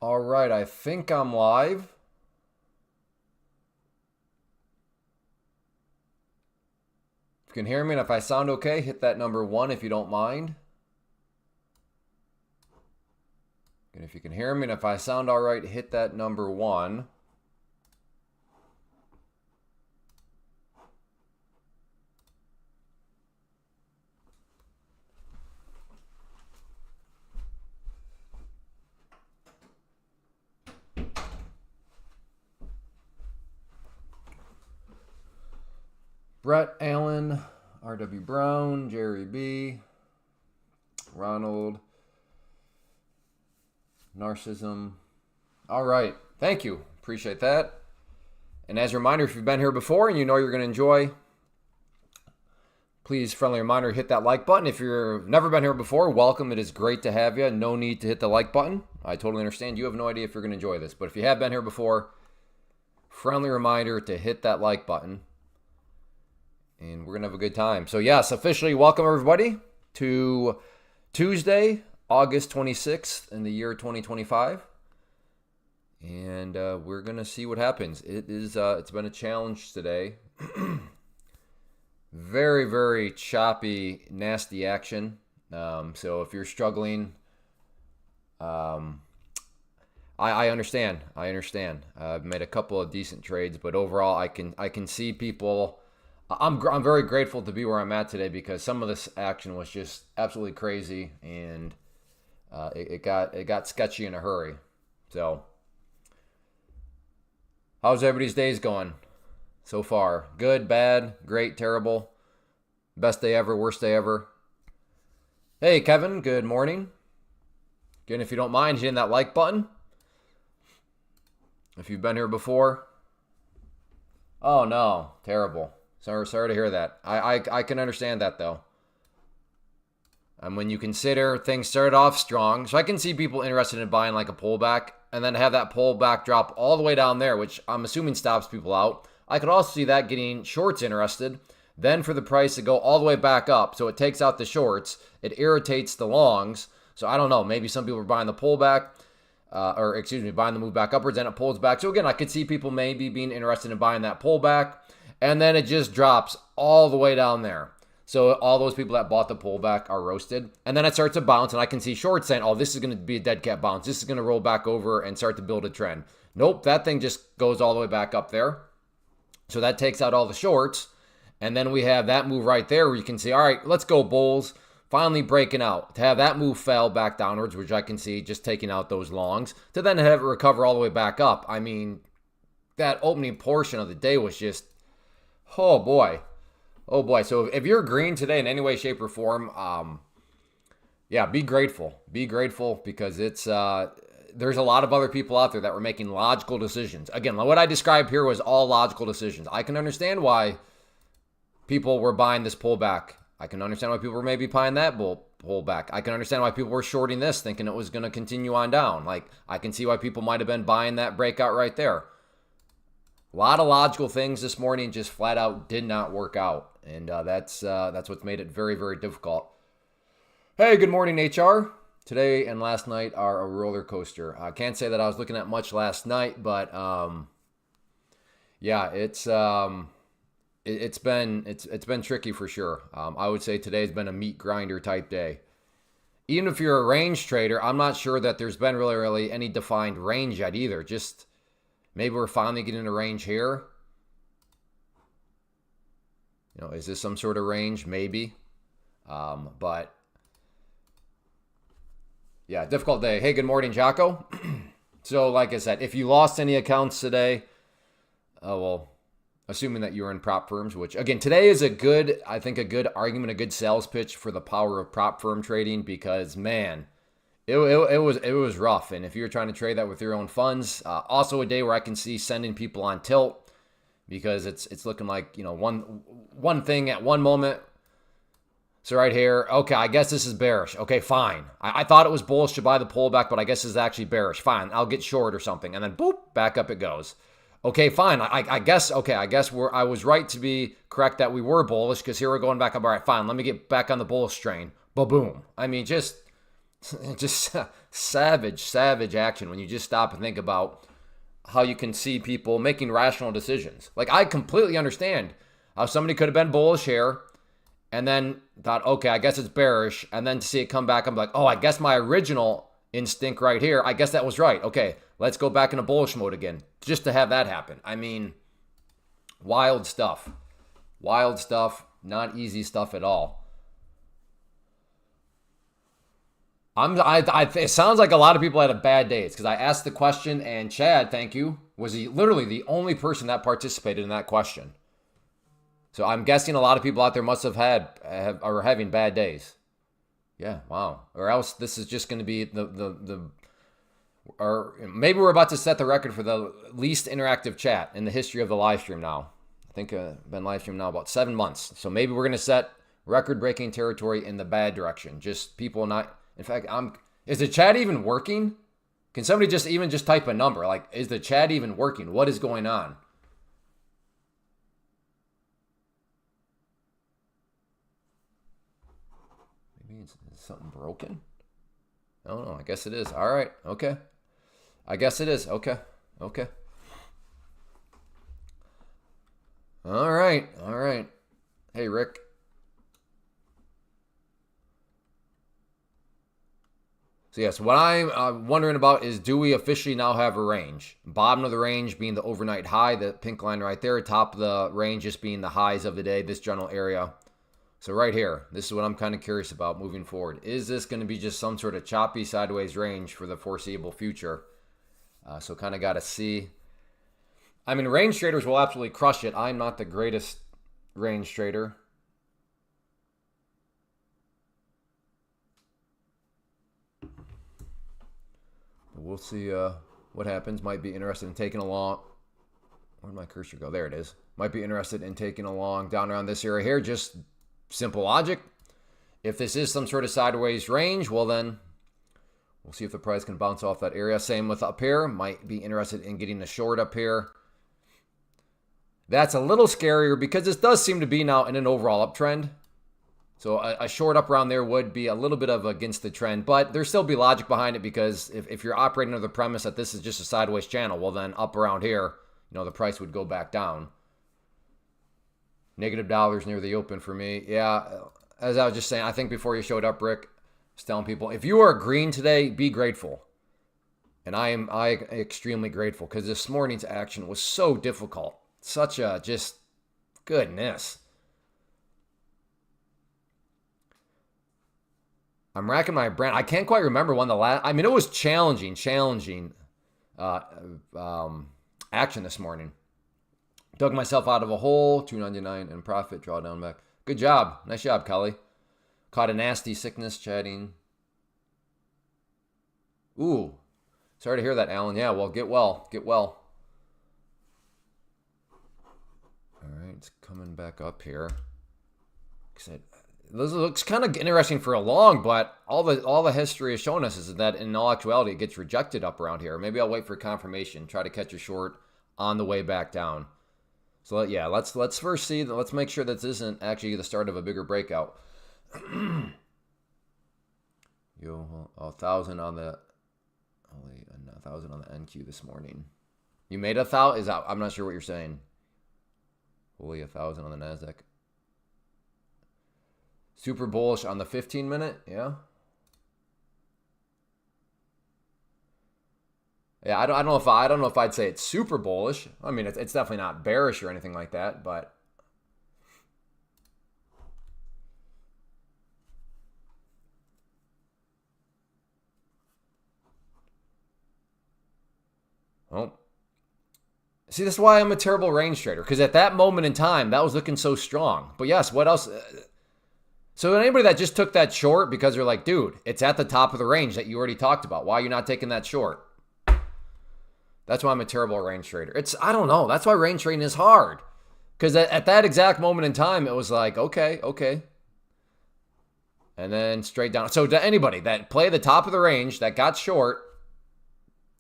All right, I think I'm live. If you can hear me and if I sound okay, hit that number 1 if you don't mind. And if you can hear me and if I sound all right, hit that number 1. Brett Allen, R.W. Brown, Jerry B, Ronald, Narcissism. All right. Thank you. Appreciate that. And as a reminder, if you've been here before and you know you're going to enjoy, please, friendly reminder, hit that like button. If you've never been here before, welcome. It is great to have you. No need to hit the like button. I totally understand. You have no idea if you're going to enjoy this. But if you have been here before, friendly reminder to hit that like button. And we're going to have a good time. So yes, officially welcome everybody to Tuesday, August 26th in the year 2025. And we're going to see what happens. It's been a challenge today. Very, very choppy, nasty action. So if you're struggling, I understand. I've made a couple of decent trades, but overall, I can see people. I'm very grateful to be where I'm at today because some of this action was just absolutely crazy, and it got sketchy in a hurry. So, how's everybody's days going so far? Good, bad, great, terrible, best day ever, worst day ever? Hey, Kevin, good morning. Again, if you don't mind hitting that like button. If you've been here before. Oh no, terrible. Sorry to hear that. I can understand that though. And when you consider things started off strong, so I can see people interested in buying like a pullback and then have that pullback drop all the way down there, which I'm assuming stops people out. I could also see that getting shorts interested, then for the price to go all the way back up. So it takes out the shorts, it irritates the longs. So I don't know, maybe some people are buying the pullback, buying the move back upwards and it pulls back. So again, I could see people maybe being interested in buying that pullback. And then it just drops all the way down there. So all those people that bought the pullback are roasted. And then it starts to bounce, and I can see shorts saying, oh, this is going to be a dead cat bounce. This is going to roll back over and start to build a trend. Nope, that thing just goes all the way back up there. So that takes out all the shorts. And then we have that move right there where you can see, all right, let's go bulls. Finally breaking out. To have that move fell back downwards, which I can see just taking out those longs. To then have it recover all the way back up. I mean, that opening portion of the day was just, oh boy. So if you're green today in any way, shape, or form, be grateful. Be grateful because it's there's a lot of other people out there that were making logical decisions. Again, what I described here was all logical decisions. I can understand why people were buying this pullback. I can understand why people were maybe buying that pullback. I can understand why people were shorting this, thinking it was going to continue on down. Like, I can see why people might have been buying that breakout right there. A lot of logical things this morning just flat out did not work out. And that's what's made it very, very difficult. Hey, good morning, HR. Today and last night are a roller coaster. I can't say that I was looking at much last night, but it's been tricky for sure. I would say today's been a meat grinder type day. Even if you're a range trader, I'm not sure that there's been really any defined range yet either. Just maybe we're finally getting a range here. You know, is this some sort of range? Maybe. But yeah, difficult day. Hey, good morning, Jocko. So like I said, if you lost any accounts today, assuming that you're in prop firms, which again, today is a good argument, a good sales pitch for the power of prop firm trading because man, it was rough. And if you're trying to trade that with your own funds, also a day where I can see sending people on tilt because it's looking like, you know, one thing at one moment. So right here, okay, I guess this is bearish. Okay, fine. I thought it was bullish to buy the pullback, but I guess it's actually bearish. Fine, I'll get short or something. And then boop, back up it goes. Okay, fine. I guess I was right to be correct that we were bullish because here we're going back up. All right, fine. Let me get back on the bullish train. Ba-boom. I mean, just Just savage action when you just stop and think about how you can see people making rational decisions. Like, I completely understand how somebody could have been bullish here and then thought, okay, I guess it's bearish. And then to see it come back, I'm like, oh, I guess my original instinct right here, I guess that was right. Okay, let's go back into bullish mode again, just to have that happen. I mean, wild stuff. Wild stuff, not easy stuff at all. It sounds like a lot of people had a bad day. It's because I asked the question, and Chad, thank you, was literally the only person that participated in that question. So I'm guessing a lot of people out there must have are having bad days. Yeah, wow. Or else this is just going to be or maybe we're about to set the record for the least interactive chat in the history of the live stream now. I think I've been live stream now about 7 months. So maybe we're going to set record-breaking territory in the bad direction. Just people not... In fact, is the chat even working? Can somebody just type a number? Like, is the chat even working? What is going on? Maybe is something broken? I don't know. I guess it is. All right. Okay. I guess it is. Okay. Okay. All right. All right. Hey, Rick. So yes, what I'm wondering about is, do we officially now have a range? Bottom of the range being the overnight high, the pink line right there. Top of the range just being the highs of the day, this general area. So right here, this is what I'm kind of curious about moving forward. Is this going to be just some sort of choppy sideways range for the foreseeable future? So kind of got to see. I mean, range traders will absolutely crush it. I'm not the greatest range trader. We'll see what happens. Might be interested in taking along. Where'd my cursor go? There it is. Might be interested in taking along down around this area here. Just simple logic. If this is some sort of sideways range, well then we'll see if the price can bounce off that area. Same with up here. Might be interested in getting a short up here. That's a little scarier because this does seem to be now in an overall uptrend. So a short up around there would be a little bit of against the trend, but there'd still be logic behind it because if you're operating under the premise that this is just a sideways channel, well then up around here, the price would go back down. Negative dollars near the open for me. Yeah, as I was just saying, I think before you showed up, Rick, I was telling people, if you are green today, be grateful. And I am extremely grateful because this morning's action was so difficult. Such a just goodness. I'm racking my brain. I can't quite remember when the last... I mean, it was challenging action this morning. Dug myself out of a hole, $2.99 in profit, draw down back. Good job. Nice job, Kelly. Caught a nasty sickness chatting. Ooh. Sorry to hear that, Alan. Yeah, well, get well. Get well. All right, it's coming back up here. This looks kind of interesting for a long, but all the history has shown us is that in all actuality, it gets rejected up around here. Maybe I'll wait for confirmation, try to catch a short on the way back down. So yeah, let's first see. Let's make sure that this isn't actually the start of a bigger breakout. Yo, 1,000 on the 1,000 on the NQ this morning. You made 1,000? I'm not sure what you're saying. Holy, 1,000 on the Nasdaq. Super bullish on the 15-minute, yeah. Yeah, I don't know if I'd say it's super bullish. I mean, it's definitely not bearish or anything like that, but well, see, that's why I'm a terrible range trader, because at that moment in time, that was looking so strong. But yes, what else? So anybody that just took that short because they're like, dude, it's at the top of the range that you already talked about. Why are you not taking that short? That's why I'm a terrible range trader. I don't know. That's why range trading is hard. Because at that exact moment in time, it was like, okay. And then straight down. So to anybody that play the top of the range that got short,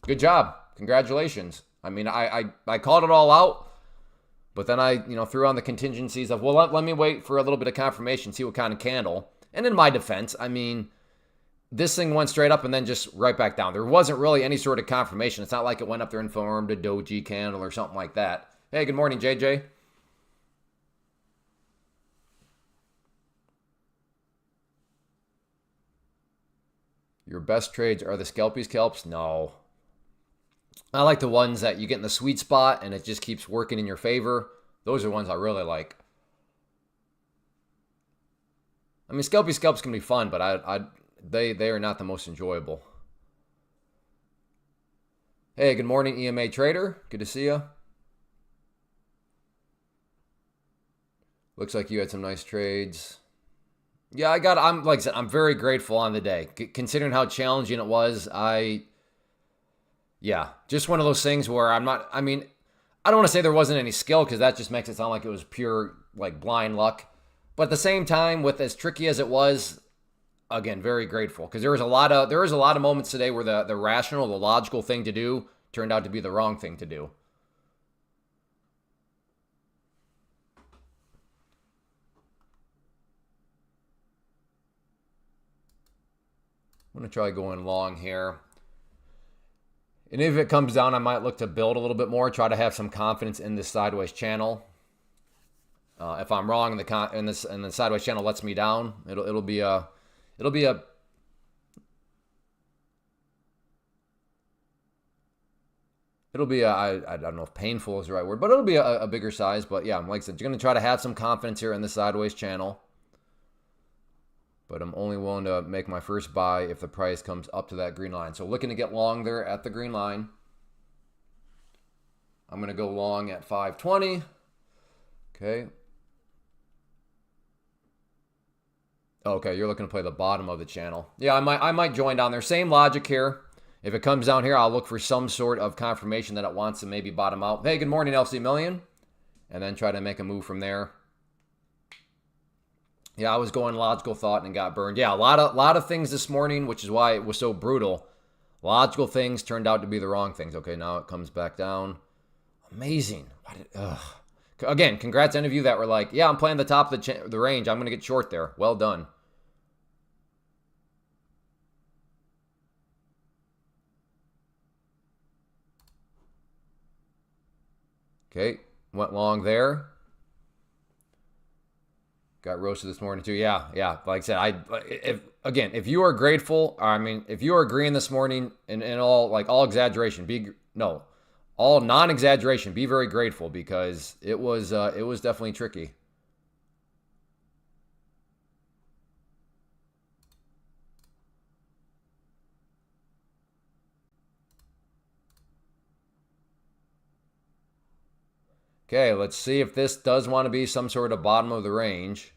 good job. Congratulations. I mean, I called it all out. But then I, threw on the contingencies of, well, let me wait for a little bit of confirmation, see what kind of candle. And in my defense, I mean, this thing went straight up and then just right back down. There wasn't really any sort of confirmation. It's not like it went up there and formed a doji candle or something like that. Hey, good morning, JJ. Your best trades are the scalps? No. I like the ones that you get in the sweet spot and it just keeps working in your favor. Those are ones I really like. I mean, scalps can be fun, but they are not the most enjoyable. Hey, good morning, EMA Trader. Good to see you. Looks like you had some nice trades. Yeah, I'm like I said, I'm very grateful on the day. Considering how challenging it was, yeah, just one of those things where I don't want to say there wasn't any skill because that just makes it sound like it was pure like blind luck. But at the same time, with as tricky as it was, again, very grateful because there was a lot of moments today where the rational, the logical thing to do turned out to be the wrong thing to do. I'm going to try going long here. And if it comes down, I might look to build a little bit more, try to have some confidence in this sideways channel. If I'm wrong and the sideways channel lets me down, it'll be a I don't know if painful is the right word, but it'll be a bigger size. But yeah, like I said, you're going to try to have some confidence here in the sideways channel. But I'm only willing to make my first buy if the price comes up to that green line. So looking to get long there at the green line. I'm going to go long at 520. Okay. Okay, you're looking to play the bottom of the channel. Yeah, I might join down there. Same logic here. If it comes down here, I'll look for some sort of confirmation that it wants to maybe bottom out. Hey, good morning, LC Million. And then try to make a move from there. Yeah, I was going logical thought and got burned. Yeah, a lot of things this morning, which is why it was so brutal. Logical things turned out to be the wrong things. Okay, now it comes back down. Amazing. Again, congrats to any of you that were like, yeah, I'm playing the top of the range. I'm going to get short there. Well done. Okay, went long there. Got roasted this morning too. Yeah. Like I said, if you are grateful, if you are agreeing this morning in all exaggeration, all non-exaggeration, be very grateful because it was definitely tricky. Okay, let's see if this does want to be some sort of bottom of the range.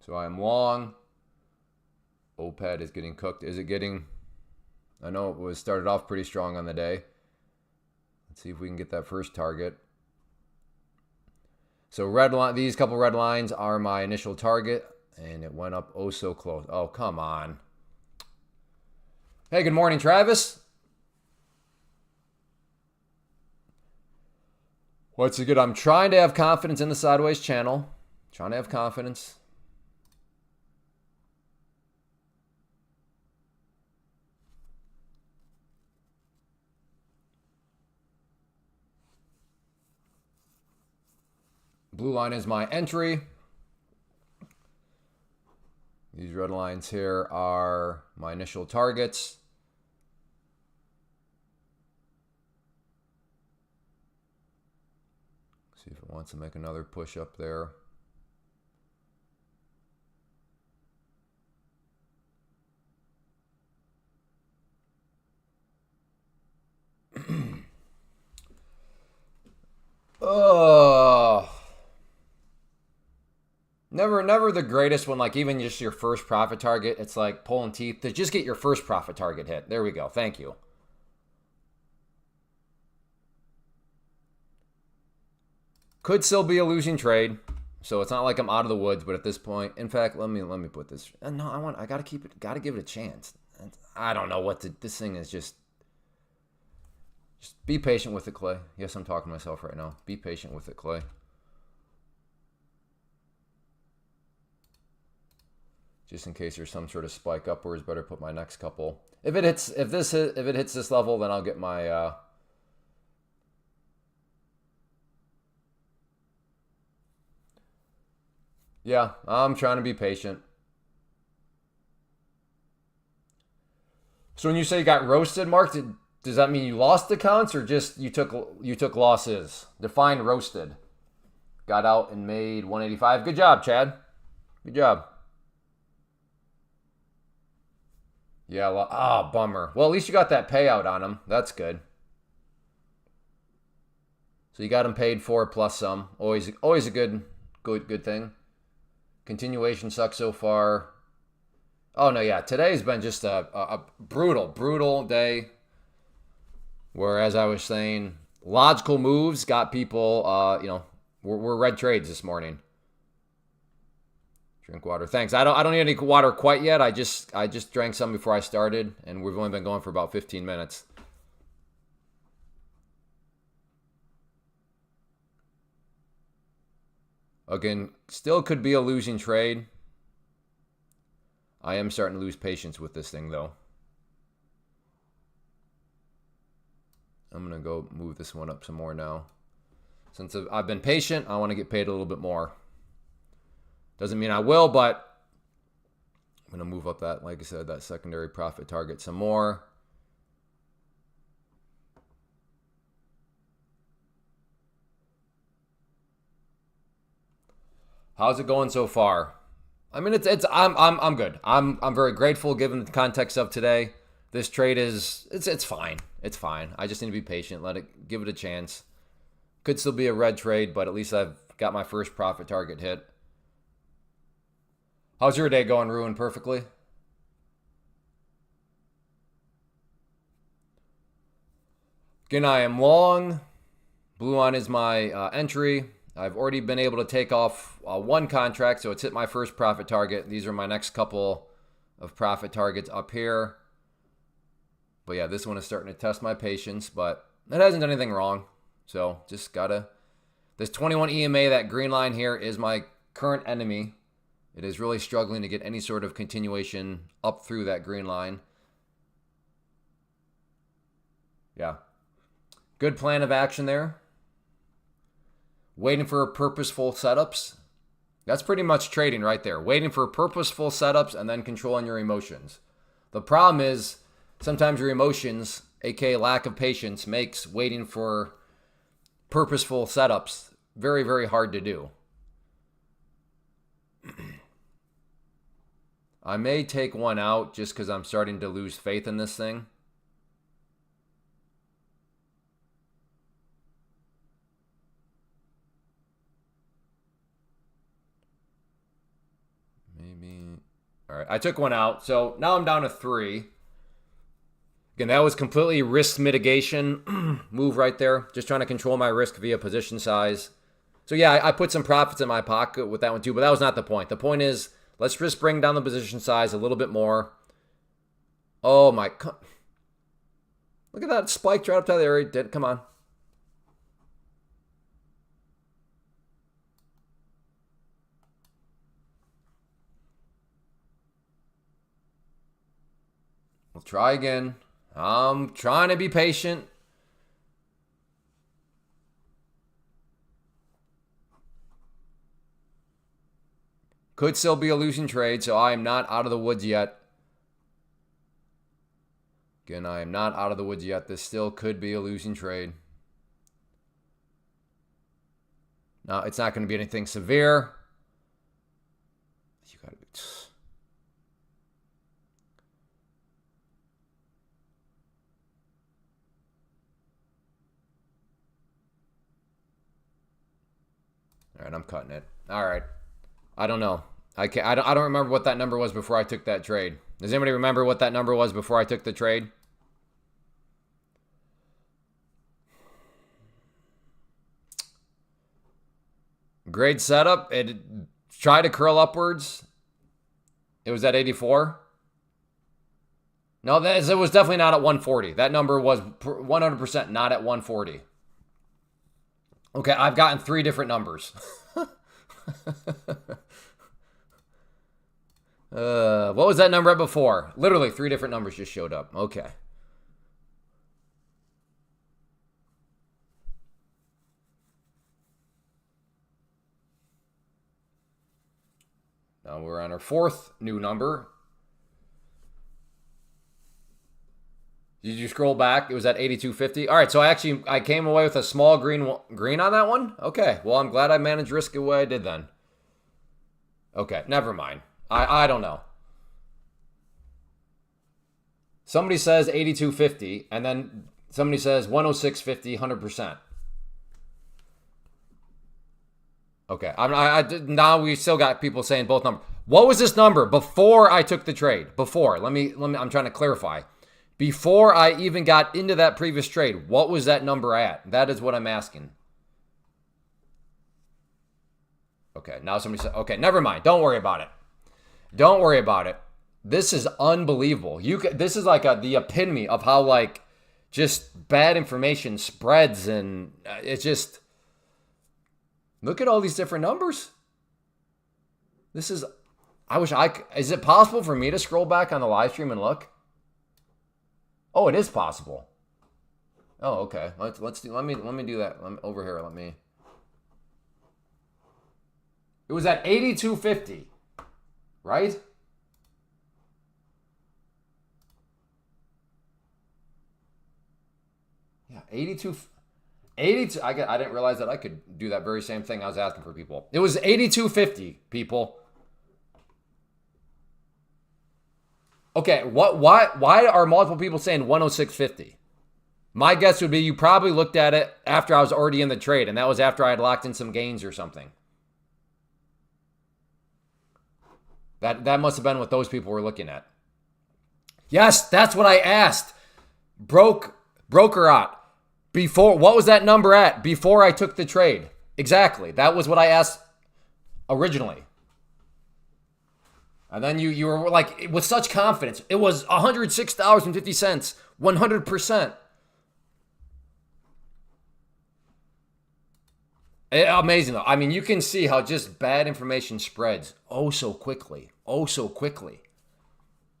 So I'm long. OPED is getting cooked. Is it getting... I know it was started off pretty strong on the day. Let's see if we can get that first target. So these couple red lines are my initial target. And it went up oh so close. Oh, come on. Hey, good morning, Travis. What's it good? I'm trying to have confidence in the sideways channel. Trying to have confidence. Blue line is my entry. These red lines here are my initial targets. See if it wants to make another push up there. Oh. Never the greatest one, like even just your first profit target. It's like pulling teeth to just get your first profit target hit. There we go. Thank you. Could still be a losing trade. So it's not like I'm out of the woods, but at this point, in fact, let me put this. No, I gotta keep it, gotta give it a chance. I don't know what to, this thing is just Just be patient with it, Clay. Yes, I'm talking to myself right now. Be patient with it, Clay. Just in case there's some sort of spike upwards, better put my next couple. If it hits this level, then I'll get my yeah, I'm trying to be patient. So when you say you got roasted, Mark, does that mean you lost accounts or just you took losses? Define roasted. Got out and made 185. Good job, Chad. Good job. Yeah, bummer. Well, at least you got that payout on them. That's good. So you got them paid for plus some. Always a good thing. Continuation sucks so far. Oh no, yeah. Today's been just a brutal day. Where, as I was saying, logical moves got people. We're red trades this morning. Drink water. Thanks. I don't need any water quite yet. I just drank some before I started, and we've only been going for about 15 minutes. Again, still could be a losing trade. I am starting to lose patience with this thing, though. I'm going to go move this one up some more now. Since I've been patient, I want to get paid a little bit more. Doesn't mean I will, but I'm going to move up that, like I said, that secondary profit target some more. How's it going so far? I mean, I'm good. I'm very grateful given the context of today. This trade it's fine. It's fine. I just need to be patient. Give it a chance. Could still be a red trade, but at least I've got my first profit target hit. How's your day going, Ruin Perfectly? Again, I am long. Blue on is my entry. I've already been able to take off one contract, so it's hit my first profit target. These are my next couple of profit targets up here. But yeah, this one is starting to test my patience, but it hasn't done anything wrong. So just gotta... This 21 EMA, that green line here, is my current enemy. It is really struggling to get any sort of continuation up through that green line. Yeah. Good plan of action there. Waiting for purposeful setups. That's pretty much trading right there. Waiting for purposeful setups and then controlling your emotions. The problem is sometimes your emotions, aka lack of patience, makes waiting for purposeful setups very, very hard to do. I may take one out just because I'm starting to lose faith in this thing. Maybe. All right, I took one out. So now I'm down to 3. Again, that was completely risk mitigation move right there. Just trying to control my risk via position size. So yeah, I put some profits in my pocket with that one too, but that was not the point. The point is, let's just bring down the position size a little bit more. Oh my... Look at that spike right up to the area. Come on. We'll try again. I'm trying to be patient. Could still be a losing trade, so I am not out of the woods yet. Again, I am not out of the woods yet. This still could be a losing trade. Now, it's not going to be anything severe. You gotta be... All right, I'm cutting it. All right. I don't know. I don't remember what that number was before I took that trade. Does anybody remember what that number was before I took the trade? Great setup. It tried to curl upwards. It was at 84. No, it was definitely not at 140. That number was 100% not at 140. Okay, I've gotten 3 different numbers. What was that number at before? Literally 3 different numbers just showed up. Okay. Now we're on our 4th new number. Did you scroll back? It was at 82.50. All right, so I came away with a small green on that one. Okay, well, I'm glad I managed risk the way I did then. Okay, never mind. I don't know. Somebody says 82.50, and then somebody says 106.50, 100%. Okay, now we still got people saying both numbers. What was this number before I took the trade? Before, let me. I'm trying to clarify. Before I even got into that previous trade, what was that number at? That is what I'm asking. Okay, now somebody said, okay, never mind. Don't worry about it. Don't worry about it. This is unbelievable. This is like the epitome of how like just bad information spreads, and it's just look at all these different numbers. This is. Is it possible for me to scroll back on the live stream and look? Oh, it is possible. Oh, okay. Let me do that. Over here. It was at 82.50, right? Yeah, 82. I didn't realize that I could do that very same thing I was asking for people. It was 82.50, people. Okay, why are multiple people saying 106.50? My guess would be you probably looked at it after I was already in the trade, and that was after I had locked in some gains or something. That must have been what those people were looking at. Yes, that's what I asked. Brokerot. Before, what was that number at before I took the trade? Exactly. That was what I asked originally. And then you were like, with such confidence, it was $106.50, 100%. Amazing, though. I mean, you can see how just bad information spreads so quickly. Oh, so quickly.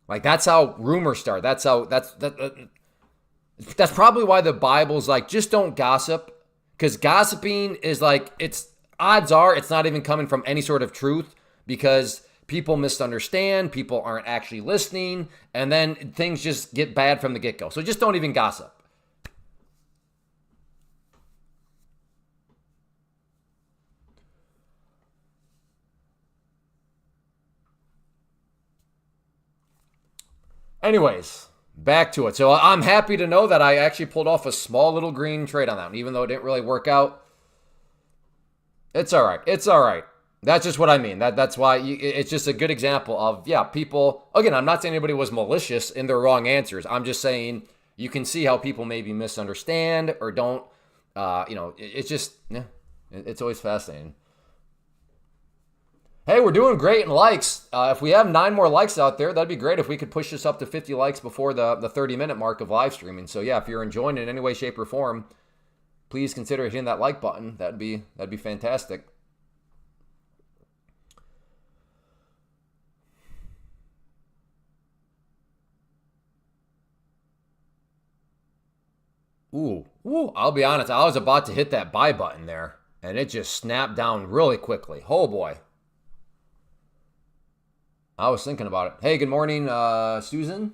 Like, that's how rumors start. That's probably why the Bible's like, just don't gossip. Because gossiping is like, odds are it's not even coming from any sort of truth, because people misunderstand, people aren't actually listening, and then things just get bad from the get-go. So just don't even gossip. Anyways, back to it. So I'm happy to know that I actually pulled off a small little green trade on that one, even though it didn't really work out. It's all right. It's all right. That's just what I mean. That's why it's just a good example of, people. Again, I'm not saying anybody was malicious in their wrong answers. I'm just saying you can see how people maybe misunderstand or don't. It's just, it's always fascinating. Hey, we're doing great in likes. If we have 9 more likes out there, that'd be great if we could push this up to 50 likes before the 30-minute mark of live streaming. So if you're enjoying it in any way, shape, or form, please consider hitting that like button. That'd be fantastic. Ooh, I'll be honest, I was about to hit that buy button there, and it just snapped down really quickly. Oh, boy. I was thinking about it. Hey, good morning, Susan.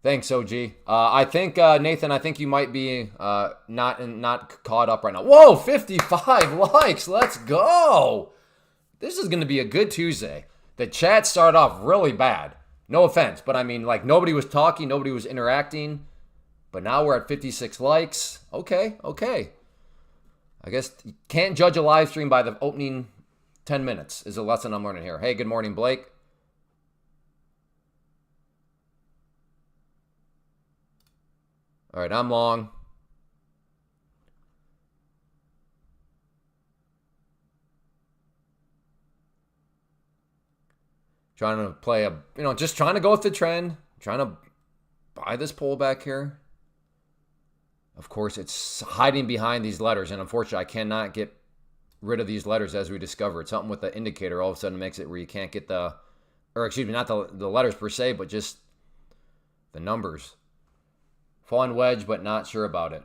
Thanks, OG. I think, Nathan, I think you might be not caught up right now. Whoa, 55 likes. Let's go. This is going to be a good Tuesday. The chat started off really bad. No offense, but I mean, like, nobody was talking, nobody was interacting. But now we're at 56 likes. Okay. I guess you can't judge a live stream by the opening 10 minutes is a lesson I'm learning here. Hey, good morning, Blake. All right, I'm long. Trying to play just trying to go with the trend. Trying to buy this pullback here. Of course, it's hiding behind these letters, and unfortunately, I cannot get rid of these letters as we discovered. Something with the indicator all of a sudden makes it where you can't get not the letters per se, but just the numbers. Falling wedge, but not sure about it.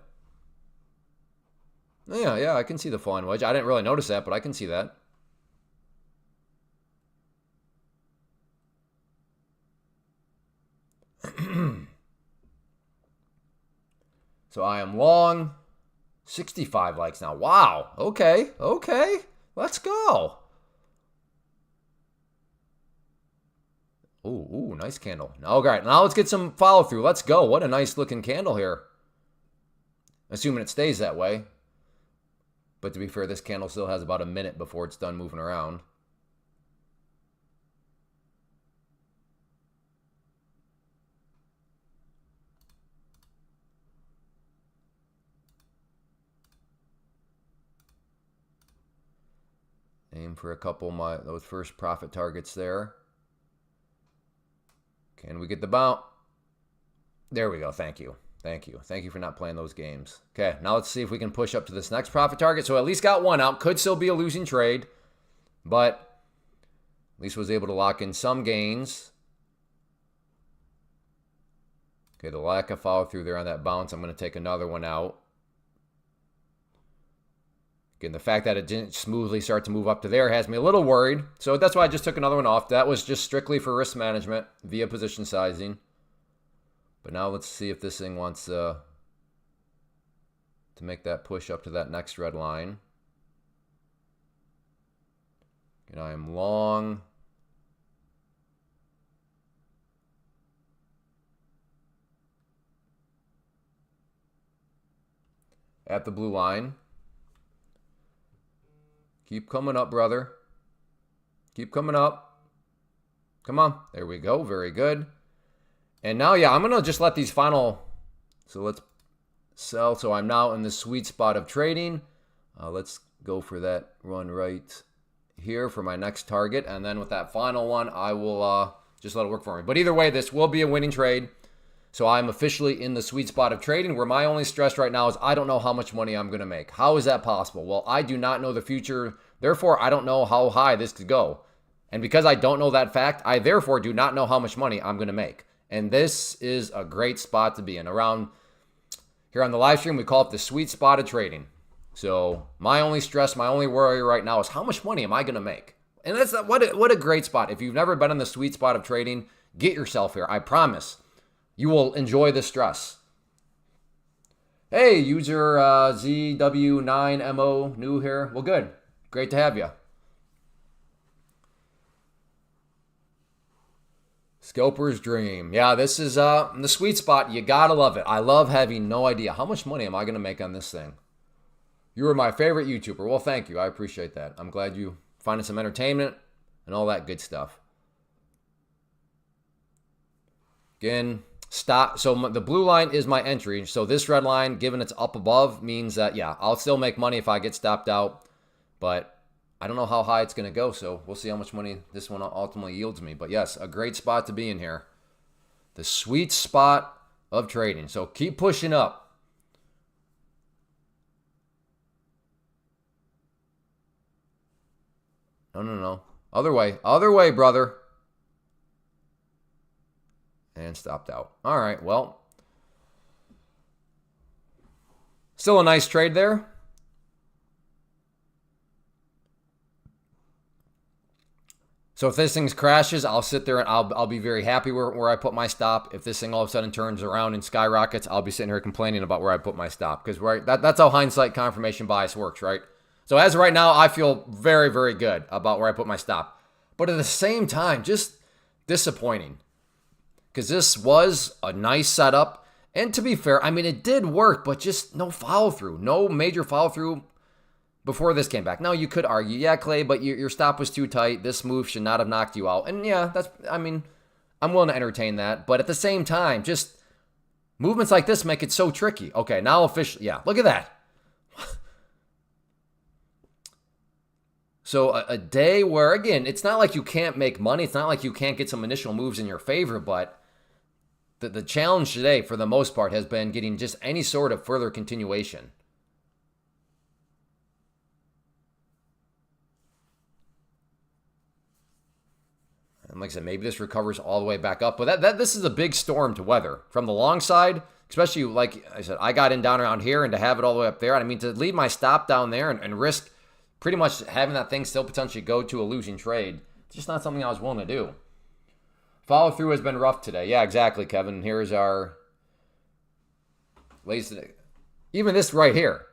Yeah, I can see the falling wedge. I didn't really notice that, but I can see that. So I am long. 65 likes now. Wow. Okay. Let's go. Ooh, nice candle. All right, now let's get some follow through. Let's go. What a nice looking candle here. Assuming it stays that way. But to be fair, this candle still has about a minute before it's done moving around. Aim for a couple of those first profit targets there. Can we get the bounce? There we go. Thank you. Thank you for not playing those games. Okay, now let's see if we can push up to this next profit target. So at least got one out. Could still be a losing trade, but at least was able to lock in some gains. Okay, the lack of follow through there on that bounce. I'm going to take another one out. Again, the fact that it didn't smoothly start to move up to there has me a little worried. So that's why I just took another one off. That was just strictly for risk management via position sizing. But now let's see if this thing wants to make that push up to that next red line. And I am long. At the blue line. Keep coming up, brother. Keep coming up. Come on. There we go. Very good. And now, yeah, I'm going to just let these final... So let's sell. So I'm now in the sweet spot of trading. Let's go for that run right here for my next target. And then with that final one, I will just let it work for me. But either way, this will be a winning trade. So I'm officially in the sweet spot of trading, where my only stress right now is I don't know how much money I'm going to make. How is that possible? Well, I do not know the future. Therefore, I don't know how high this could go. And because I don't know that fact, I therefore do not know how much money I'm going to make. And this is a great spot to be in. Around here on the live stream, we call it the sweet spot of trading. So my only stress, my only worry right now is how much money am I going to make? And that's what a great spot. If you've never been in the sweet spot of trading, get yourself here. I promise. You will enjoy the stress. Hey, user ZW9MO, new here. Well, good. Great to have you. Scalper's dream. Yeah, this is the sweet spot. You gotta love it. I love having no idea. How much money am I going to make on this thing? You are my favorite YouTuber. Well, thank you. I appreciate that. I'm glad you finding some entertainment and all that good stuff. Again, stop. So the blue line is my entry. So this red line, given it's up above, means that, yeah, I'll still make money if I get stopped out. But I don't know how high it's going to go. So we'll see how much money this one ultimately yields me. But yes, a great spot to be in here. The sweet spot of trading. So keep pushing up. No. Other way, brother. And stopped out. All right, well. Still a nice trade there. So if this thing crashes, I'll sit there and I'll be very happy where I put my stop. If this thing all of a sudden turns around and skyrockets, I'll be sitting here complaining about where I put my stop. Because that's how hindsight confirmation bias works, right? So as of right now, I feel very, very good about where I put my stop. But at the same time, just disappointing. Because this was a nice setup. And to be fair, I mean, it did work, but just no follow-through. No major follow-through before this came back. Now, you could argue, yeah, Clay, but your stop was too tight. This move should not have knocked you out. And yeah, I'm willing to entertain that. But at the same time, just movements like this make it so tricky. Okay, now officially, yeah, look at that. So a day where, again, it's not like you can't make money. It's not like you can't get some initial moves in your favor, but the challenge today, for the most part, has been getting just any sort of further continuation. And like I said, maybe this recovers all the way back up. But this is a big storm to weather. From the long side, especially, like I said, I got in down around here, and to have it all the way up there, I mean, to leave my stop down there and risk pretty much having that thing still potentially go to a losing trade, it's just not something I was willing to do. Follow through has been rough today. Yeah, exactly, Kevin. Here's our latest. Even this right here.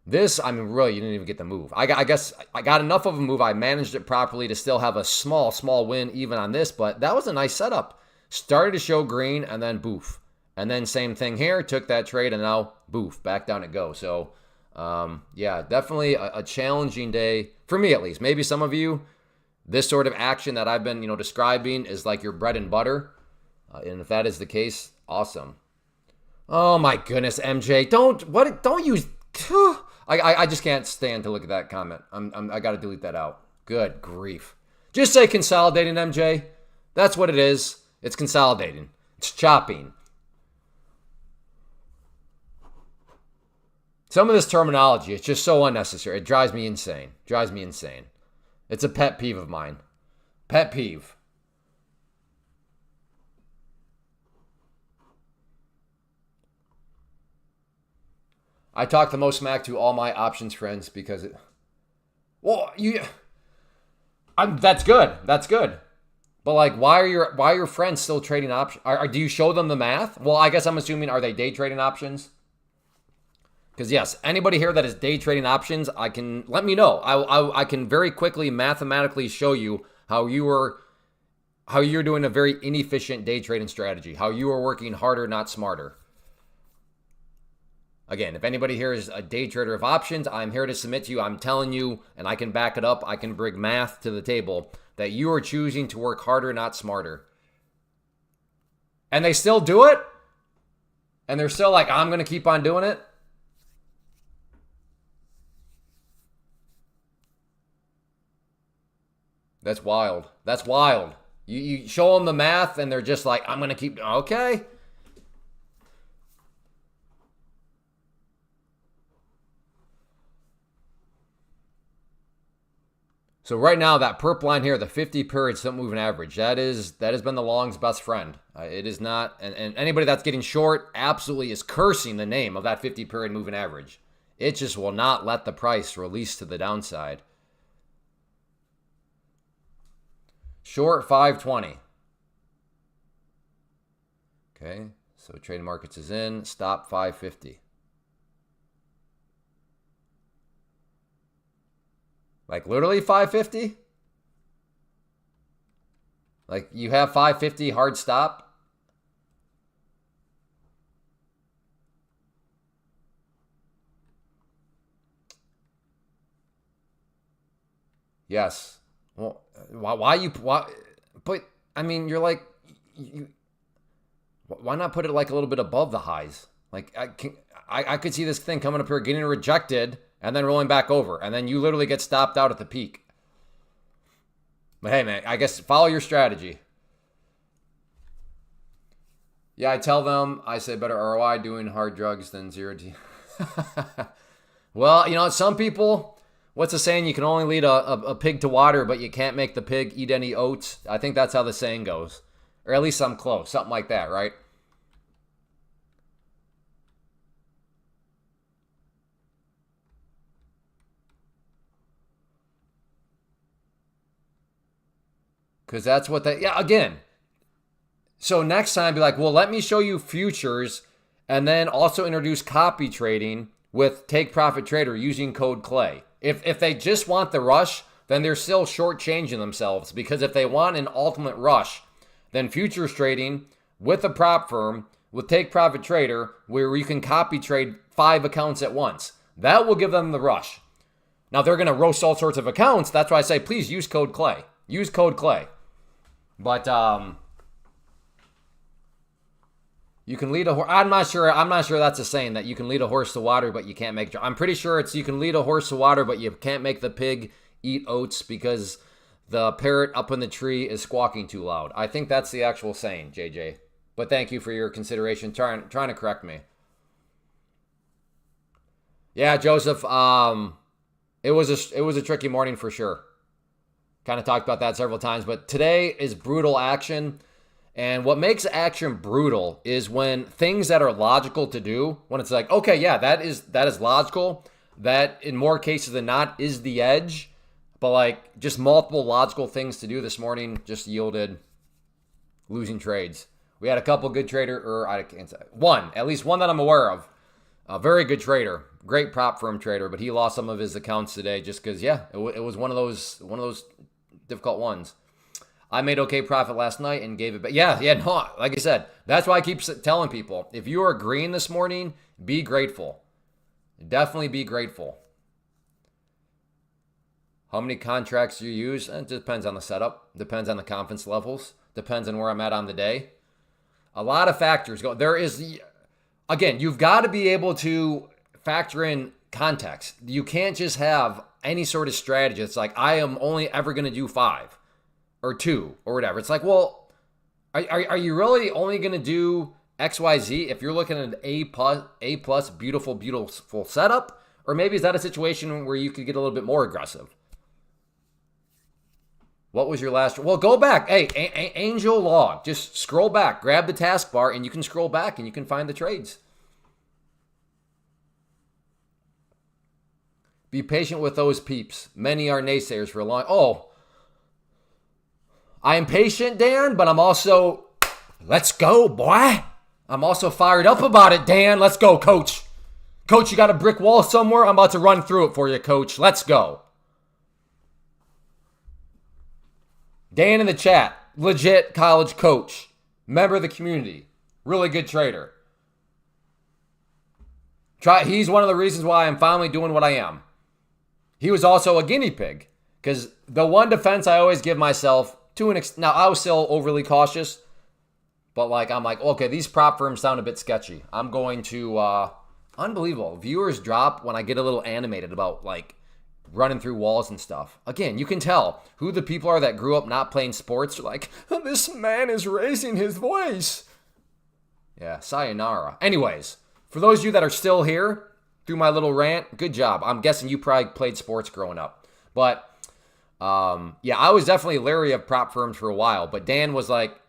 This, I mean, really, you didn't even get the move. I guess I got enough of a move. I managed it properly to still have a small win even on this, but that was a nice setup. Started to show green, and then boof. And then same thing here. Took that trade, and now boof. Back down it goes. So, yeah, definitely a challenging day, for me at least. Maybe some of you, this sort of action that I've been, describing is like your bread and butter. And if that is the case, awesome. Oh my goodness, MJ, don't use. I just can't stand to look at that comment. I got to delete that out. Good grief. Just say consolidating, MJ. That's what it is. It's consolidating. It's chopping. Some of this terminology, it's just so unnecessary. It drives me insane. It's a pet peeve of mine. Pet peeve. I talk the most smack to all my options friends because it. Well, that's good. That's good. But like, why are your friends still trading options? Do you show them the math? Well, I guess I'm assuming, are they day trading options? Because yes, anybody here that is day trading options, let me know. I can very quickly mathematically show you how you're doing a very inefficient day trading strategy. How you are working harder, not smarter. Again, if anybody here is a day trader of options, I'm here to submit to you. I'm telling you, and I can back it up. I can bring math to the table that you are choosing to work harder, not smarter. And they still do it? And they're still like, I'm going to keep on doing it? That's wild. That's wild. You show them the math, and they're just like, I'm going to keep, okay. So right now, that purple line here, the 50 period simple moving average, that has been the long's best friend. It is not, and anybody that's getting short absolutely is cursing the name of that 50 period moving average. It just will not let the price release to the downside. Short 520. Okay, so trade markets is in, stop 550. Like literally 550? Like you have 550 hard stop? Yes. Well, why? But I mean, you're like, why not put it like a little bit above the highs? Like I could see this thing coming up here, getting rejected, and then rolling back over. And then you literally get stopped out at the peak. But hey, man, I guess follow your strategy. Yeah, I tell them, I say better ROI doing hard drugs than zero T. Well, some people, what's the saying? You can only lead a pig to water, but you can't make the pig eat any oats. I think that's how the saying goes. Or at least I'm close. Something like that, right? Because that's what again. So next time, be like, well, let me show you futures and then also introduce copy trading with Take Profit Trader using code CLAY. If they just want the rush, then they're still shortchanging themselves, because if they want an ultimate rush, then futures trading with a prop firm with Take Profit Trader, where you can copy trade 5 accounts at once, that will give them the rush. Now, they're going to roast all sorts of accounts. That's why I say, please use code CLAY. Use code CLAY. But you can lead a horse. I'm not sure that's a saying, that you can lead a horse to water, but you can't make. I'm pretty sure it's you can lead a horse to water, but you can't make the pig eat oats because the parrot up in the tree is squawking too loud. I think that's the actual saying, JJ. But thank you for your consideration, trying to correct me. Yeah, Joseph. It was a tricky morning for sure. Kind of talked about that several times, but today is brutal action. And what makes action brutal is when things that are logical to do, when it's like, okay, yeah, that is logical. That in more cases than not is the edge. But like just multiple logical things to do this morning just yielded losing trades. We had a couple good at least one that I'm aware of. A very good trader, great prop firm trader, but he lost some of his accounts today just because, yeah, it was one of those difficult ones. I made okay profit last night and gave it back. Yeah, no, like I said, that's why I keep telling people, if you are green this morning, be grateful. Definitely be grateful. How many contracts do you use? It depends on the setup. Depends on the confidence levels. Depends on where I'm at on the day. A lot of factors go. Again, you've got to be able to factor in context. You can't just have any sort of strategy. It's like, I am only ever going to do 5 or 2 or whatever. It's like, well, are you really only going to do XYZ if you're looking at an A plus, beautiful setup? Or maybe is that a situation where you could get a little bit more aggressive? What was your last? Well, go back. Hey, Angel Log. Just scroll back. Grab the taskbar, and you can scroll back, and you can find the trades. Be patient with those peeps. Many are naysayers for a long... Oh, I am patient, Dan, but I'm also... Let's go, boy. I'm also fired up about it, Dan. Let's go, Coach. Coach, you got a brick wall somewhere? I'm about to run through it for you, Coach. Let's go. Dan in the chat, legit college coach, member of the community, really good trader. He's one of the reasons why I'm finally doing what I am. He was also a guinea pig, because the one defense I always give myself to an extent. Now, I was still overly cautious, but I'm like, okay, these prop firms sound a bit sketchy. I'm going to, unbelievable. Viewers drop when I get a little animated about running through walls and stuff. Again, you can tell who the people are that grew up not playing sports. They're like, this man is raising his voice. Yeah, sayonara. Anyways, for those of you that are still here through my little rant, good job. I'm guessing you probably played sports growing up. But, yeah, I was definitely leery of prop firms for a while. But Dan was like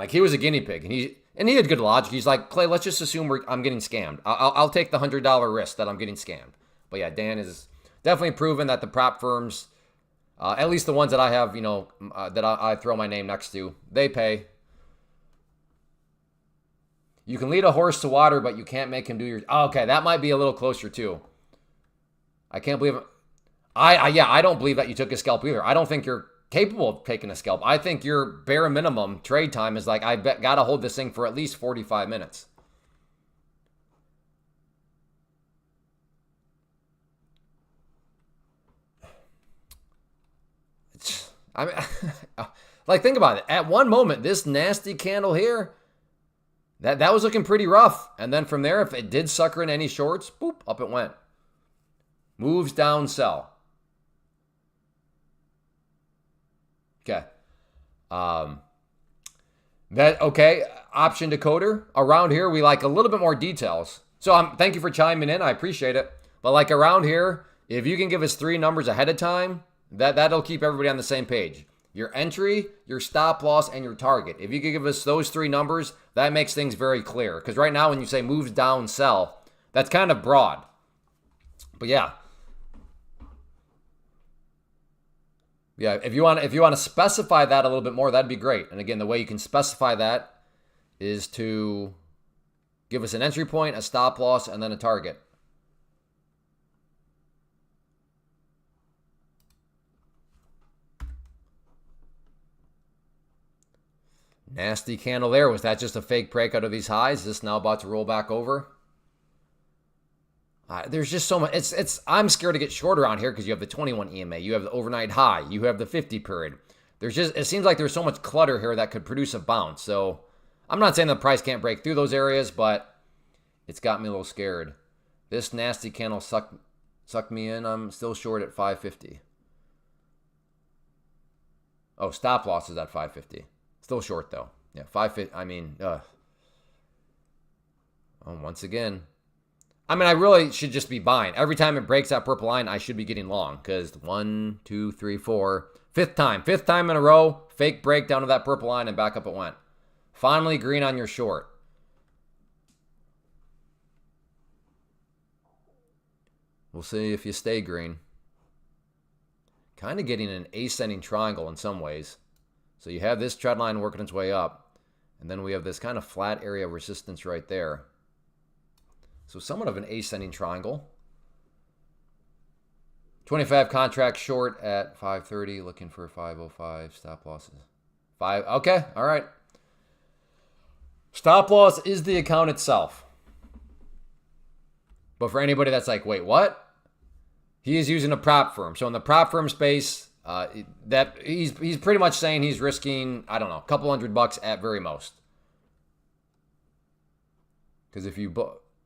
he was a guinea pig. And he had good logic. He's like, Clay, let's just assume I'm getting scammed. I'll take the $100 risk that I'm getting scammed. But yeah, Dan is... definitely proven that the prop firms, at least the ones that I have, that I throw my name next to, they pay. You can lead a horse to water, but you can't make him do your... Oh, okay, that might be a little closer too. I can't believe it. I don't believe that you took a scalp either. I don't think you're capable of taking a scalp. I think your bare minimum trade time is I got to hold this thing for at least 45 minutes. I mean, think about it. At one moment, this nasty candle here, that was looking pretty rough. And then from there, if it did sucker in any shorts, boop, up it went. Moves down, sell. Okay. Option decoder. Around here, we like a little bit more details. So thank you for chiming in. I appreciate it. But around here, if you can give us 3 numbers ahead of time, that'll keep everybody on the same page. Your entry, your stop loss, and your target. If you could give us those 3 numbers, that makes things very clear. Because right now when you say moves down, sell, that's kind of broad. But yeah. Yeah, if you want to specify that a little bit more, that'd be great. And again, the way you can specify that is to give us an entry point, a stop loss, and then a target. Nasty candle there. Was that just a fake breakout of these highs? Is this now about to roll back over? There's just so much. I'm scared to get short around here because you have the 21 EMA. You have the overnight high. You have the 50 period. It seems like there's so much clutter here that could produce a bounce. So I'm not saying the price can't break through those areas, but it's got me a little scared. This nasty candle sucked me in. I'm still short at 550. Oh, stop loss is at 550. Still short though. Yeah, 550. I mean, oh, once again. I mean, I really should just be buying. Every time it breaks that purple line, I should be getting long. Because 1, 2, 3, 4. Fifth time in a row. Fake break down to that purple line and back up it went. Finally green on your short. We'll see if you stay green. Kind of getting an ascending triangle in some ways. So you have this trend line working its way up. And then we have this kind of flat area of resistance right there. So somewhat of an ascending triangle. 25 contract short at 530. Looking for 505. Stop losses. 5. Okay. All right. Stop loss is the account itself. But for anybody that's like, wait, what? He is using a prop firm. So in the prop firm space, that he's pretty much saying he's risking, I don't know, a couple $100 at very most. Because if you,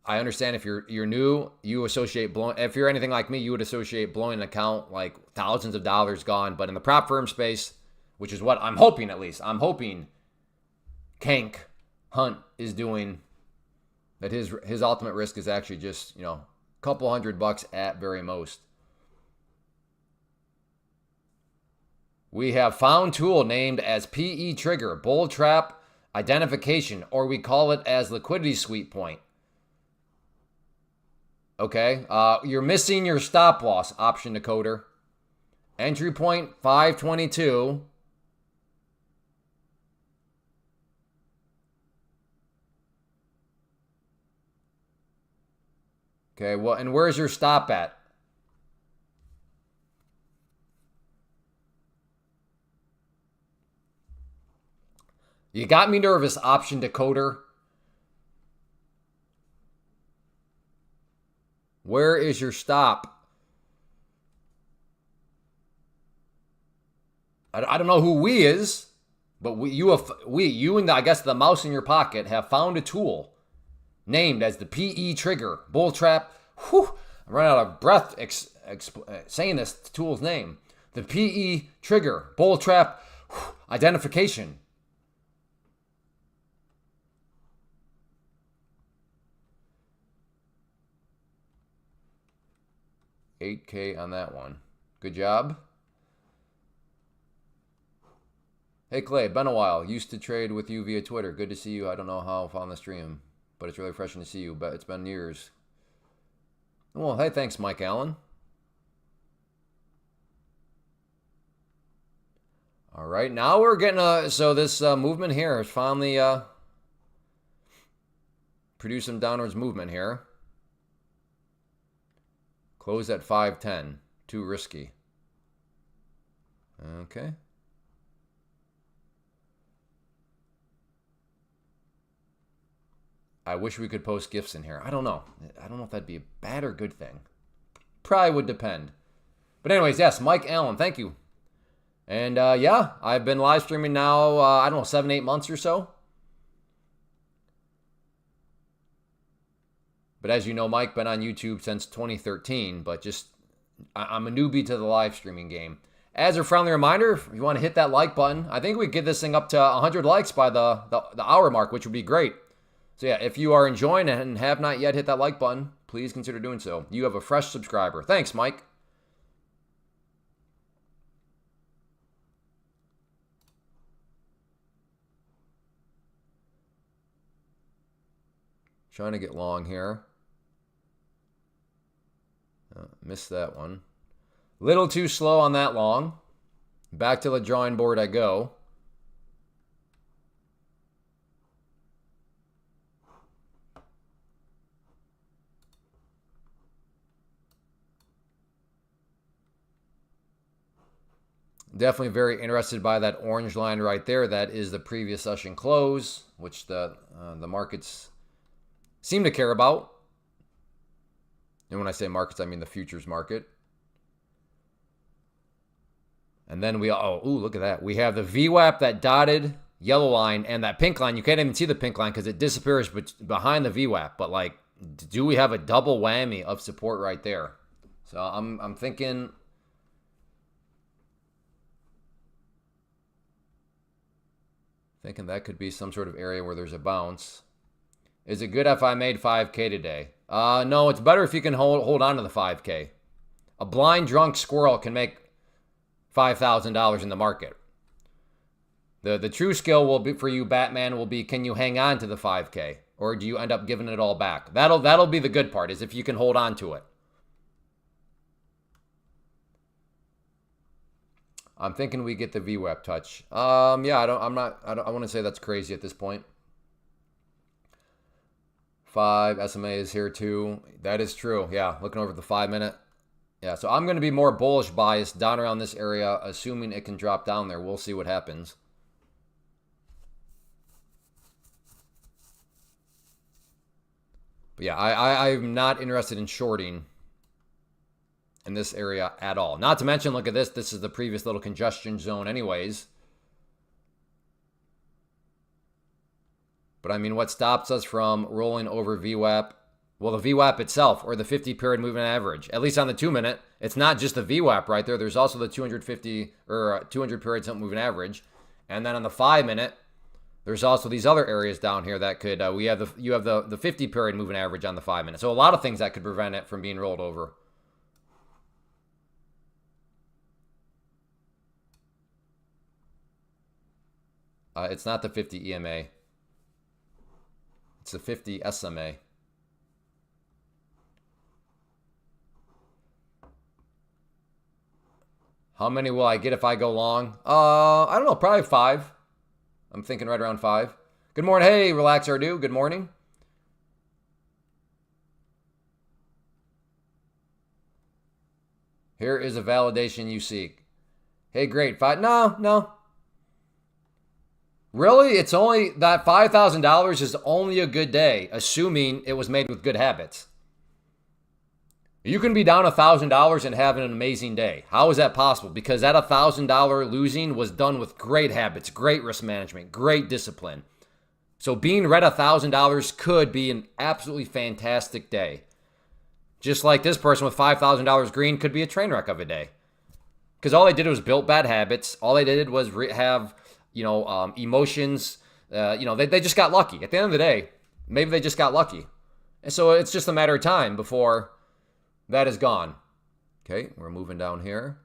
I understand if you're new, you associate blowing. If you're anything like me, you would associate blowing an account like thousands of dollars gone. But in the prop firm space, which is what I'm hoping at least, I'm hoping Kank Hunt is doing, that his ultimate risk is actually just, you know, a couple $100 at very most. We have found tool named as PE trigger, bull trap identification, or we call it as liquidity sweep point. Okay, you're missing your stop loss option decoder. Entry point 522. Okay, well, and where's your stop at? You got me nervous, option decoder. Where is your stop? I don't know who we is, but you and I guess the mouse in your pocket have found a tool named as the PE trigger, bull trap. Whew, I'm running out of breath saying this tool's name. The PE trigger, bull trap identification. $8K on that one. Good job. Hey Clay, been a while. Used to trade with you via Twitter. Good to see you. I don't know how I found the stream, but it's really refreshing to see you. But it's been years. Well, hey, thanks, Mike Allen. All right, now we're getting so this movement here is finally produced some downwards movement here. Close at 510. Too risky. Okay. I wish we could post GIFs in here. I don't know. I don't know if that'd be a bad or good thing. Probably would depend. But anyways, yes, Mike Allen, thank you. And yeah, I've been live streaming now, I don't know, 7-8 months or so. But as you know, Mike, been on YouTube since 2013, but just, I'm a newbie to the live streaming game. As a friendly reminder, if you want to hit that like button, I think we get this thing up to 100 likes by the hour mark, which would be great. So yeah, if you are enjoying it and have not yet hit that like button, please consider doing so. You have a fresh subscriber. Thanks, Mike. Trying to get long here. Missed that one. Little too slow on that long. Back to the drawing board I go. Definitely very interested by that orange line right there. That is the previous session close, which the markets seem to care about. And when I say markets, I mean the futures market. And then look at that. We have the VWAP, that dotted yellow line, and that pink line. You can't even see the pink line because it disappears behind the VWAP. But like, do we have a double whammy of support right there? So I'm thinking Thinking that could be some sort of area where there's a bounce. Is it good if I made 5K today? No, it's better if you can hold on to the 5K. A blind drunk squirrel can make $5,000 in the market. The true skill will be for you, Batman, will be, can you hang on to the 5K? Or do you end up giving it all back? That'll be the good part, is if you can hold on to it. I'm thinking we get the VWAP touch. Yeah, I want to say that's crazy at this point. 5 SMA is here too. That is true. Yeah, looking over the 5 minute. Yeah, so I'm going to be more bullish biased down around this area, assuming it can drop down there. We'll see what happens. But yeah, I'm not interested in shorting in this area at all. Not to mention, look at this. This is the previous little congestion zone anyways. But I mean, what stops us from rolling over VWAP? Well, the VWAP itself, or the 50-period moving average. At least on the 2 minute, it's not just the VWAP right there. There's also the 250 or 200-period something moving average. And then on the 5 minute, there's also these other areas down here that could, you have the 50-period moving average on the 5 minute. So a lot of things that could prevent it from being rolled over. It's not the 50 EMA. It's the 50 SMA. How many will I get if I go long? I don't know, probably 5. I'm thinking right around 5. Good morning. Hey, Relax Ardu. Good morning. Here is a validation you seek. Hey, great. 5. No. Really? It's only that $5,000 is only a good day, assuming it was made with good habits. You can be down $1,000 and having an amazing day. How is that possible? Because that $1,000 losing was done with great habits, great risk management, great discipline. So being red $1,000 could be an absolutely fantastic day. Just like this person with $5,000 green could be a train wreck of a day. Because all they did was built bad habits. All they did was have, emotions. They just got lucky. At the end of the day, maybe they just got lucky. And so it's just a matter of time before that is gone. Okay, we're moving down here.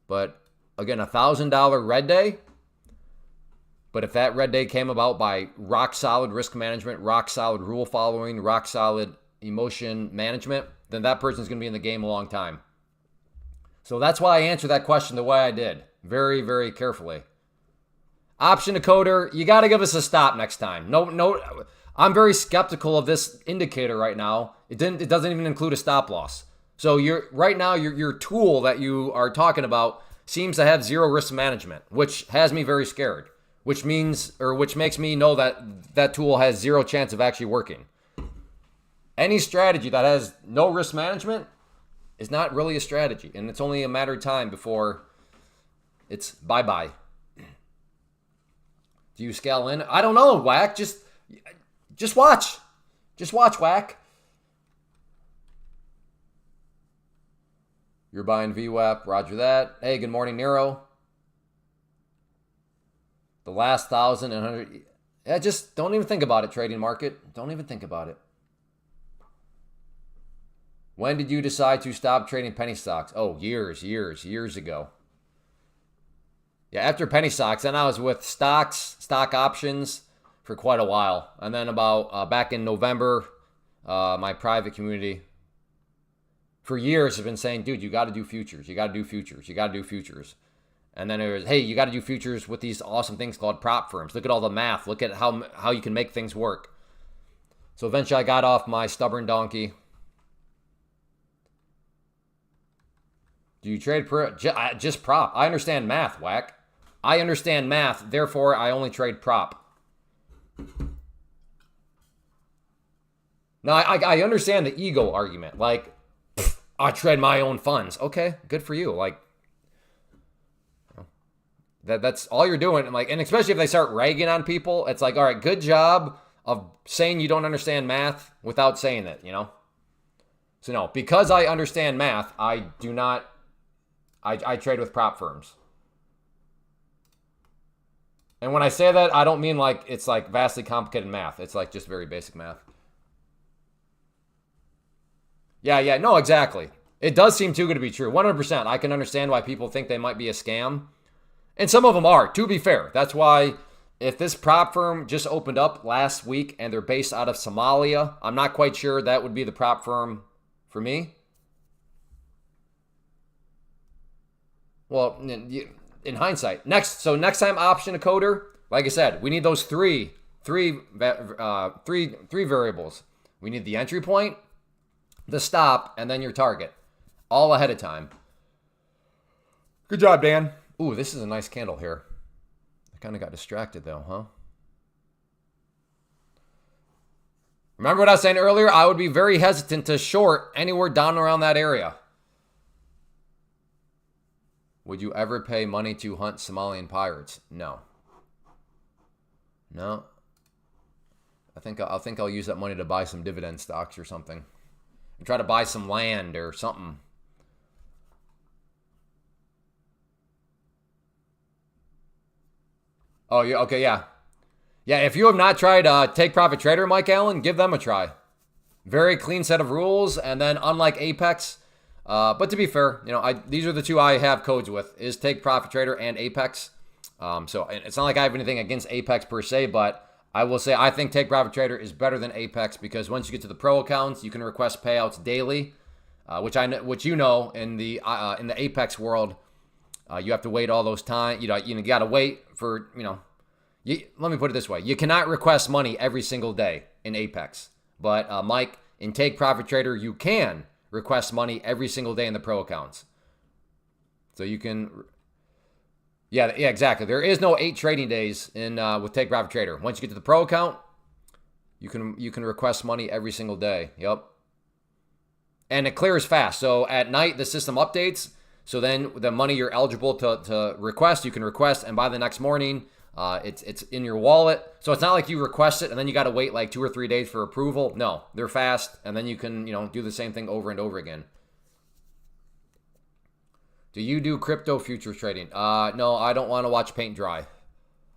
But again, $1,000 red day. But if that red day came about by rock solid risk management, rock solid rule following, rock solid emotion management, then that person's going to be in the game a long time. So that's why I answered that question the way I did. Very, very carefully. Option decoder, you got to give us a stop next time. No, I'm very skeptical of this indicator right now. It doesn't even include a stop loss. So right now your tool that you are talking about seems to have zero risk management, which has me very scared. Which makes me know that tool has zero chance of actually working. Any strategy that has no risk management is not really a strategy, and it's only a matter of time before it's bye-bye. Do you scale in? I don't know, Whack. Just watch. Just watch, Whack. You're buying VWAP. Roger that. Hey, good morning, Nero. The last 1,000 and 100. Yeah, just don't even think about it, trading market. Don't even think about it. When did you decide to stop trading penny stocks? Oh, years ago. Yeah, after penny stocks, then I was with stock options for quite a while. And then about back in November, my private community for years have been saying, dude, you got to do futures. You got to do futures. You got to do futures. And then it was, hey, you got to do futures with these awesome things called prop firms. Look at all the math. Look at how you can make things work. So eventually I got off my stubborn donkey. Do you trade just prop? I understand math, Whack. I understand math, therefore I only trade prop. Now, I understand the ego argument. Like, I trade my own funds. Okay, good for you. Like, that's all you're doing. And especially if they start ragging on people, it's like, all right, good job of saying you don't understand math without saying it, So no, because I understand math, I do not, I trade with prop firms. And when I say that, I don't mean like it's like vastly complicated math. It's like just very basic math. Yeah, no, exactly. It does seem too good to be true. 100%. I can understand why people think they might be a scam. And some of them are, to be fair. That's why if this prop firm just opened up last week and they're based out of Somalia, I'm not quite sure that would be the prop firm for me. Well, in hindsight, next time option a coder, like I said, we need those three variables. We need the entry point, the stop, and then your target, all ahead of time. Good job, Dan. Ooh, this is a nice candle here. I kind of got distracted though, huh? Remember what I was saying earlier? I would be very hesitant to short anywhere down around that area. Would you ever pay money to hunt Somalian pirates? No. No. I think I'll use that money to buy some dividend stocks or something. And try to buy some land or something. Oh, yeah, okay, yeah. Yeah, if you have not tried Take Profit Trader, Mike Allen, give them a try. Very clean set of rules, and then unlike Apex, but to be fair, these are the two I have codes with, is Take Profit Trader and Apex. So it's not like I have anything against Apex per se, but I will say I think Take Profit Trader is better than Apex because once you get to the pro accounts, you can request payouts daily, which you know in the Apex world, you have to wait all those time. You got to wait for let me put it this way: you cannot request money every single day in Apex, but Mike, in Take Profit Trader, you can request money every single day in the pro accounts. So you can, yeah, exactly. There is no 8 trading days in with Take Profit Trader. Once you get to the pro account, you can request money every single day. Yep, and it clears fast. So at night the system updates. So then the money you're eligible to request, you can request, and by the next morning, it's in your wallet. So it's not like you request it and then you got to wait like 2 or 3 days for approval. No, they're fast, and then you can do the same thing over and over again. Do you do crypto futures trading? No, I don't want to watch paint dry.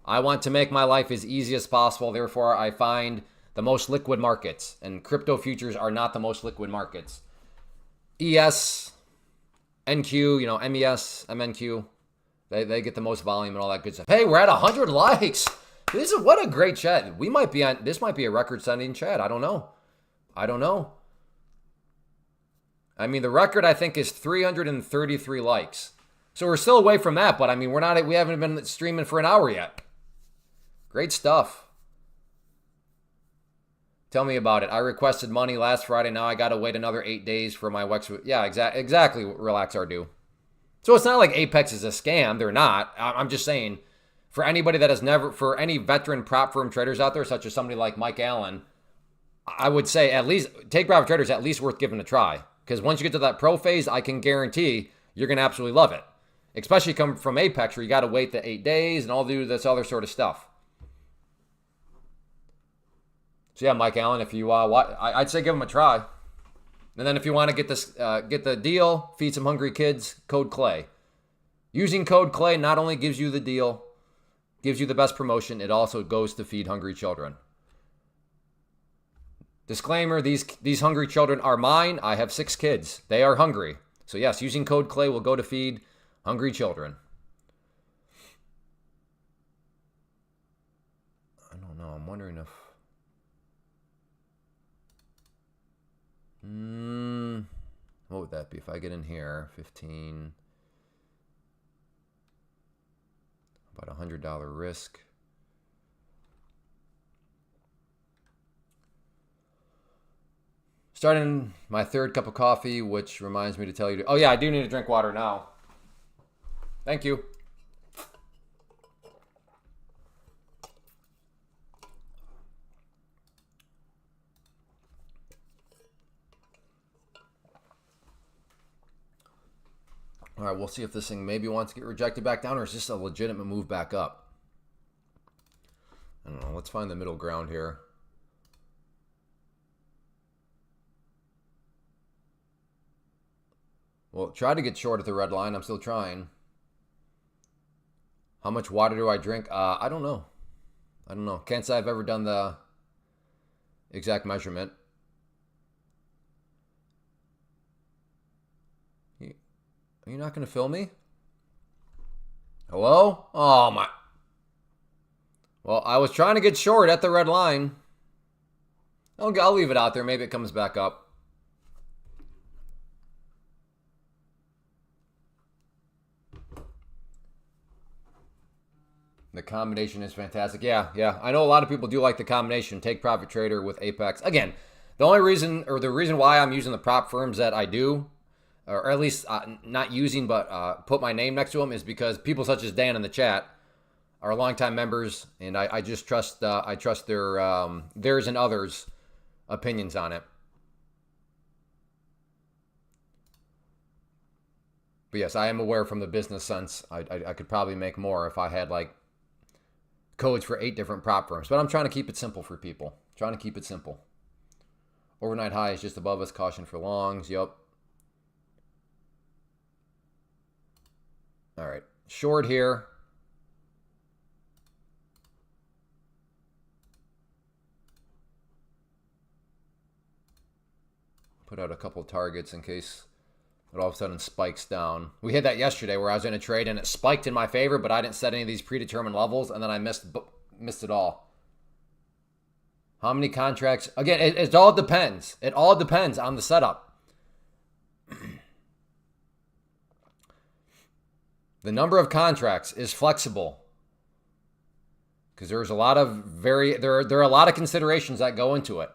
I want to make my life as easy as possible. Therefore, I find the most liquid markets, and crypto futures are not the most liquid markets. ES, NQ, MES, MNQ. They get the most volume and all that good stuff. Hey, we're at 100 likes. What a great chat. This might be a record-setting chat. I don't know. I mean, the record I think is 333 likes. So we're still away from that, but I mean, we haven't been streaming for an hour yet. Great stuff. Tell me about it. I requested money last Friday. Now I got to wait another 8 days for my Wex. Yeah, exactly. Relax our do. So it's not like Apex is a scam. They're not. I'm just saying, for anybody that has never, for any veteran prop firm traders out there, such as somebody like Mike Allen, I would say at least Take Profit Trader is at least worth giving a try. Because once you get to that pro phase, I can guarantee you're going to absolutely love it. Especially come from Apex where you got to wait the 8 days and all do this other sort of stuff. So yeah, Mike Allen, if you I'd say give him a try. And then if you want to get the deal, feed some hungry kids, code Clay. Using code Clay not only gives you the deal, gives you the best promotion, it also goes to feed hungry children. Disclaimer, these hungry children are mine. I have 6 kids. They are hungry. So yes, using code Clay will go to feed hungry children. I don't know. I'm wondering if... what would that be if I get in here? 15... about $100 risk. Starting my 3rd cup of coffee, which reminds me to tell you to... Oh yeah, I do need to drink water now. Thank you. All right, we'll see if this thing maybe wants to get rejected back down or is this a legitimate move back up. I don't know. Let's find the middle ground here. Well, try to get short at the red line. I'm still trying. How much water do I drink? I don't know. I don't know. Can't say I've ever done the exact measurement. Are you not going to fill me? Hello? Oh, my. Well, I was trying to get short at the red line. I'll leave it out there. Maybe it comes back up. The combination is fantastic. Yeah. I know a lot of people do like the combination. Take Profit Trader with Apex. Again, the only reason, or the reason why I'm using the prop firms that I do, or at least not using, but put my name next to them, is because people such as Dan in the chat are longtime members, and I just trust their theirs and others' opinions on it. But yes, I am aware from the business sense, I could probably make more if I had like codes for 8 different prop firms. But I'm trying to keep it simple for people. Trying to keep it simple. Overnight high is just above us. Caution for longs. Yep. All right. Short here. Put out a couple targets in case it all of a sudden spikes down. We had that yesterday where I was in a trade and it spiked in my favor, but I didn't set any of these predetermined levels, and then I missed it all. How many contracts? Again, it all depends. It all depends on the setup. The number of contracts is flexible because there's a lot of there are a lot of considerations that go into it.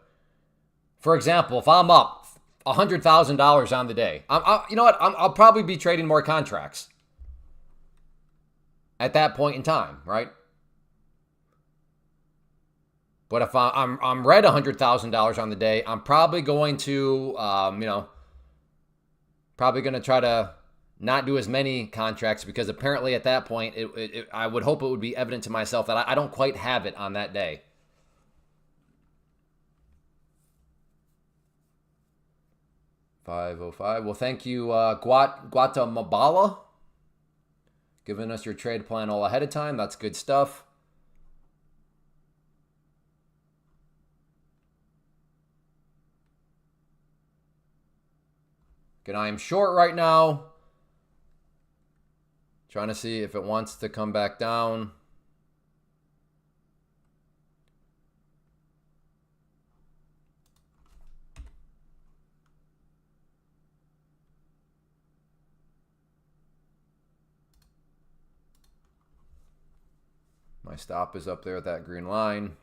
For example, if I'm up $100,000 on the day, you know what? I'll probably be trading more contracts at that point in time, right? But if I'm red $100,000 on the day, I'm probably going to, probably going to try to not do as many contracts because apparently at that point, I would hope it would be evident to myself that I don't quite have it on that day. $5.05. Well, thank you, Guatemala, giving us your trade plan all ahead of time. That's good stuff. Again, I am short right now. Trying to see if it wants to come back down. My stop is up there at that green line.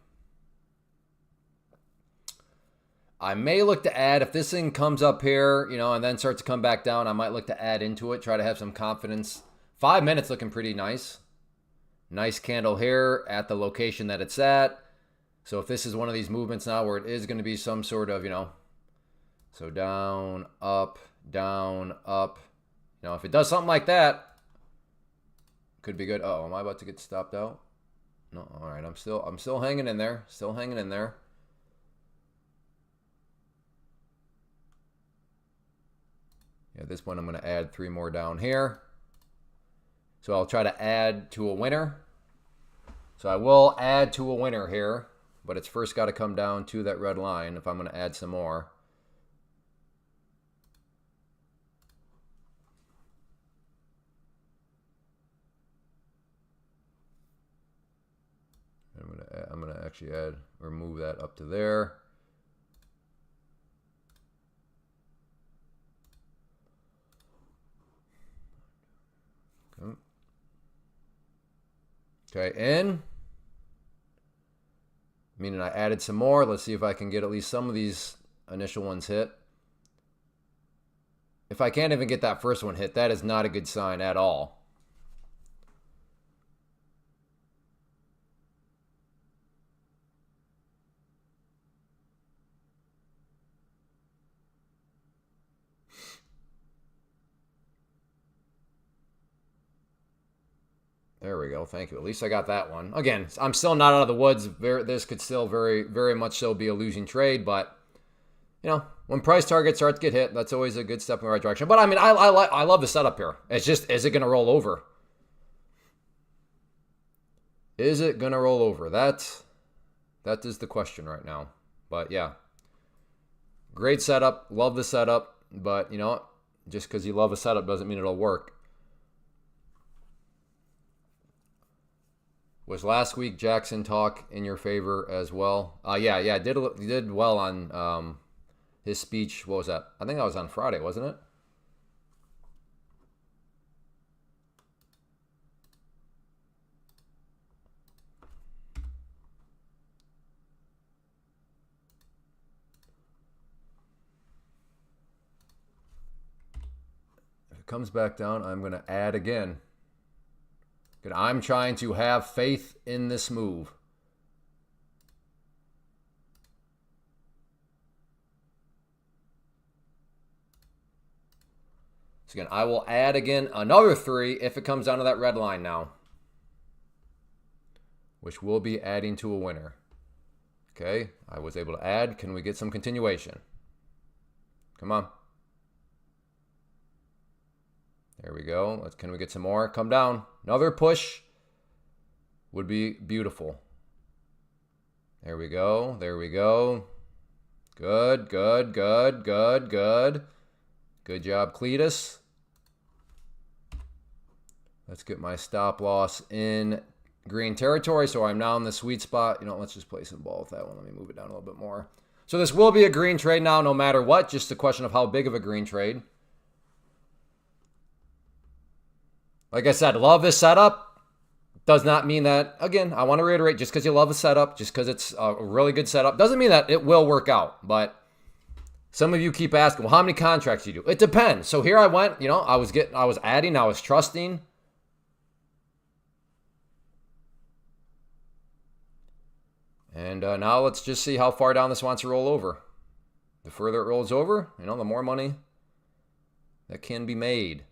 I may look to add, if this thing comes up here, and then starts to come back down, I might look to add into it, try to have some confidence. 5 minutes looking pretty nice. Nice candle here at the location that it's at. So if this is one of these movements now where it is going to be some sort of, so down, up, down, up. If it does something like that, could be good. Oh, am I about to get stopped out? No, all right. I'm still hanging in there. Still hanging in there. At this point, I'm going to add 3 more down here. So I'll try to add to a winner. So I will add to a winner here, but it's first got to come down to that red line if I'm going to add some more. I'm going to actually move that up to there. Okay, in. Meaning I added some more. Let's see if I can get at least some of these initial ones hit. If I can't even get that first one hit, that is not a good sign at all. There we go. Thank you. At least I got that one. Again, I'm still not out of the woods. This could still very, very much so be a losing trade. But, when price targets start to get hit, that's always a good step in the right direction. But, I mean, I love the setup here. It's just, is it going to roll over? Is it going to roll over? That is the question right now. But yeah, great setup. Love the setup. But you know what? Just because you love a setup doesn't mean it'll work. Was last week Jackson talk in your favor as well? Yeah, did well on his speech. What was that? I think that was on Friday, wasn't it? If it comes back down, I'm going to add again. I'm trying to have faith in this move. So again, I will add again another 3 if it comes down to that red line now, which will be adding to a winner. Okay, I was able to add. Can we get some continuation? Come on. There we go. Can we get some more? Come down. Another push would be beautiful. There we go. There we go. Good, good, good, good, good. Good job, Cletus. Let's get my stop loss in green territory. So I'm now in the sweet spot. You know, let's just play some ball with that one. Let me move it down a little bit more. So this will be a green trade now, no matter what. Just a question of how big of a green trade. Like I said, love this setup. Does not mean that, again, I want to reiterate, just because you love a setup, just because it's a really good setup, doesn't mean that it will work out. But some of you keep asking, well, how many contracts do you do? It depends. So here I went, you know, I was adding, I was trusting. And now let's just see how far down this wants to roll over. The further it rolls over, you know, the more money that can be made.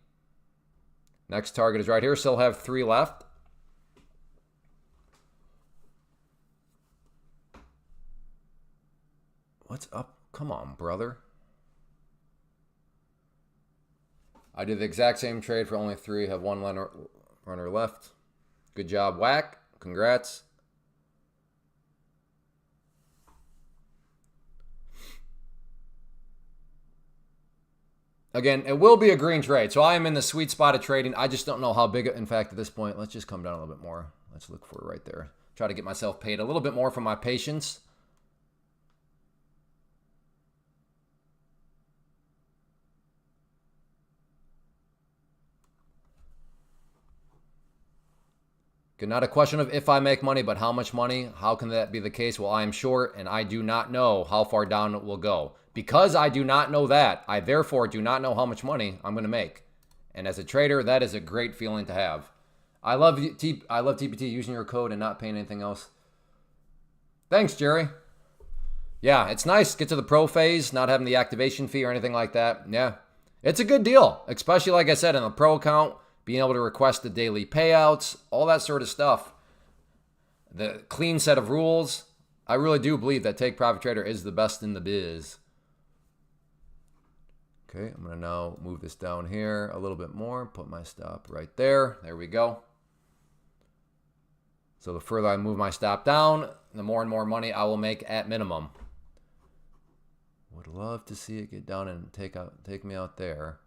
Next target is right here. Still have 3 left. What's up? Come on, brother. I did the exact same trade for only 3. Have 1 runner left. Good job, Whack. Congrats. Again, it will be a green trade. So I am in the sweet spot of trading. I just don't know how big. In fact, at this point, let's just come down a little bit more. Let's look for it right there. Try to get myself paid a little bit more for my patience. Again, not a question of if I make money, but how much money. How can that be the case? Well, I am short, and I do not know how far down it will go. Because I do not know that, I therefore do not know how much money I'm going to make. And as a trader, that is a great feeling to have. I love TPT using your code and not paying anything else. Thanks, Jerry. Yeah, it's nice. Get to the pro phase, not having the activation fee or anything like that. Yeah, it's a good deal, especially like I said, in the pro account, being able to request the daily payouts, all that sort of stuff. The clean set of rules. I really do believe that Take Profit Trader is the best in the biz. Okay, I'm going to now move this down here a little bit more. Put my stop right there. There we go. So the further I move my stop down, the more and more money I will make at minimum. Would love to see it get down and take me out there.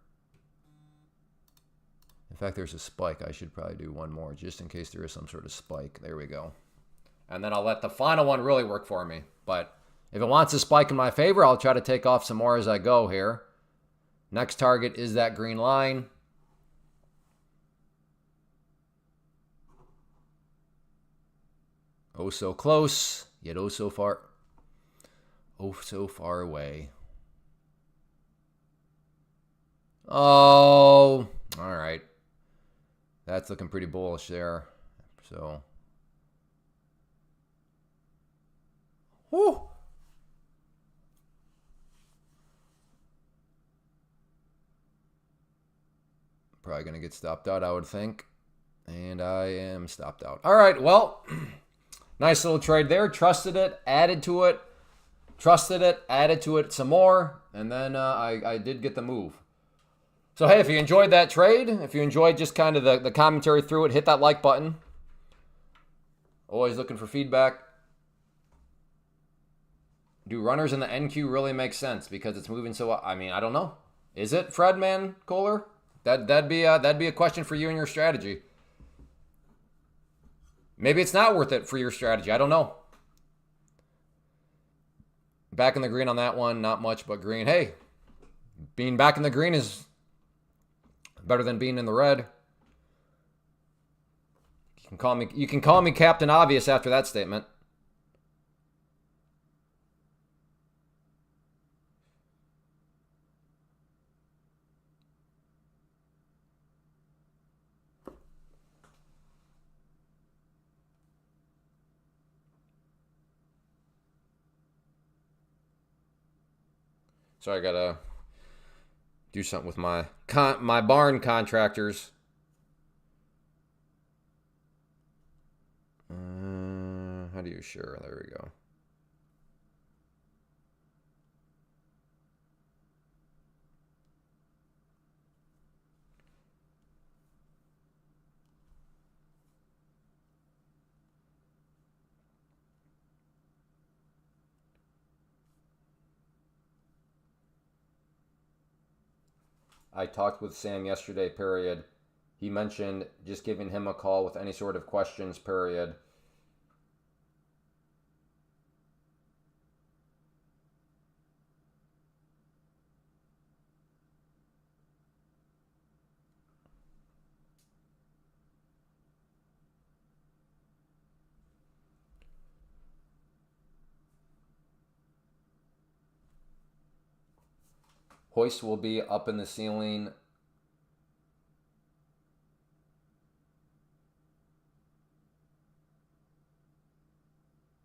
In fact, there's a spike. I should probably do one more just in case there is some sort of spike. There we go. And then I'll let the final one really work for me. But if it wants to spike in my favor, I'll try to take off some more as I go here. Next target is that green line. Oh, so close, yet oh, so far. Oh, so far away. Oh, all right. That's looking pretty bullish there. So, whoo. Probably going to get stopped out, I would think. And I am stopped out. All right, well, nice little trade there. Trusted it, added to it. Trusted it, added to it some more. And then I did get the move. So, hey, if you enjoyed that trade, if you enjoyed just kind of the commentary through it, hit that like button. Always looking for feedback. Do runners in the NQ really make sense because it's moving so? I mean, I don't know. Is it, Fredman Kohler? That'd be a question for you and your strategy. Maybe it's not worth it for your strategy. I don't know. Back in the green on that one, not much but green. Hey, being back in the green is better than being in the red. You can call me Captain Obvious after that statement. Sorry, I gotta do something with my barn contractors. How do you share? There we go. I talked with Sam yesterday, period. He mentioned just giving him a call with any sort of questions, period. Hoist will be up in the ceiling.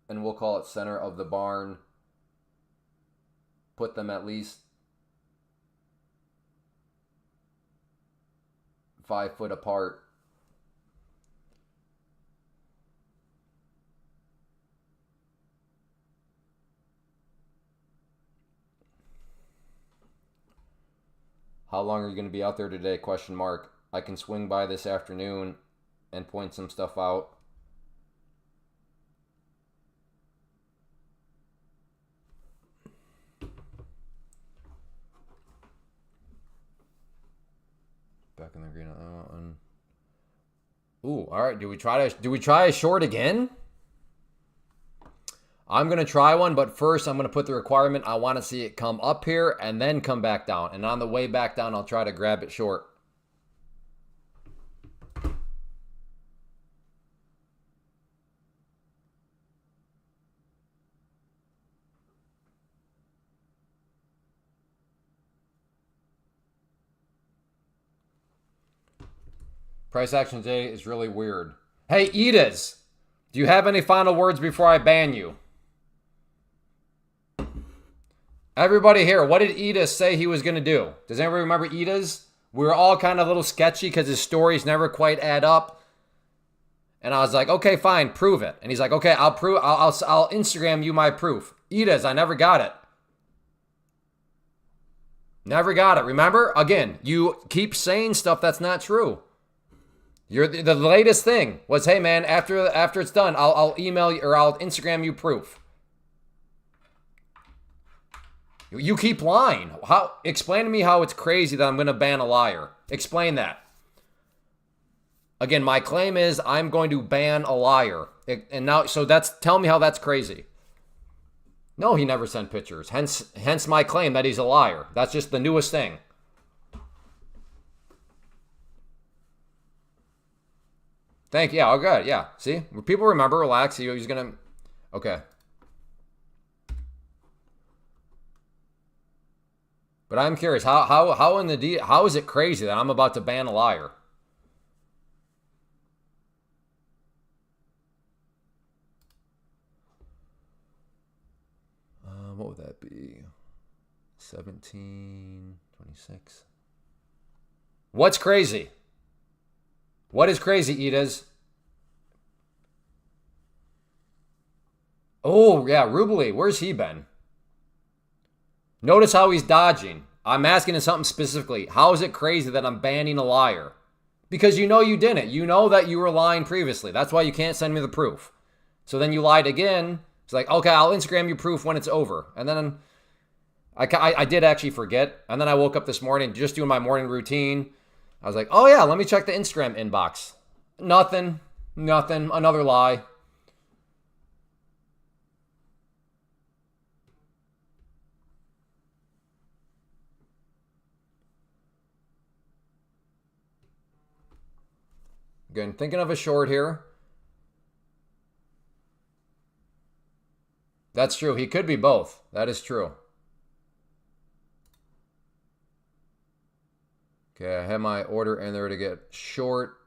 And we'll call it center of the barn. Put them at least 5 foot apart. How long are you going to be out there today? Question mark. I can swing by this afternoon and point some stuff out. Back in the green on that one. Ooh, all right. Do we try a short again? I'm going to try one, but first I'm going to put the requirement. I want to see it come up here and then come back down. And on the way back down, I'll try to grab it short. Price action today is really weird. Hey, Edis, do you have any final words before I ban you? Everybody here, what did Edis say he was going to do? Does anybody remember Edis? We were all kind of a little sketchy because his stories never quite add up. And I was like, okay, fine, prove it. And he's like, okay, I'll Instagram you my proof. Edis, I never got it. Never got it. Remember? Again, you keep saying stuff that's not true. You're the latest thing was, hey man, after it's done, I'll email you or I'll Instagram you proof. You keep lying. How? Explain to me how it's crazy that I'm going to ban a liar. Explain that. Again, my claim is I'm going to ban a liar. And now, so tell me how that's crazy. No, he never sent pictures. Hence my claim that he's a liar. That's just the newest thing. Thank you. Yeah, oh good. Yeah. See? People remember, relax. He's going to... Okay. But I'm curious, how is it crazy that I'm about to ban a liar? What would that be? 17, 26. What's crazy? What is crazy, Edis? Oh, yeah, Rubly. Where's he been? Notice how he's dodging. I'm asking him something specifically. How is it crazy that I'm banning a liar? Because you know you didn't. You know that you were lying previously. That's why you can't send me the proof. So then you lied again. It's like, okay, I'll Instagram you proof when it's over. And then I did actually forget. And then I woke up this morning just doing my morning routine. I was like, oh yeah, let me check the Instagram inbox. Nothing. Another lie. Again, thinking of a short here. That's true. He could be both. That is true. Okay, I have my order in there to get short.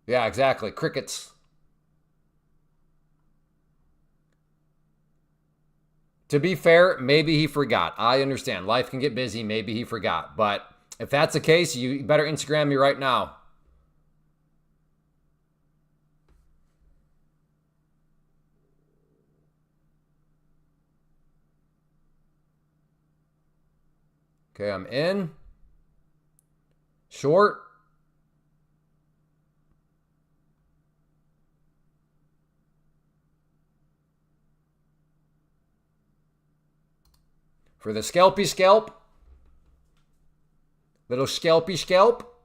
Yeah, exactly. Crickets. To be fair, maybe he forgot. I understand. Life can get busy. Maybe he forgot. But if that's the case, you better Instagram me right now. Okay, I'm in. Short. For the scalpy scalp. Little scalpy scalp.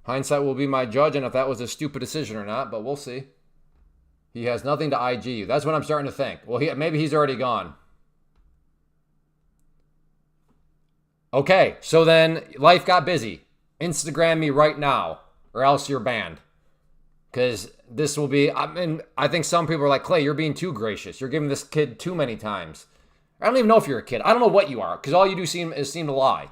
Hindsight will be my judge on if that was a stupid decision or not, but we'll see. He has nothing to IG you. That's what I'm starting to think. Well, maybe he's already gone. Okay, so then life got busy. Instagram me right now, or else you're banned. Because this will be, I think some people are like, Clay, you're being too gracious. You're giving this kid too many times. I don't even know if you're a kid. I don't know what you are, because all you do seem to lie.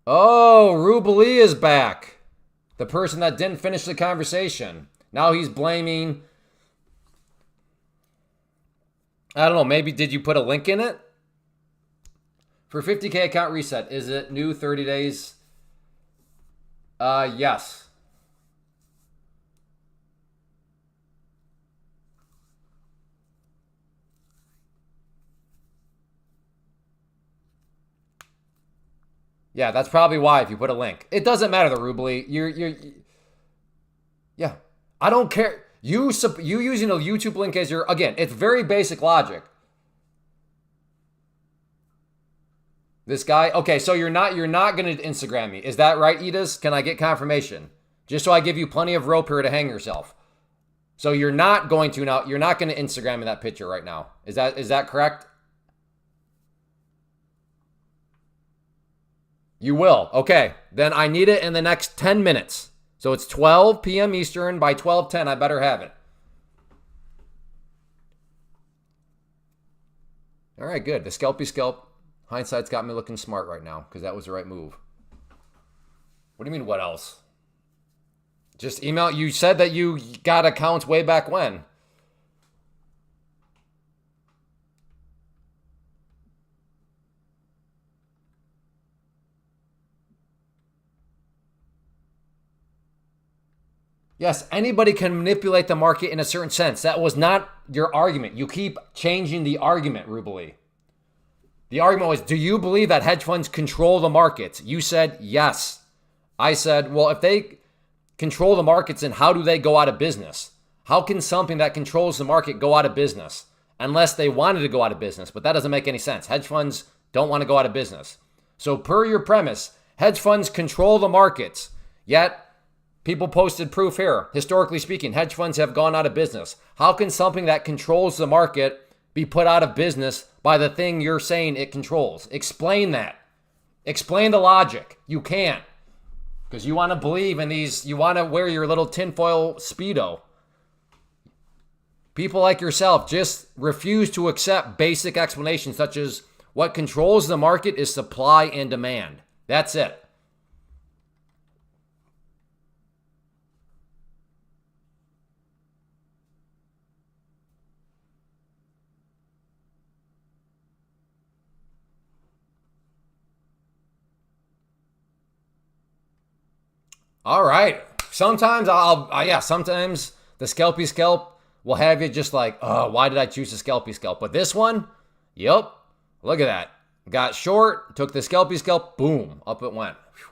Oh, Rubelee is back. The person that didn't finish the conversation. Now he's blaming, I don't know, maybe did you put a link in it? For 50K account reset, is it new 30 days? Yes. Yeah, that's probably why if you put a link. It doesn't matter, the Rubelee. Yeah. I don't care. You using a YouTube link as your, again, it's very basic logic. This guy, okay, so you're not going to Instagram me. Is that right, Edis? Can I get confirmation? Just so I give you plenty of rope here to hang yourself. So you're not going to now, you're not going to Instagram me that picture right now. Is that correct? You will. Okay, then I need it in the next 10 minutes. So it's 12 p.m. Eastern. By 12:10, I better have it. All right, good. The scalpy scalp. Hindsight's got me looking smart right now because that was the right move. What do you mean, what else? Just email. You said that you got accounts way back when. Yes, anybody can manipulate the market in a certain sense. That was not your argument. You keep changing the argument, Rubelee. The argument was, do you believe that hedge funds control the markets? You said yes. I said, well, if they control the markets, then how do they go out of business? How can something that controls the market go out of business? Unless they wanted to go out of business, but that doesn't make any sense. Hedge funds don't want to go out of business. So per your premise, hedge funds control the markets, yet people posted proof here. Historically speaking, hedge funds have gone out of business. How can something that controls the market be put out of business by the thing you're saying it controls? Explain that. Explain the logic. You can't. Because you want to believe in these, you want to wear your little tinfoil Speedo. People like yourself just refuse to accept basic explanations such as what controls the market is supply and demand. That's it. All right. Sometimes sometimes the scalpy scalp will have you just like, oh, why did I choose the scalpy scalp? But this one, yep, look at that. Got short, took the scalpy scalp, boom, up it went. Whew.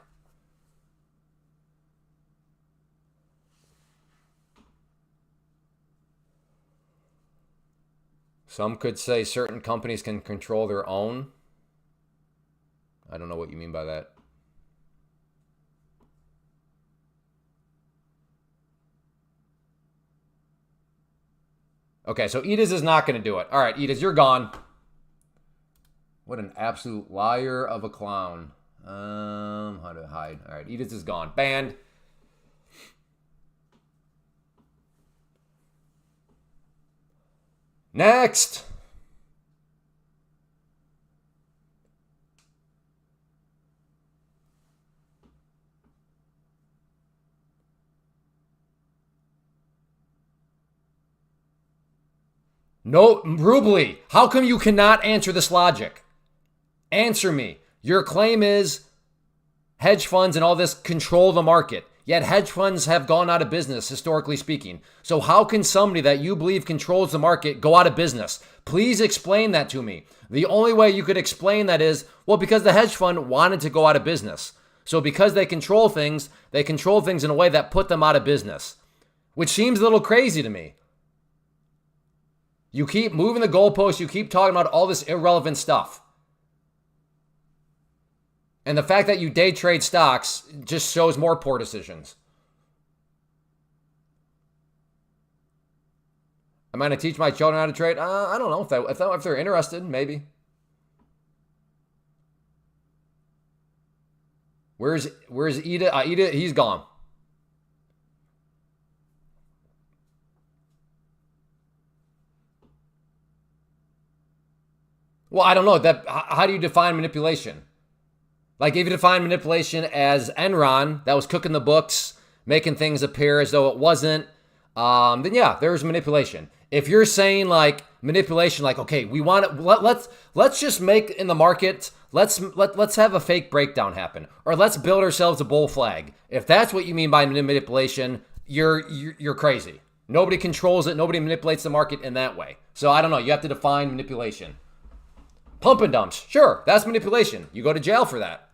Some could say certain companies can control their own. I don't know what you mean by that. Okay, so Edis is not going to do it. All right, Edis, you're gone. What an absolute liar of a clown. How to hide. All right, Edis is gone. Banned. Next. No, Rubly, how come you cannot answer this logic? Answer me. Your claim is hedge funds and all this control the market. Yet hedge funds have gone out of business, historically speaking. So how can somebody that you believe controls the market go out of business? Please explain that to me. The only way you could explain that is, well, because the hedge fund wanted to go out of business. So because they control things in a way that put them out of business, which seems a little crazy to me. You keep moving the goalposts. You keep talking about all this irrelevant stuff. And the fact that you day trade stocks just shows more poor decisions. Am I going to teach my children how to trade? I don't know. If they're interested, maybe. Where's Ida? Ida, he's gone. Well, I don't know. How do you define manipulation? Like, if you define manipulation as Enron, that was cooking the books, making things appear as though it wasn't, then yeah, there's manipulation. If you're saying like manipulation, like, okay, we want it, let's just make in the market, let's have a fake breakdown happen, or let's build ourselves a bull flag. If that's what you mean by manipulation, you're crazy. Nobody controls it. Nobody manipulates the market in that way. So I don't know. You have to define manipulation. Pump and dumps, sure, that's manipulation. You go to jail for that.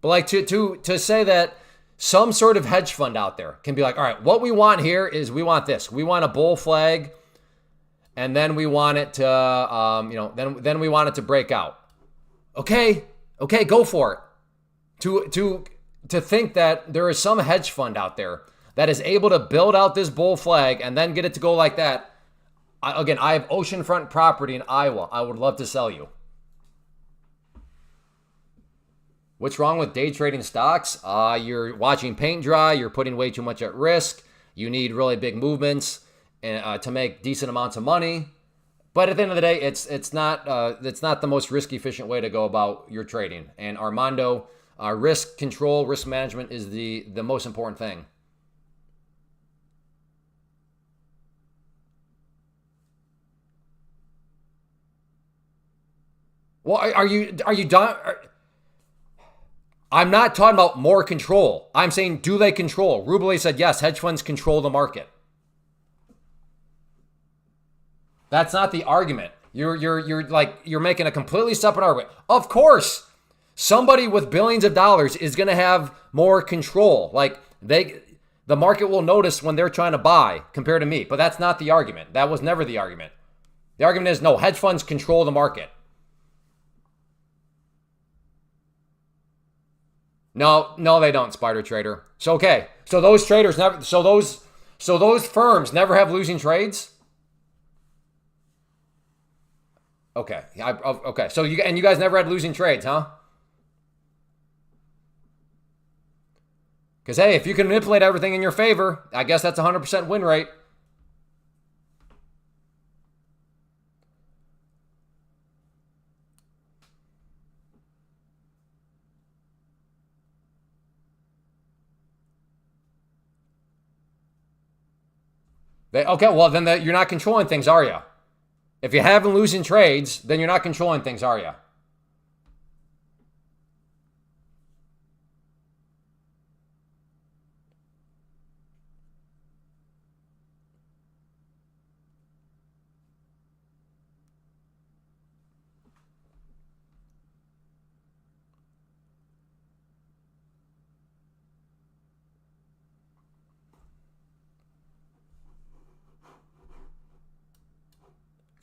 But like to say that some sort of hedge fund out there can be like, all right, what we want here is we want this. We want a bull flag, and then we want it to, then we want it to break out. Okay, go for it. To think that there is some hedge fund out there that is able to build out this bull flag and then get it to go like that. Again, I have oceanfront property in Iowa. I would love to sell you. What's wrong with day trading stocks? You're watching paint dry. You're putting way too much at risk. You need really big movements to make decent amounts of money. But at the end of the day, it's not the most risk efficient way to go about your trading. And Armando, risk control, risk management is the most important thing. Well, are you done? I'm not talking about more control. I'm saying, do they control? Rubly said yes. Hedge funds control the market. That's not the argument. You're making a completely separate argument. Of course, somebody with billions of dollars is going to have more control. Like the market will notice when they're trying to buy compared to me. But that's not the argument. That was never the argument. The argument is no. Hedge funds control the market. No, they don't, Spider Trader. So okay. So those traders never so those firms never have losing trades? Okay. Okay. So you guys never had losing trades, huh? Cuz hey, if you can manipulate everything in your favor, I guess that's a 100% win rate. Okay, well, then you're not controlling things, are you? If you're having losing trades, then you're not controlling things, are you?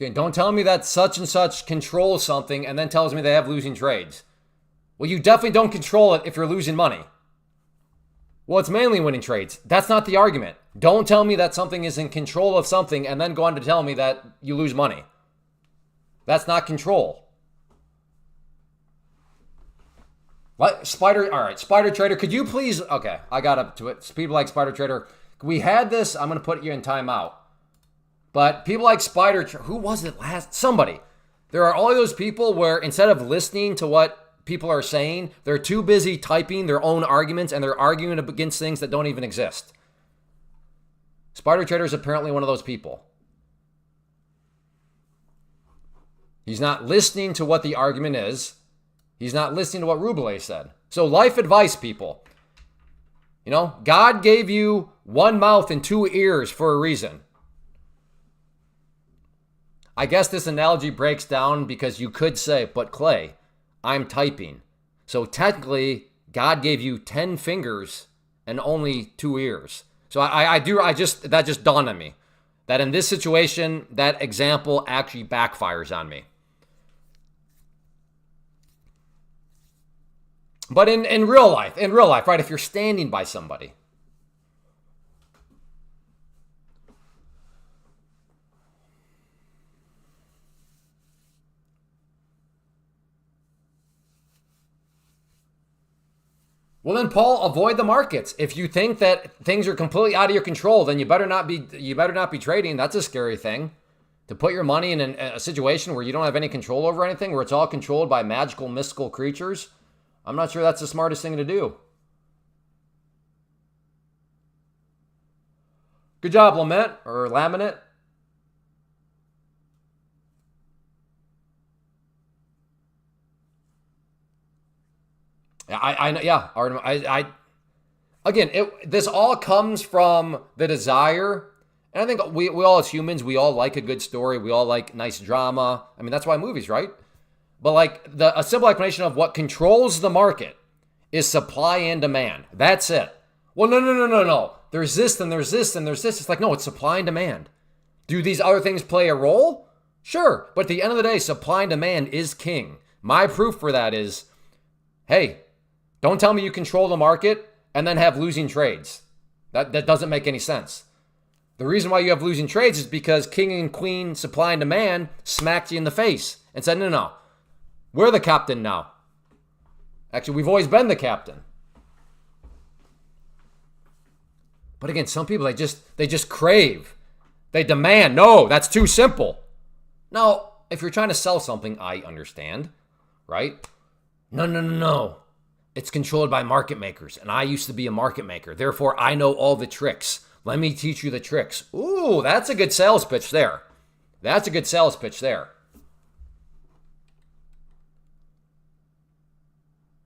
Okay, don't tell me that such and such controls something and then tells me they have losing trades. Well, you definitely don't control it if you're losing money. Well, it's mainly winning trades. That's not the argument. Don't tell me that something is in control of something and then go on to tell me that you lose money. That's not control. What? Spider, all right, Spider Trader, could you please, okay, I got up to it. People like Spider Trader, we had this, I'm going to put you in timeout. But people like Spider, who was it last? Somebody. There are all those people where instead of listening to what people are saying, they're too busy typing their own arguments and they're arguing against things that don't even exist. Spider Trader is apparently one of those people. He's not listening to what the argument is. He's not listening to what Rubelay said. So life advice, people. You know, God gave you one mouth and two ears for a reason. I guess this analogy breaks down because you could say, but Clay, I'm typing. So technically, God gave you 10 fingers and only 2 ears. So that just dawned on me that in this situation, that example actually backfires on me. But in real life, right, if you're standing by somebody, well, then, Paul, avoid the markets. If you think that things are completely out of your control, then you better not be trading. That's a scary thing. To put your money in a situation where you don't have any control over anything, where it's all controlled by magical, mystical creatures, I'm not sure that's the smartest thing to do. Good job, Lament or Laminate. This all comes from the desire, and I think we all as humans, we all like a good story, we all like nice drama. I mean, that's why movies, right? But like a simple explanation of what controls the market is supply and demand. That's it. Well, no. There's this and there's this and there's this. It's like, no, it's supply and demand. Do these other things play a role? Sure, but at the end of the day, supply and demand is king. My proof for that is, hey, don't tell me you control the market and then have losing trades. That doesn't make any sense. The reason why you have losing trades is because king and queen, supply and demand, smacked you in the face and said, no, we're the captain now. Actually, we've always been the captain. But again, some people, they just crave. They demand. No, that's too simple. Now, if you're trying to sell something, I understand, right? No. It's controlled by market makers, and I used to be a market maker. Therefore, I know all the tricks. Let me teach you the tricks. Ooh, that's a good sales pitch there.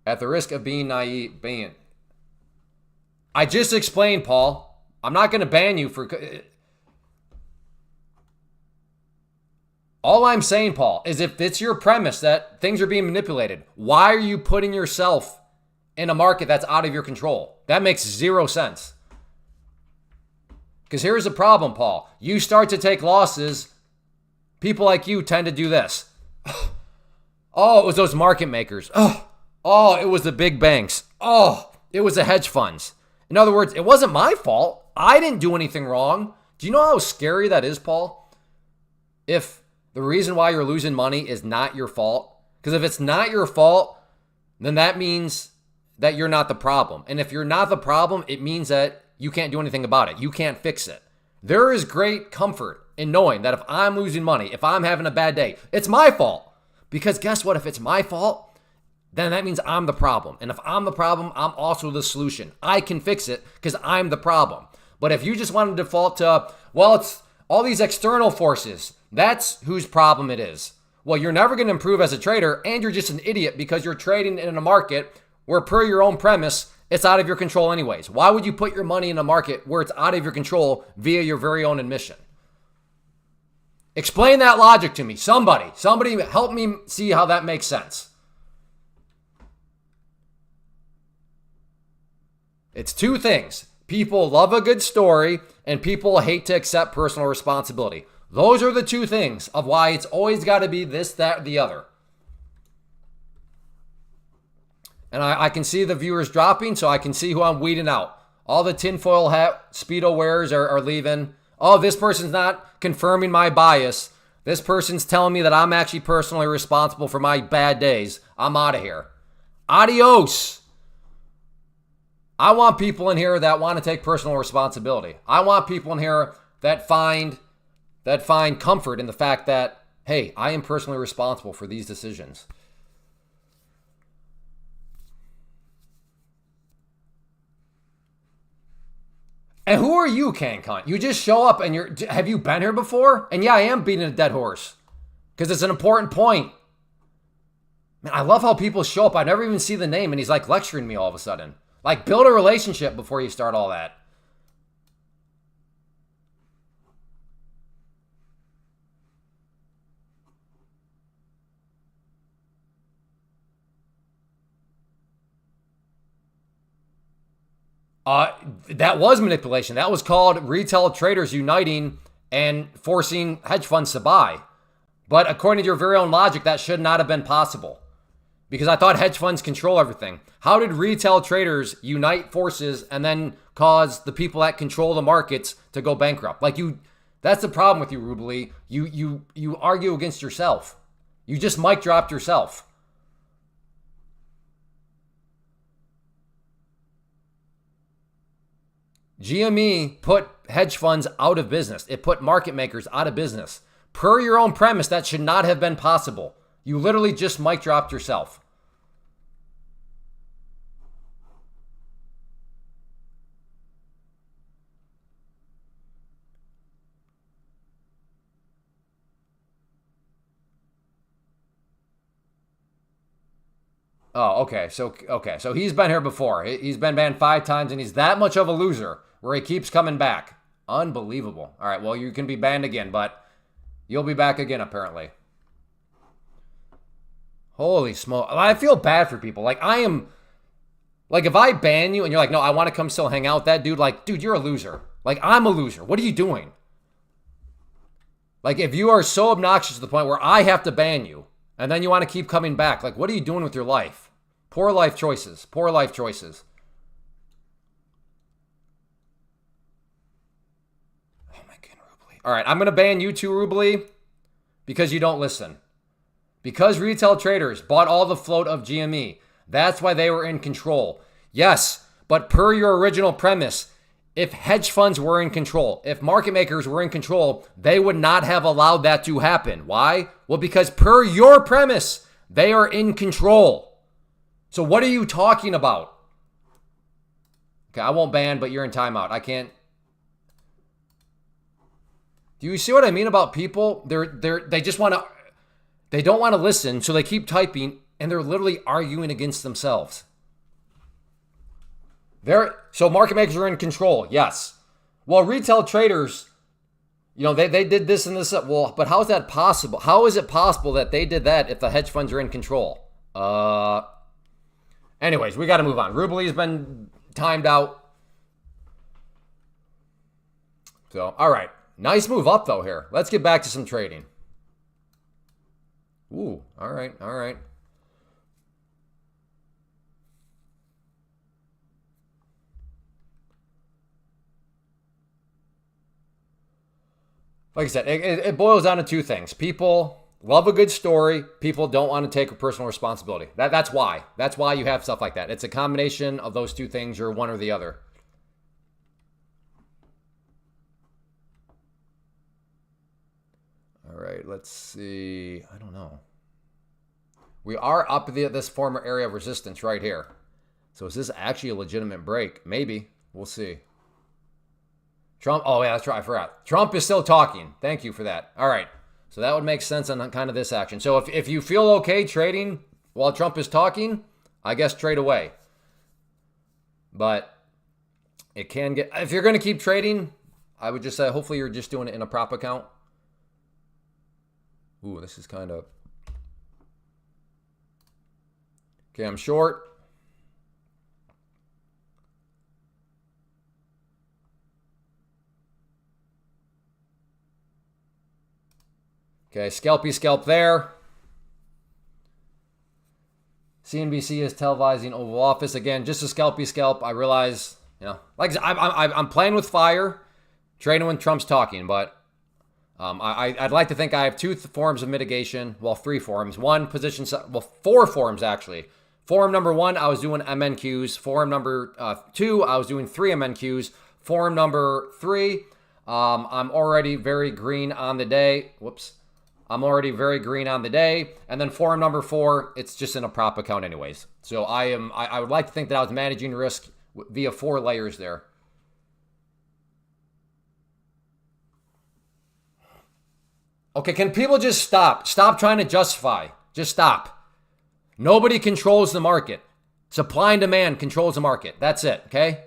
At the risk of being naive, I just explained, Paul. I'm not going to ban you for... All I'm saying, Paul, is if it's your premise that things are being manipulated, why are you putting yourself in a market that's out of your control? That makes zero sense. Because here's the problem, Paul. You start to take losses, people like you tend to do this. Oh, it was those market makers. Oh, it was the big banks. Oh, it was the hedge funds. In other words, it wasn't my fault. I didn't do anything wrong. Do you know how scary that is, Paul? If the reason why you're losing money is not your fault. Because if it's not your fault, then that means that you're not the problem. And if you're not the problem, it means that you can't do anything about it. You can't fix it. There is great comfort in knowing that if I'm losing money, if I'm having a bad day, it's my fault. Because guess what? If it's my fault, then that means I'm the problem. And if I'm the problem, I'm also the solution. I can fix it because I'm the problem. But if you just want to default to, well, it's all these external forces, that's whose problem it is. Well, you're never going to improve as a trader, and you're just an idiot because you're trading in a market where, per your own premise, it's out of your control anyways. Why would you put your money in a market where it's out of your control via your very own admission? Explain that logic to me. Somebody help me see how that makes sense. It's two things. People love a good story and people hate to accept personal responsibility. Those are the two things of why it's always got to be this, that, the other. And I can see the viewers dropping, so I can see who I'm weeding out. All the tinfoil hat Speedo wearers are leaving. Oh, this person's not confirming my bias. This person's telling me that I'm actually personally responsible for my bad days. I'm out of here. Adios. I want people in here that want to take personal responsibility. I want people in here that find comfort in the fact that, hey, I am personally responsible for these decisions. And who are you, Kang Cunt? You just show up and have you been here before? And yeah, I am beating a dead horse because it's an important point. Man, I love how people show up. I never even see the name and he's like lecturing me all of a sudden. Like, build a relationship before you start all that. That was manipulation. That was called retail traders uniting and forcing hedge funds to buy. But according to your very own logic, that should not have been possible. Because I thought hedge funds control everything. How did retail traders unite forces and then cause the people that control the markets to go bankrupt? That's the problem with you, Rubely. You argue against yourself. You just mic dropped yourself. GME put hedge funds out of business. It put market makers out of business. Per your own premise, that should not have been possible. You literally just mic dropped yourself. Oh, okay. So he's been here before. He's been banned 5 times and he's that much of a loser where he keeps coming back. Unbelievable. All right, well, you can be banned again, but you'll be back again apparently. Holy smoke. I feel bad for people. If I ban you and you're like, no, I want to come still hang out with that dude, dude, you're a loser. I'm a loser. What are you doing? If you are so obnoxious to the point where I have to ban you and then you want to keep coming back, what are you doing with your life? Poor life choices. Poor life choices. Oh my God, Rubely. All right, I'm going to ban you too, Rubely, because you don't listen. Because retail traders bought all the float of GME. That's why they were in control. Yes, but per your original premise, if hedge funds were in control, if market makers were in control, they would not have allowed that to happen. Why? Well, because per your premise, they are in control. So what are you talking about? Okay, I won't ban, but you're in timeout. I can't. Do you see what I mean about people? They just want to. They don't want to listen, so they keep typing, and they're literally arguing against themselves. So market makers are in control, yes. Well, retail traders, they did this and this. Well, but how is that possible? How is it possible that they did that if the hedge funds are in control? Anyways, we got to move on. Rubely's been timed out. So, all right. Nice move up, though, here. Let's get back to some trading. Ooh, all right, all right. Like I said, it boils down to two things. People love a good story. People don't want to take personal responsibility. That's why. That's why you have stuff like that. It's a combination of those two things. You're one or the other. All right, let's see. I don't know. We are up this former area of resistance right here. So is this actually a legitimate break? Maybe. We'll see. Trump. Oh, yeah, that's right. I forgot. Trump is still talking. Thank you for that. All right. So that would make sense on kind of this action. So if you feel okay trading while Trump is talking, I guess trade away. But it can get... If you're going to keep trading, I would just say hopefully you're just doing it in a prop account. Ooh, this is kind of... Okay, I'm short. Okay, scalpy scalp there. CNBC is televising Oval Office. Again, just a scalpy scalp. I realize, like I'm playing with fire, trading when Trump's talking, but I'd like to think I have two forms of mitigation. Well, three forms. One position, well, four forms actually. Forum number one, I was doing MNQs. Forum number two, I was doing 3 MNQs. Forum number 3, I'm already very green on the day. Whoops. I'm already very green on the day. And then forum number 4, it's just in a prop account anyways. So I would like to think that I was managing risk via 4 layers there. Okay, can people just stop? Stop trying to justify. Just stop. Nobody controls the market. Supply and demand controls the market. That's it, okay?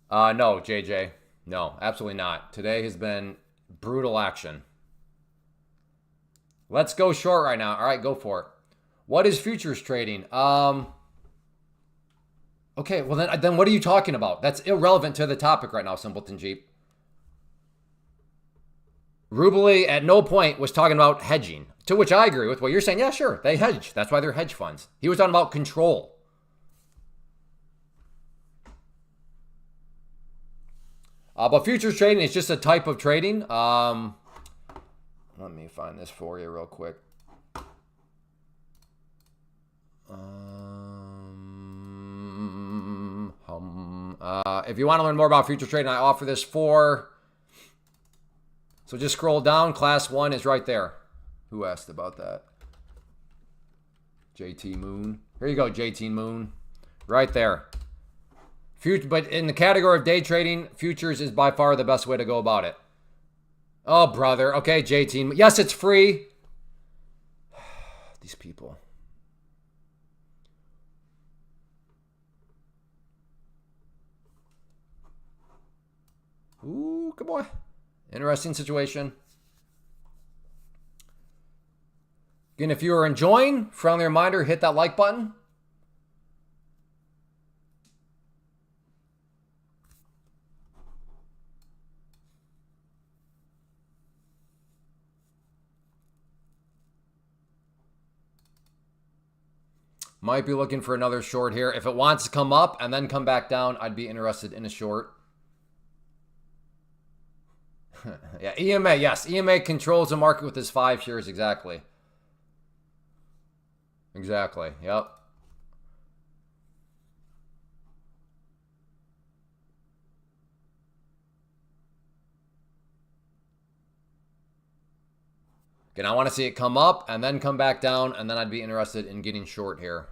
No, JJ. No, absolutely not. Today has been brutal action. Let's go short right now. All right, go for it. What is futures trading? Okay, well then what are you talking about? That's irrelevant to the topic right now, Simpleton Jeep. Rubely at no point was talking about hedging, to which I agree with what you're saying. Yeah, sure, they hedge. That's why they're hedge funds. He was talking about control. But futures trading is just a type of trading. Let me find this for you real quick. If you want to learn more about futures trading, I offer this for. So just scroll down. Class 1 is right there. Who asked about that? JT Moon. Here you go, JT Moon. Right there. But in the category of day trading, futures is by far the best way to go about it. Oh, brother. Okay, JT. Yes, it's free. These people. Ooh, good boy. Interesting situation. Again, if you are enjoying, friendly reminder, hit that like button. Might be looking for another short here. If it wants to come up and then come back down, I'd be interested in a short. Yeah, EMA, yes. EMA controls the market with his 5 shares, exactly. Exactly, yep. Again, I want to see it come up and then come back down, and then I'd be interested in getting short here.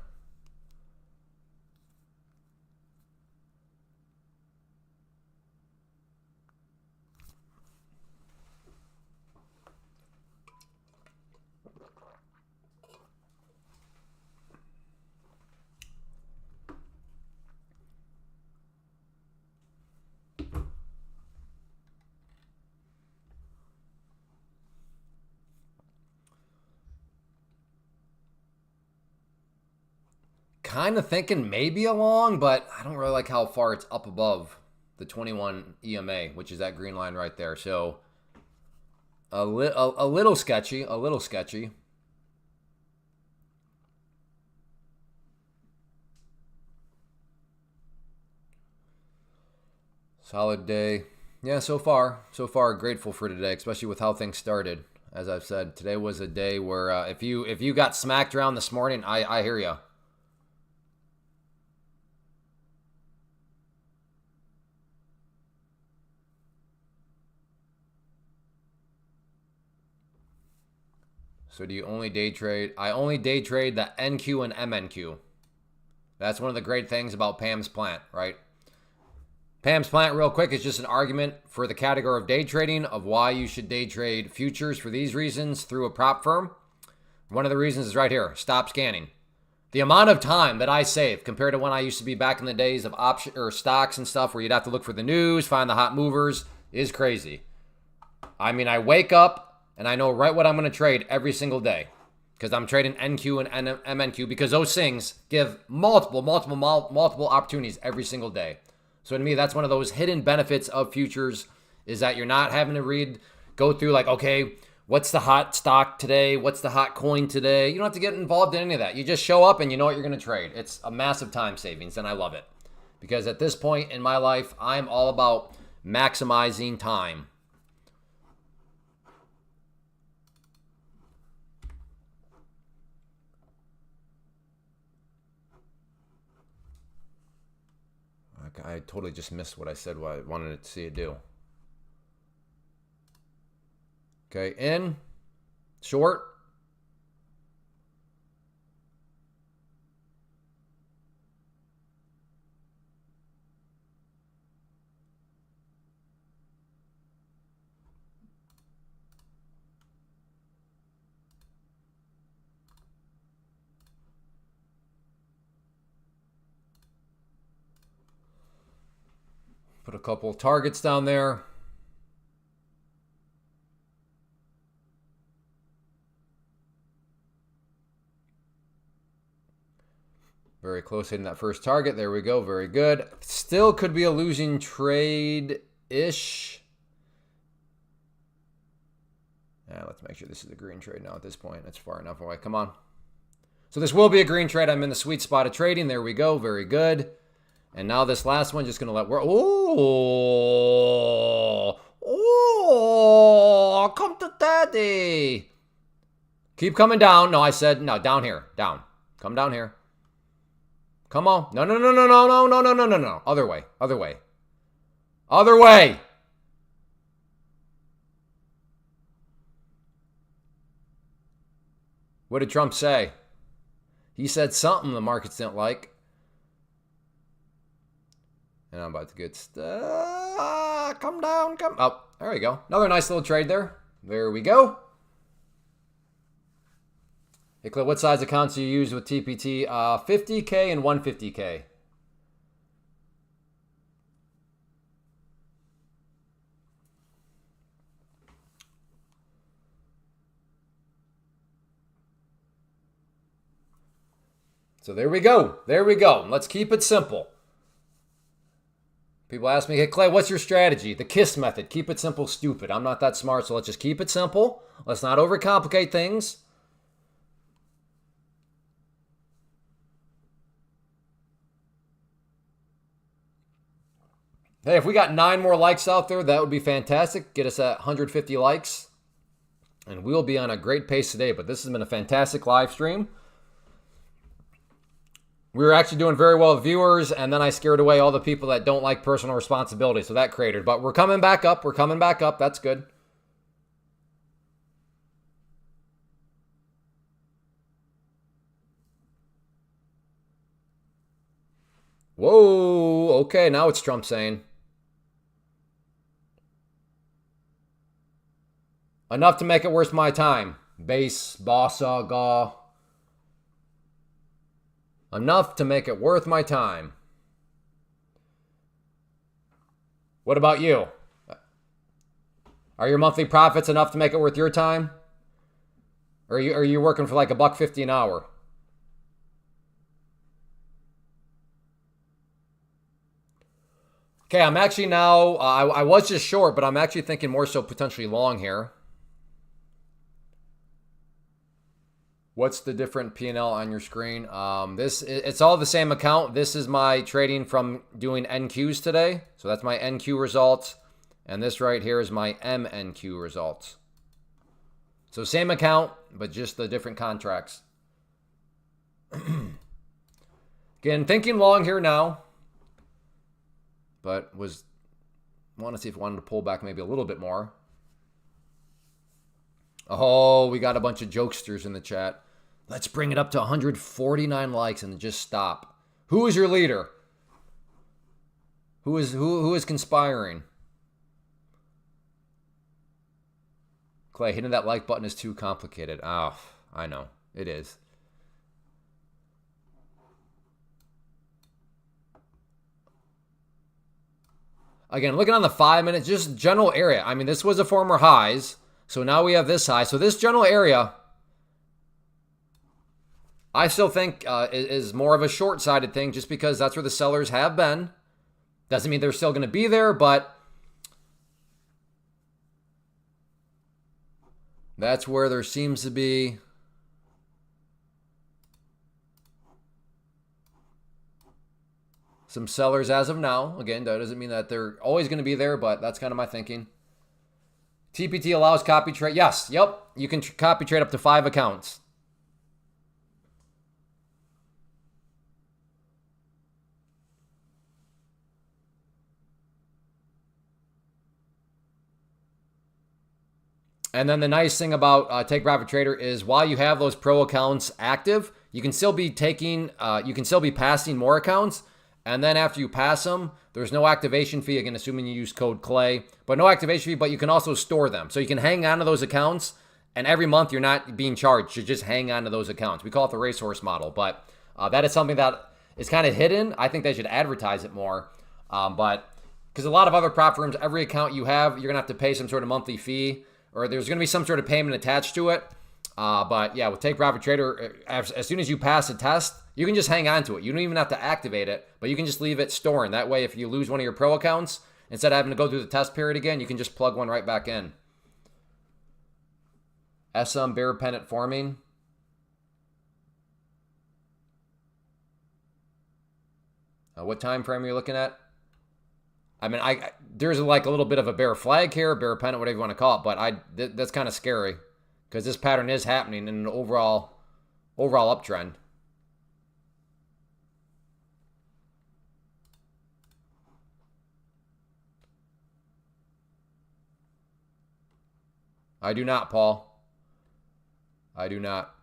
Kind of thinking maybe a long, but I don't really like how far it's up above the 21 EMA, which is that green line right there. So a little sketchy, a little sketchy. Solid day. Yeah, so far grateful for today, especially with how things started. As I've said, today was a day where if you got smacked around this morning, I hear you. So do you only day trade? I only day trade the NQ and MNQ. That's one of the great things about Pam's plant, right? Pam's plant, real quick, is just an argument for the category of day trading of why you should day trade futures for these reasons through a prop firm. One of the reasons is right here. Stop scanning. The amount of time that I save compared to when I used to be back in the days of option or stocks and stuff where you'd have to look for the news, find the hot movers is crazy. I mean, I wake up and I know right what I'm going to trade every single day. because I'm trading NQ and MNQ because those things give multiple opportunities every single day. So to me, that's one of those hidden benefits of futures is that you're not having to go through like, okay, what's the hot stock today? What's the hot coin today? You don't have to get involved in any of that. You just show up and you know what you're going to trade. It's a massive time savings, and I love it. Because at this point in my life, I'm all about maximizing time. I totally just missed what I said, what I wanted to see it do. Okay, in, short. Put a couple targets down there. Very close hitting that first target. There we go. Very good. Still could be a losing trade-ish. Let's make sure this is a green trade now at this point. That's far enough away. Come on. So this will be a green trade. I'm in the sweet spot of trading. There we go. Very good. And now this last one, just going to let work. Oh, come to daddy. Keep coming down. No, I said, no, down here. Down. Come down here. Come on. No. Other way. Other way. Other way. What did Trump say? He said something the markets didn't like. And I'm about to get come down, come up. There we go. Another nice little trade there. There we go. Hey, Cliff, what size accounts do you use with TPT? 50K and 150K. So there we go. There we go. Let's keep it simple. People ask me, hey, Clay, what's your strategy? The KISS method. Keep it simple, stupid. I'm not that smart, so let's just keep it simple. Let's not overcomplicate things. Hey, if we got 9 more likes out there, that would be fantastic. Get us at 150 likes. And we'll be on a great pace today, but this has been a fantastic live stream. We were actually doing very well with viewers, and then I scared away all the people that don't like personal responsibility, so that created. But we're coming back up. We're coming back up. That's good. Whoa. Okay, now it's Trump saying. Enough to make it worth my time. Base, bossa, gaw. Enough to make it worth my time. What about you? Are your monthly profits enough to make it worth your time? Or are you working for like $1.50 an hour? Okay, I'm actually now, I was just short, but I'm actually thinking more so potentially long here. What's the different P&L on your screen? It's all the same account. This is my trading from doing NQs today. So that's my NQ results. And this right here is my MNQ results. So same account, but just the different contracts. Again, thinking long here now. But want to see if I wanted to pull back maybe a little bit more. Oh, we got a bunch of jokesters in the chat. Let's bring it up to 149 likes and just stop. Who is your leader? Who is conspiring? Clay, hitting that like button is too complicated. Oh, I know. It is. Again, looking on the 5 minutes, just general area. I mean, this was a former highs. So now we have this high. So this general area, I still think is more of a short-sided thing just because that's where the sellers have been. Doesn't mean they're still going to be there, but that's where there seems to be some sellers as of now. Again, that doesn't mean that they're always going to be there, but that's kind of my thinking. TPT allows copy trade. Yes, yep. You can copy trade up to 5 accounts. And then the nice thing about Take Profit Trader is while you have those pro accounts active, you can still be passing more accounts. And then after you pass them, there's no activation fee, again, assuming you use code CLAY, but no activation fee, but you can also store them. So you can hang on to those accounts, and every month you're not being charged. You just hang on to those accounts. We call it the racehorse model, but that is something that is kind of hidden. I think they should advertise it more, but because a lot of other prop firms, every account you have, you're going to have to pay some sort of monthly fee, or there's going to be some sort of payment attached to it. But yeah, with Take Profit Trader, as soon as you pass a test, you can just hang on to it. You don't even have to activate it, but you can just leave it storing. That way, if you lose one of your pro accounts, instead of having to go through the test period again, you can just plug one right back in. SM bear pennant forming. What time frame are you looking at? I mean, there's like a little bit of a bear flag here, bear pennant, whatever you want to call it, but that's kind of scary because this pattern is happening in an overall uptrend. I do not, Paul. I do not.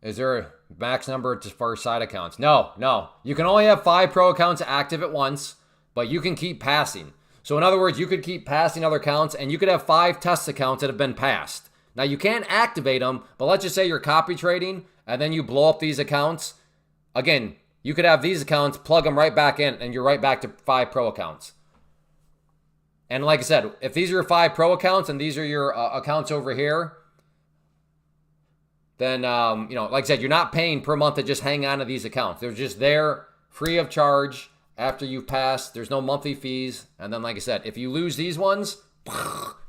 Is there a max number for side accounts? No. You can only have 5 pro accounts active at once, but you can keep passing. So in other words, you could keep passing other accounts, and you could have 5 test accounts that have been passed. Now, you can't activate them, but let's just say you're copy trading, and then you blow up these accounts. Again, you could have these accounts, plug them right back in, and you're right back to 5 pro accounts. And like I said, if these are your 5 pro accounts and these are your accounts over here, then, like I said, you're not paying per month to just hang on to these accounts. They're just there free of charge after you've passed. There's no monthly fees. And then, like I said, if you lose these ones,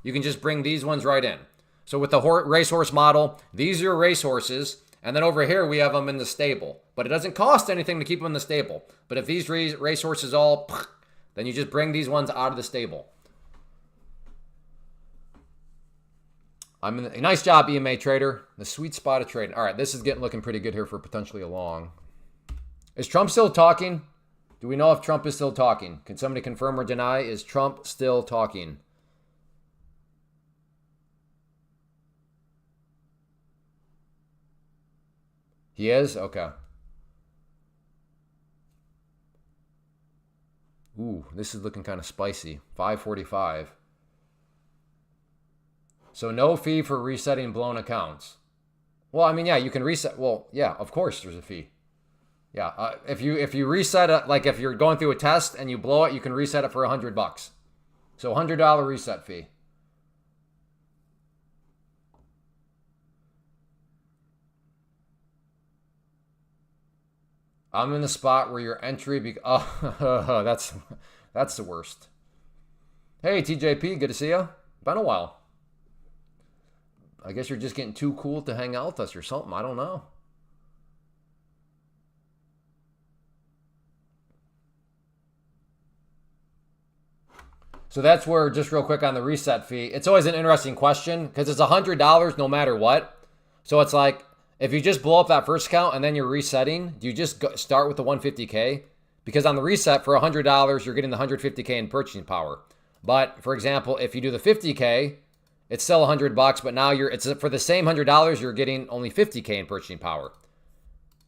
you can just bring these ones right in. So with the racehorse model, these are your racehorses. And then over here, we have them in the stable. But it doesn't cost anything to keep them in the stable. But if these racehorses all, then you just bring these ones out of the stable. Nice job, EMA trader. The sweet spot of trading. All right, this is looking pretty good here for potentially a long. Is Trump still talking? Do we know if Trump is still talking? Can somebody confirm or deny? Is Trump still talking? He is? Okay. Ooh, this is looking kind of spicy. 545. So no fee for resetting blown accounts. Well, I mean, yeah, you can reset. Well, yeah, of course there's a fee. Yeah, if you reset it, like if you're going through a test and you blow it, you can reset it for $100. So $100 reset fee. I'm in the spot where your entry that's the worst. Hey TJP, good to see you. Been a while. I guess you're just getting too cool to hang out with us or something. I don't know. So that's where, just real quick on the reset fee, it's always an interesting question because it's $100 no matter what. So it's like, if you just blow up that first account and then you're resetting, do you just start with the 150K? Because on the reset for $100, you're getting the 150K in purchasing power. But for example, if you do the 50K, it's still $100, but now it's for the same $100, you're getting only 50K in purchasing power.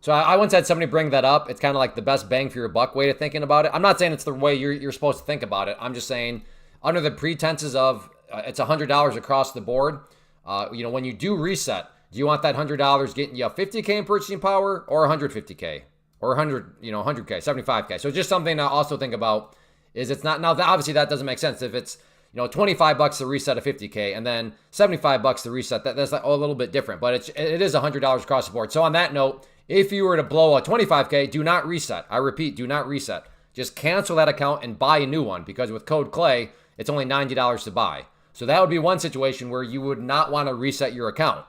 So I once had somebody bring that up. It's kind of like the best bang for your buck way of thinking about it. I'm not saying it's the way you're supposed to think about it. I'm just saying under the pretenses of it's $100 across the board. When you do reset, do you want that $100 getting you 50K in purchasing power or 150K or 100K, 75K? So just something to also think about is it's not, now obviously that doesn't make sense. If it's $25 to reset a 50K and then $75 to reset that. That's a little bit different, but it is $100 across the board. So on that note, if you were to blow a 25K, do not reset. I repeat, do not reset. Just cancel that account and buy a new one, because with code Clay, it's only $90 to buy. So that would be one situation where you would not want to reset your account,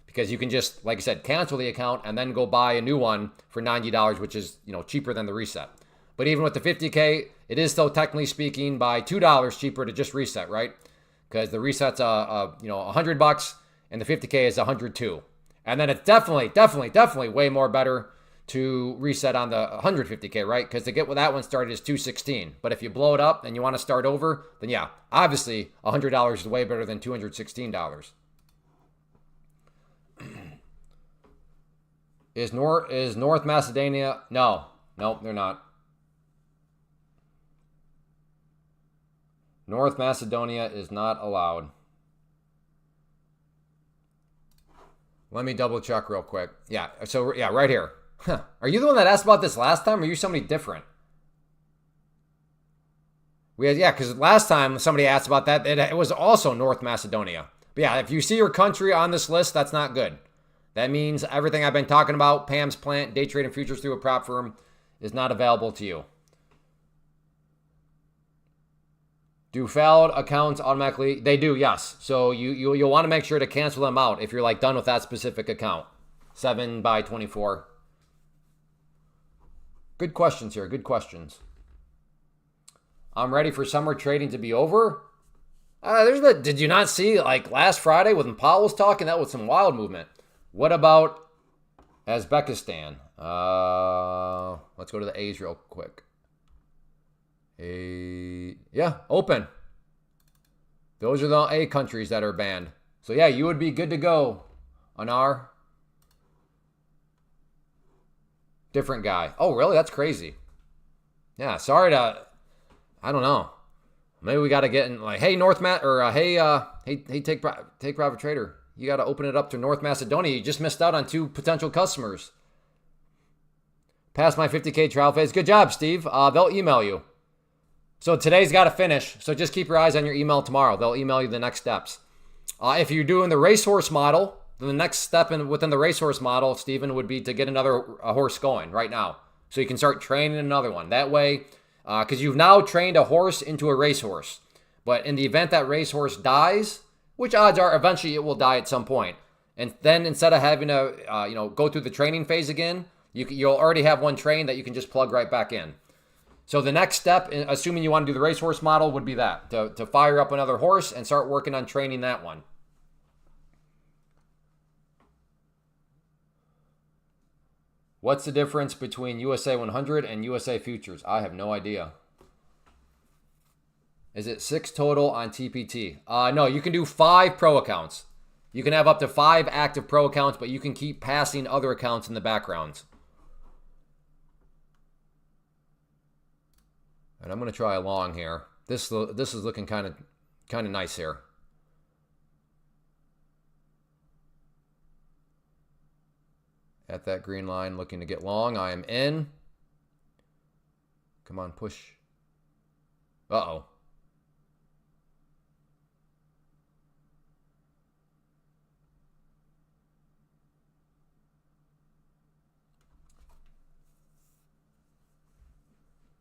because you can just, like I said, cancel the account and then go buy a new one for $90, which is, cheaper than the reset. But even with the 50K, it is still technically speaking by $2 cheaper to just reset, right? Because the reset's $100 and the 50K is $102. And then it's definitely way more better to reset on the 150K, right? Because to get with that one started is $216. But if you blow it up and you want to start over, then yeah, obviously $100 is way better than $216. Is North Macedonia? No, they're not. North Macedonia is not allowed. Let me double check real quick. Yeah, so yeah, right here. Are you the one that asked about this last time, or are you somebody different? Because last time somebody asked about that, it was also North Macedonia. But yeah, if you see your country on this list, that's not good. That means everything I've been talking about, Pam's plant, day trading futures through a prop firm, is not available to you. Do failed accounts automatically? They do, yes. So you'll want to make sure to cancel them out if you're done with that specific account. 7/24. Good questions here. Good questions. I'm ready for summer trading to be over. Did you not see last Friday when Powell was talking? That was some wild movement. What about Uzbekistan? Let's go to the A's real quick. Yeah, open. Those are the A countries that are banned. So yeah, you would be good to go, Anar. Different guy. Oh, really? That's crazy. Yeah, sorry to, I don't know. Maybe we got to get in hey, take Private Trader. You got to open it up to North Macedonia. You just missed out on 2 potential customers. Past my 50K trial phase. Good job, Steve. They'll email you. So today's got to finish. So just keep your eyes on your email tomorrow. They'll email you the next steps. If you're doing the racehorse model, then the next step within the racehorse model, Stephen, would be to get another horse going right now. So you can start training another one. That way, because you've now trained a horse into a racehorse. But in the event that racehorse dies, which odds are eventually it will die at some point, and then instead of having to go through the training phase again, you'll already have one trained that you can just plug right back in. So the next step, assuming you want to do the racehorse model, would be that, to fire up another horse and start working on training that one. What's the difference between USA 100 and USA Futures? I have no idea. Is it 6 total on TPT? No, you can do 5 pro accounts. You can have up to 5 active pro accounts, but you can keep passing other accounts in the background. And I'm going to try a long here. This is looking kind of nice here. At that green line, looking to get long. I am in. Come on, push. Uh-oh.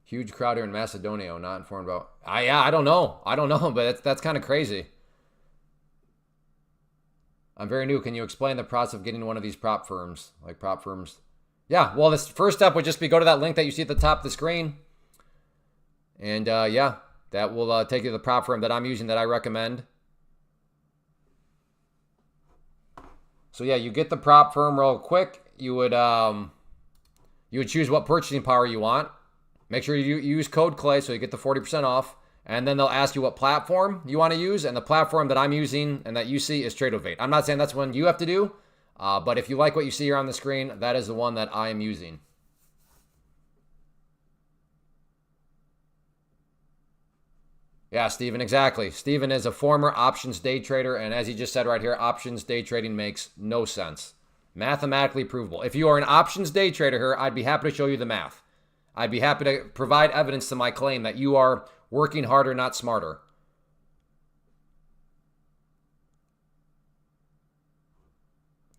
Huge crowd here in Macedonia. Not informed about. I don't know. But that's kind of crazy. I'm very new. Can you explain the process of getting one of these prop firms? Prop firms. Yeah, well, this first step would just be go to that link that you see at the top of the screen. And yeah, that will take you to the prop firm that I'm using that I recommend. So yeah, you get the prop firm real quick. You would choose what purchasing power you want. Make sure you use code Clay so you get the 40% off. And then they'll ask you what platform you want to use. And the platform that I'm using and that you see is Tradeovate. I'm not saying that's one you have to do. But if you like what you see here on the screen, that is the one that I am using. Yeah, Steven, exactly. Steven is a former options day trader. And as he just said right here, options day trading makes no sense. Mathematically provable. If you are an options day trader here, I'd be happy to show you the math. I'd be happy to provide evidence to my claim that you are working harder, not smarter.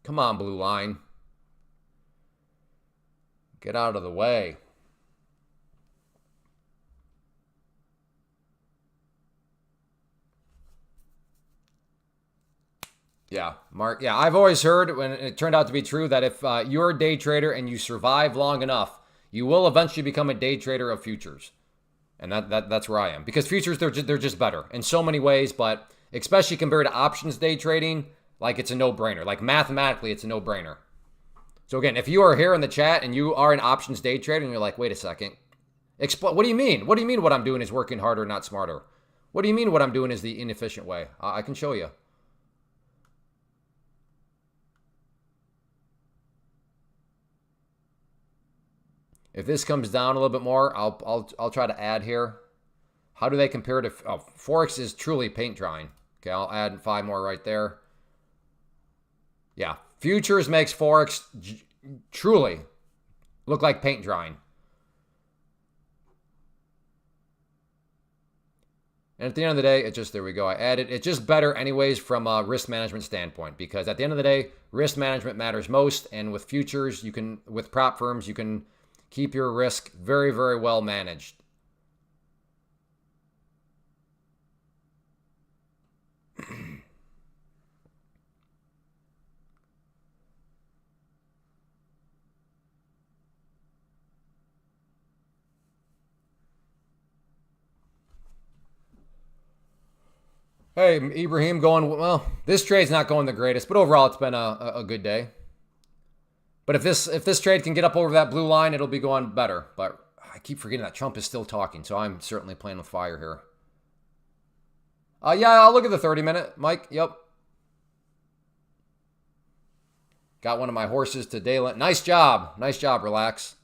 Come on, blue line. Get out of the way. Yeah, Mark. Yeah, I've always heard, when it turned out to be true, that if you're a day trader and you survive long enough, you will eventually become a day trader of futures. And that's where I am. Because futures, they're just better in so many ways, but especially compared to options day trading, like it's a no-brainer. Like mathematically, it's a no-brainer. So again, if you are here in the chat and you are an options day trader and you're like, wait a second, what do you mean? What do you mean what I'm doing is working harder, not smarter? What do you mean what I'm doing is the inefficient way? I can show you. If this comes down a little bit more, I'll try to add here. How do they compare to Forex is truly paint drying. Okay, I'll add 5 more right there. Yeah, futures makes Forex truly look like paint drying. And at the end of the day, there we go. I added, it's just better anyways from a risk management standpoint, because at the end of the day, risk management matters most. And with futures, with prop firms, you can keep your risk very, very well managed. Hey, Ibrahim, well, this trade's not going the greatest, but overall it's been a good day. But if this trade can get up over that blue line, it'll be going better. But I keep forgetting that Trump is still talking, so I'm certainly playing with fire here. Yeah, I'll look at the 30-minute, Mike. Yep. Got one of my horses to daylight. Nice job. Nice job, relax.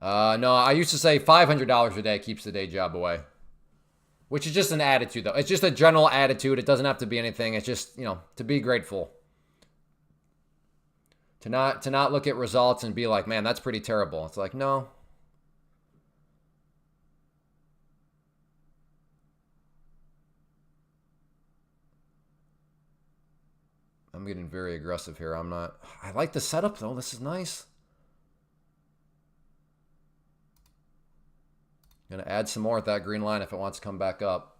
No, I used to say $500 a day keeps the day job away. Which is just an attitude, though. It's just a general attitude. It doesn't have to be anything. It's just, to be grateful. To not look at results and be like, man, that's pretty terrible. It's like, no. I'm getting very aggressive here. I like the setup, though. This is nice. Gonna add some more at that green line if it wants to come back up.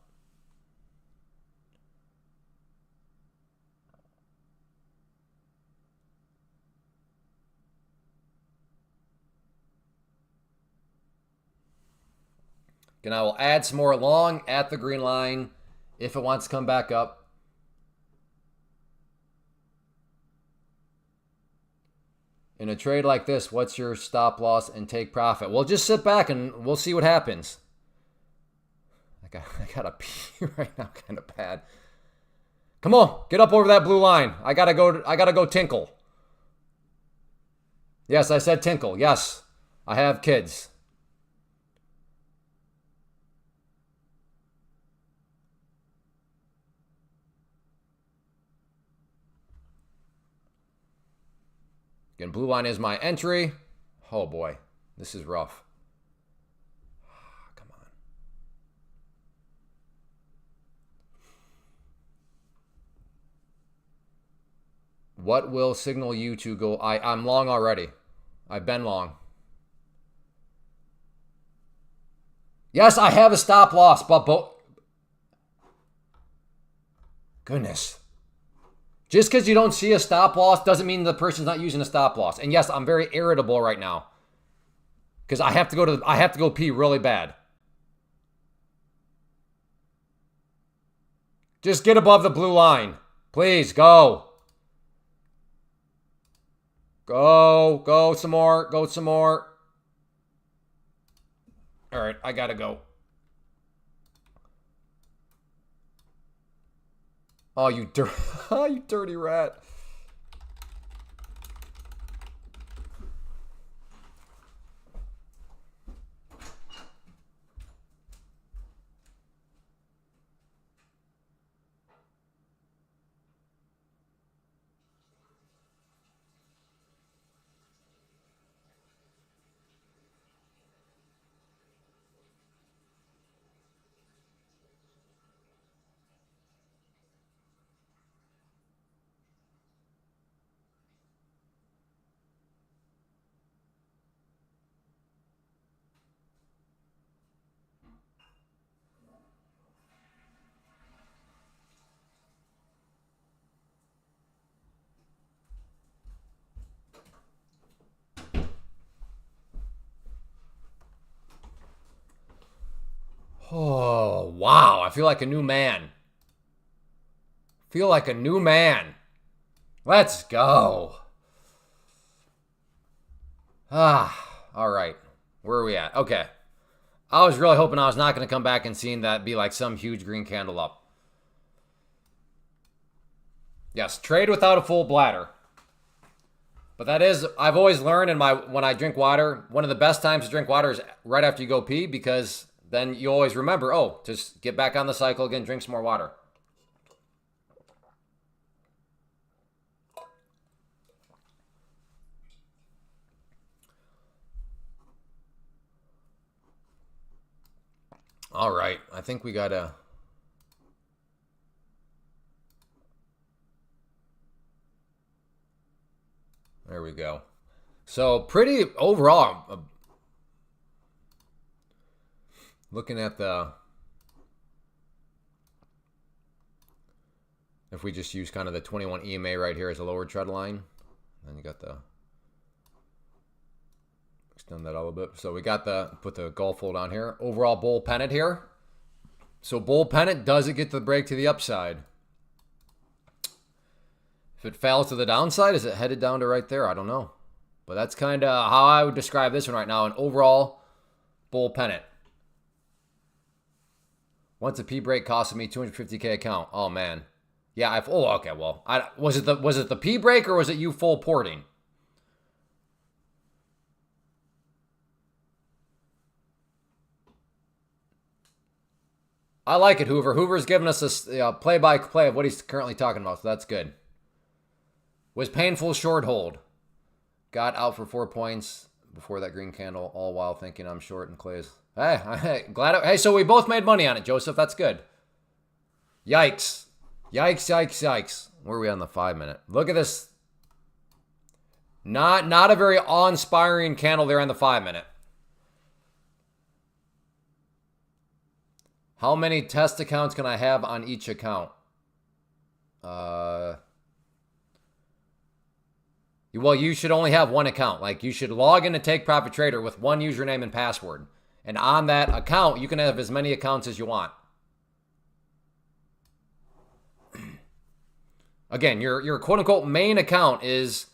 And I will add some more long at the green line if it wants to come back up. In a trade like this, what's your stop loss and take profit? Well, just sit back and we'll see what happens. I gotta pee right now, kind of bad. Come on, get up over that blue line. I gotta go tinkle. Yes, I said tinkle. Yes, I have kids. Again, blue line is my entry. Oh boy, this is rough. Come on. What will signal you to go? I'm long already. I've been long. Yes, I have a stop loss, but goodness. Just because you don't see a stop loss doesn't mean the person's not using a stop loss. And yes, I'm very irritable right now because I have to go pee really bad. Just get above the blue line, please. Go some more. Go some more. All right, I gotta go. Oh, you dirty rat. I feel like a new man. Feel like a new man. Let's go. All right. Where are we at? Okay. I was really hoping I was not going to come back and seeing that be like some huge green candle up. Yes, trade without a full bladder. But that is, I've always learned when I drink water, one of the best times to drink water is right after you go pee, because then you always remember, oh, just get back on the cycle again, drink some more water. All right, I think we gotta. There we go. So pretty overall. Looking at if we just use kind of the 21 EMA right here as a lower trend line, then you got the. Extend that a little bit. So we got put the golf hole down here. Overall bull pennant here. So bull pennant, does it get the break to the upside? If it falls to the downside, is it headed down to right there? I don't know. But that's kind of how I would describe this one right now. An overall bull pennant. Once a P break costed me 250K account. Oh man. Yeah, okay, well. Was it the P break or was it you full porting? I like it, Hoover. Hoover's giving us a play-by-play of what he's currently talking about, so that's good. Was painful short hold. Got out for 4 points before that green candle, all while thinking I'm short and Clay's. Hey, hey, so we both made money on it, Joseph. That's good. Yikes. Yikes, yikes, yikes. Where are we on the 5 minute? Look at this. Not a very awe-inspiring candle there on the 5 minute. How many test accounts can I have on each account? Well, you should only have one account. Like, you should log into Take Profit Trader with one username and password. And on that account, you can have as many accounts as you want. Again, your quote-unquote main account is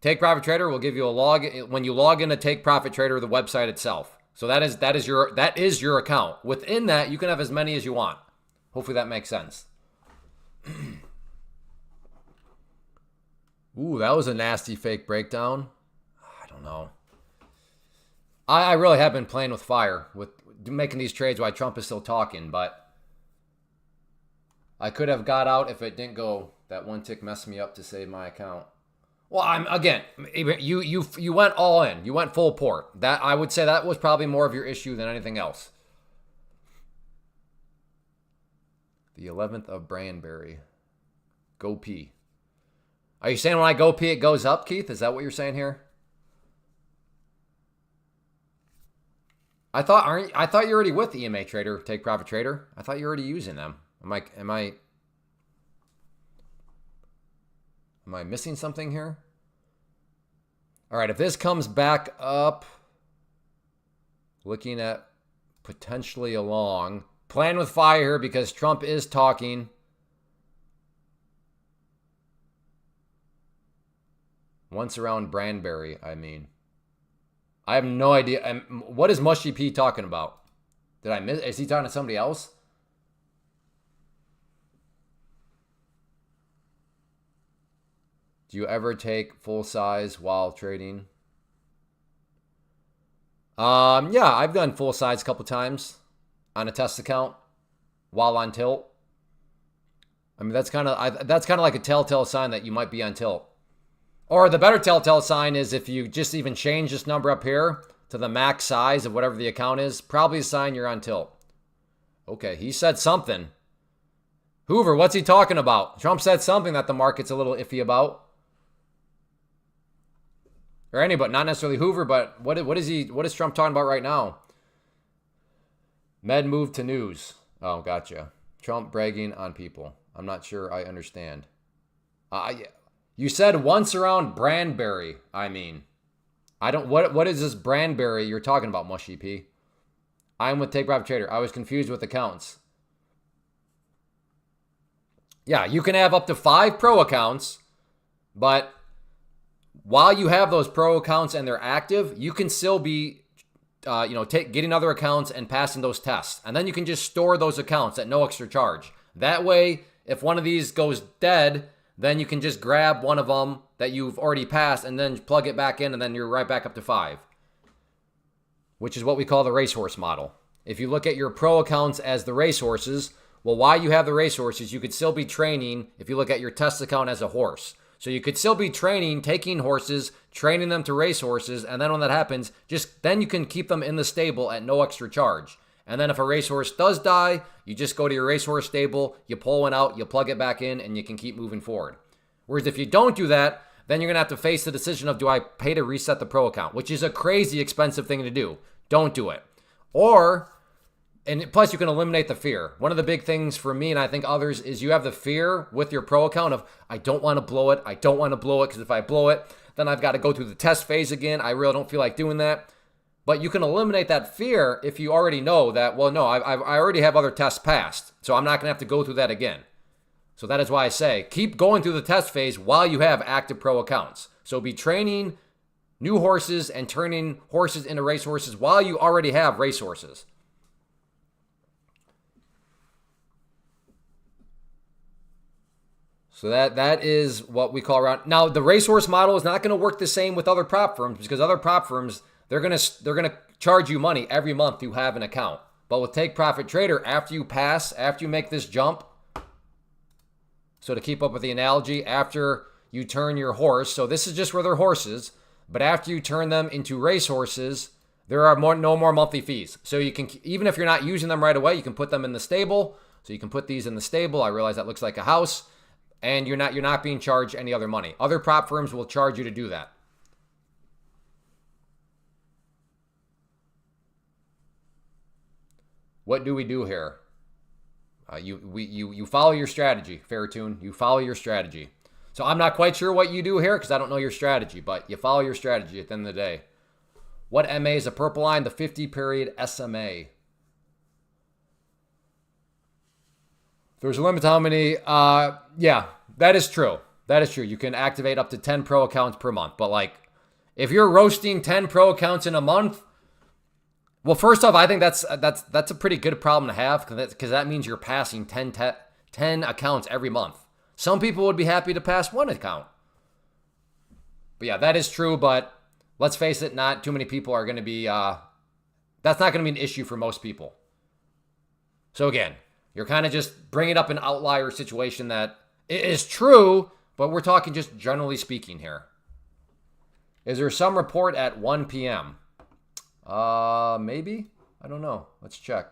Take Profit Trader. Will give you a when you log into Take Profit Trader, the website itself. So that is your account. Within that, you can have as many as you want. Hopefully that makes sense. Ooh, that was a nasty fake breakdown. I don't know. I really have been playing with fire with making these trades while Trump is still talking, but I could have got out if it didn't go. That one tick messed me up to save my account. Well, you went all in. You went full port. That, I would say, that was probably more of your issue than anything else. The 11th of Branberry. Go pee. Are you saying when I go pee it goes up, Keith? Is that what you're saying here? I thought you're already with the EMA Trader, Take Profit Trader. I thought you're already using them. Am I missing something here? All right, if this comes back up, looking at potentially a long, plan with fire here because Trump is talking. Once around Branberry, I mean. I have no idea. What is Mushy P talking about? Did I miss? Is he talking to somebody else? Do you ever take full size while trading? Yeah, I've done full size a couple times on a test account while on tilt. I mean, that's kind of like a telltale sign that you might be on tilt. Or the better telltale sign is if you just even change this number up here to the max size of whatever the account is, probably a sign you're on tilt. Okay, he said something. Hoover, what's he talking about? Trump said something that the market's a little iffy about. Or anybody, not necessarily Hoover, but what is Trump talking about right now? Med move to news. Oh, gotcha. Trump bragging on people. I'm not sure I understand. You said once around Branberry, I mean. What is this Branberry you're talking about, Mushy P? I'm with Take Profit Trader. I was confused with accounts. Yeah, you can have up to 5 pro accounts, but while you have those pro accounts and they're active, you can still be, getting other accounts and passing those tests. And then you can just store those accounts at no extra charge. That way, if one of these goes dead, then you can just grab one of them that you've already passed and then plug it back in, and then you're right back up to 5, which is what we call the racehorse model. If you look at your pro accounts as the racehorses, well, while you have the racehorses, you could still be training if you look at your test account as a horse. So you could still be training, taking horses, training them to race horses, and then when that happens, then you can keep them in the stable at no extra charge. And then if a racehorse does die, you just go to your racehorse stable, you pull one out, you plug it back in, and you can keep moving forward. Whereas if you don't do that, then you're going to have to face the decision of, do I pay to reset the pro account, which is a crazy expensive thing to do. Don't do it. And plus you can eliminate the fear. One of the big things for me, and I think others, is you have the fear with your pro account of, I don't want to blow it. I don't want to blow it because if I blow it, then I've got to go through the test phase again. I really don't feel like doing that. But you can eliminate that fear if you already know that, well, no, I already have other tests passed, so I'm not going to have to go through that again. So that is why I say, keep going through the test phase while you have active pro accounts. So be training new horses and turning horses into racehorses while you already have racehorses. So that is what we call around. Now, the racehorse model is not going to work the same with other prop firms, because other prop firms, they're going to charge you money every month you have an account. But with Take Profit Trader, after you make this jump, so to keep up with the analogy, after you turn your horse, so this is just where they're horses, but after you turn them into racehorses, there are no more monthly fees. So you can, even if you're not using them right away, you can put them in the stable. So you can put these in the stable. I realize that looks like a house. And you're not being charged any other money. Other prop firms will charge you to do that. What do we do here? You follow your strategy, Fairtune. You follow your strategy. So I'm not quite sure what you do here because I don't know your strategy, but you follow your strategy at the end of the day. What MA is a purple line? The 50-period SMA. There's a limit to how many. Yeah, that is true. That is true. You can activate up to 10 pro accounts per month. But like, if you're roasting 10 pro accounts in a month, well, first off, I think that's a pretty good problem to have, because that means you're passing 10 accounts every month. Some people would be happy to pass 1 account. But yeah, that is true. But let's face it, not too many people are going to be. That's not going to be an issue for most people. So again, you're kind of just bringing up an outlier situation that is true, but we're talking just generally speaking here. Is there some report at 1 p.m.? Maybe? I don't know. Let's check.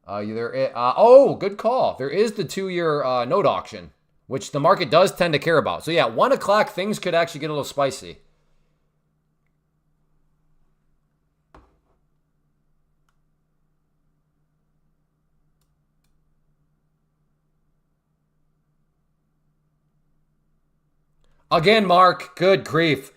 Good call. There is the 2-year note auction, which the market does tend to care about. So yeah, 1 o'clock, things could actually get a little spicy. Again, Mark, good grief.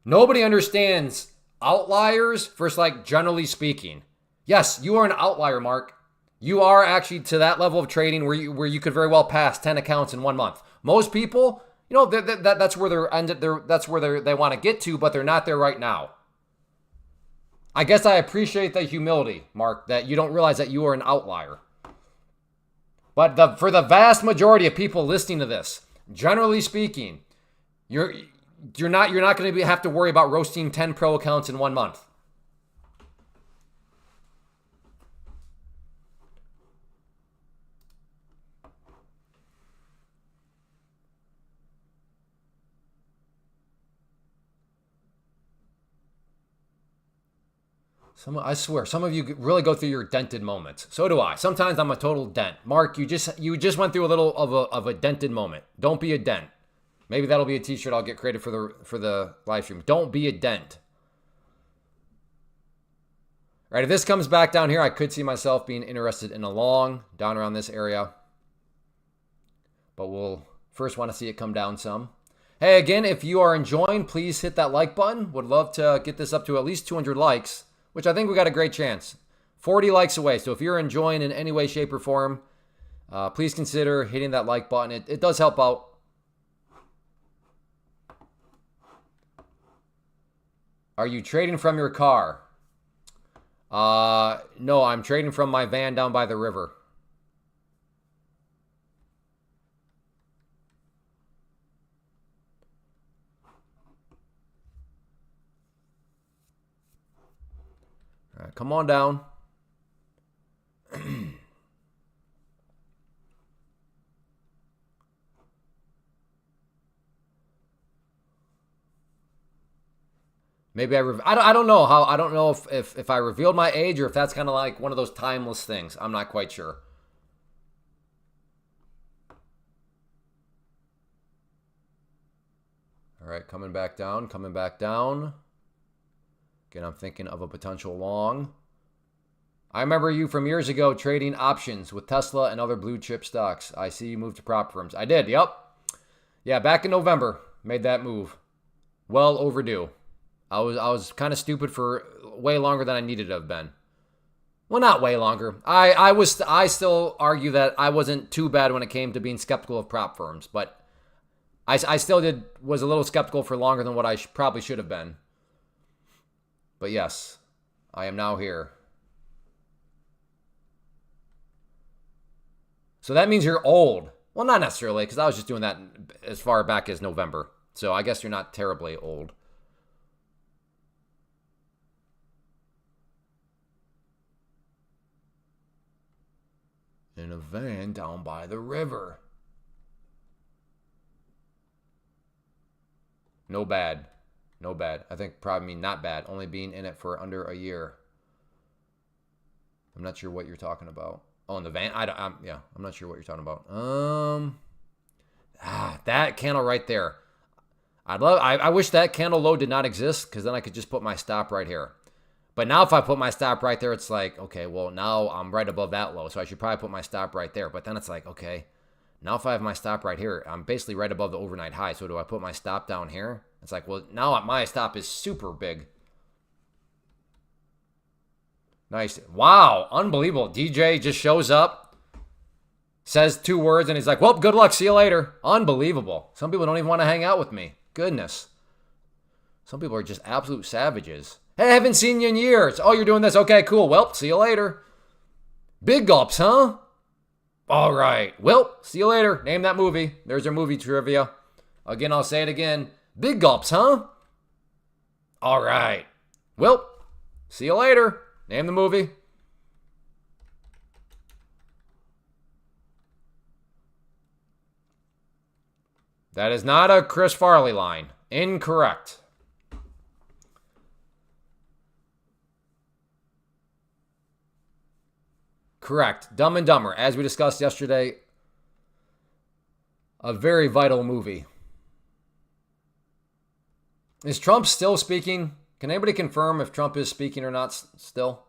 Nobody understands outliers versus like generally speaking. Yes, you are an outlier, Mark. You are actually to that level of trading where you could very well pass 10 accounts in 1 month. Most people, that's where they want to get to, but they're not there right now. I guess I appreciate the humility, Mark, that you don't realize that you are an outlier. But for the vast majority of people listening to this, generally speaking, you're not going to have to worry about roasting 10 pro accounts in 1 month. I swear, some of you really go through your dented moments. So do I. Sometimes I'm a total dent. Mark, you just went through a little of a dented moment. Don't be a dent. Maybe that'll be a t-shirt I'll get created for the live stream. Don't be a dent. All right, if this comes back down here, I could see myself being interested in a long down around this area. But we'll first want to see it come down some. Hey, again, if you are enjoying, please hit that like button. Would love to get this up to at least 200 likes, which I think we got a great chance. 40 likes away. So if you're enjoying in any way, shape, or form, please consider hitting that like button. It does help out. Are you trading from your car? No, I'm trading from my van down by the river. All right, come on down. Maybe I don't know how. I don't know if I revealed my age or if that's kind of like one of those timeless things. I'm not quite sure. All right, coming back down, coming back down. Again, I'm thinking of a potential long. I remember you from years ago trading options with Tesla and other blue chip stocks. I see you moved to prop firms. I did, yep. Yeah, back in November, made that move. Well overdue. I was kind of stupid for way longer than I needed to have been. Well, not way longer. I still argue that I wasn't too bad when it came to being skeptical of prop firms, but I still was a little skeptical for longer than what I probably should have been. But yes, I am now here. So that means you're old. Well, not necessarily, because I was just doing that as far back as November. So I guess you're not terribly old. In a van down by the river. No bad. No bad. I think probably mean not bad. Only being in it for under a year. I'm not sure what you're talking about. Oh, in the van? I'm not sure what you're talking about. That candle right there. I wish that candle low did not exist, because then I could just put my stop right here. But now if I put my stop right there, it's like, okay, well, now I'm right above that low, so I should probably put my stop right there. But then it's like, okay, now if I have my stop right here, I'm basically right above the overnight high. So do I put my stop down here? It's like, well, now my stop is super big. Nice. Wow, unbelievable. DJ just shows up, says 2 words, and he's like, well, good luck, see you later. Unbelievable. Some people don't even want to hang out with me. Goodness. Some people are just absolute savages. Hey, I haven't seen you in years. Oh, you're doing this? Okay, cool. Well, see you later. Big gulps, huh? All right. Well, see you later. Name that movie. There's our movie trivia. Again, I'll say it again. Big gulps, huh? All right. Well, see you later. Name the movie. That is not a Chris Farley line. Incorrect. Correct. Dumb and Dumber, as we discussed yesterday, a very vital movie. Is Trump still speaking? Can anybody confirm if Trump is speaking or not still?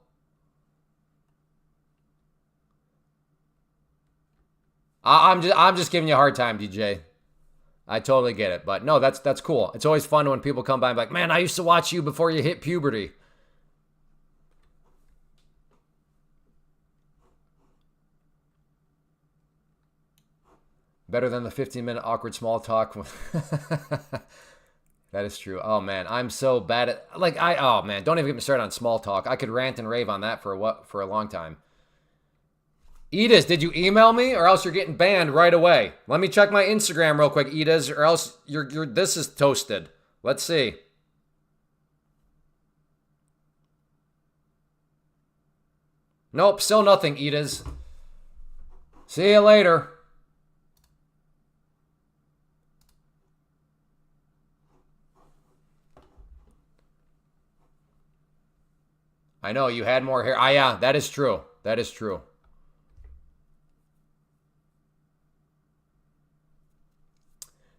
I'm just giving you a hard time, DJ. I totally get it, but no, that's cool. It's always fun when people come by and be like, man, I used to watch you before you hit puberty. Better than the 15-minute awkward small talk. That is true. Oh, man. I'm so bad at... oh, man. Don't even get me started on small talk. I could rant and rave on that for a long time. Edis, did you email me? Or else you're getting banned right away. Let me check my Instagram real quick, Edis, or else this is toasted. Let's see. Nope, still nothing, Edis. See you later. I know, you had more hair. Yeah, that is true. That is true.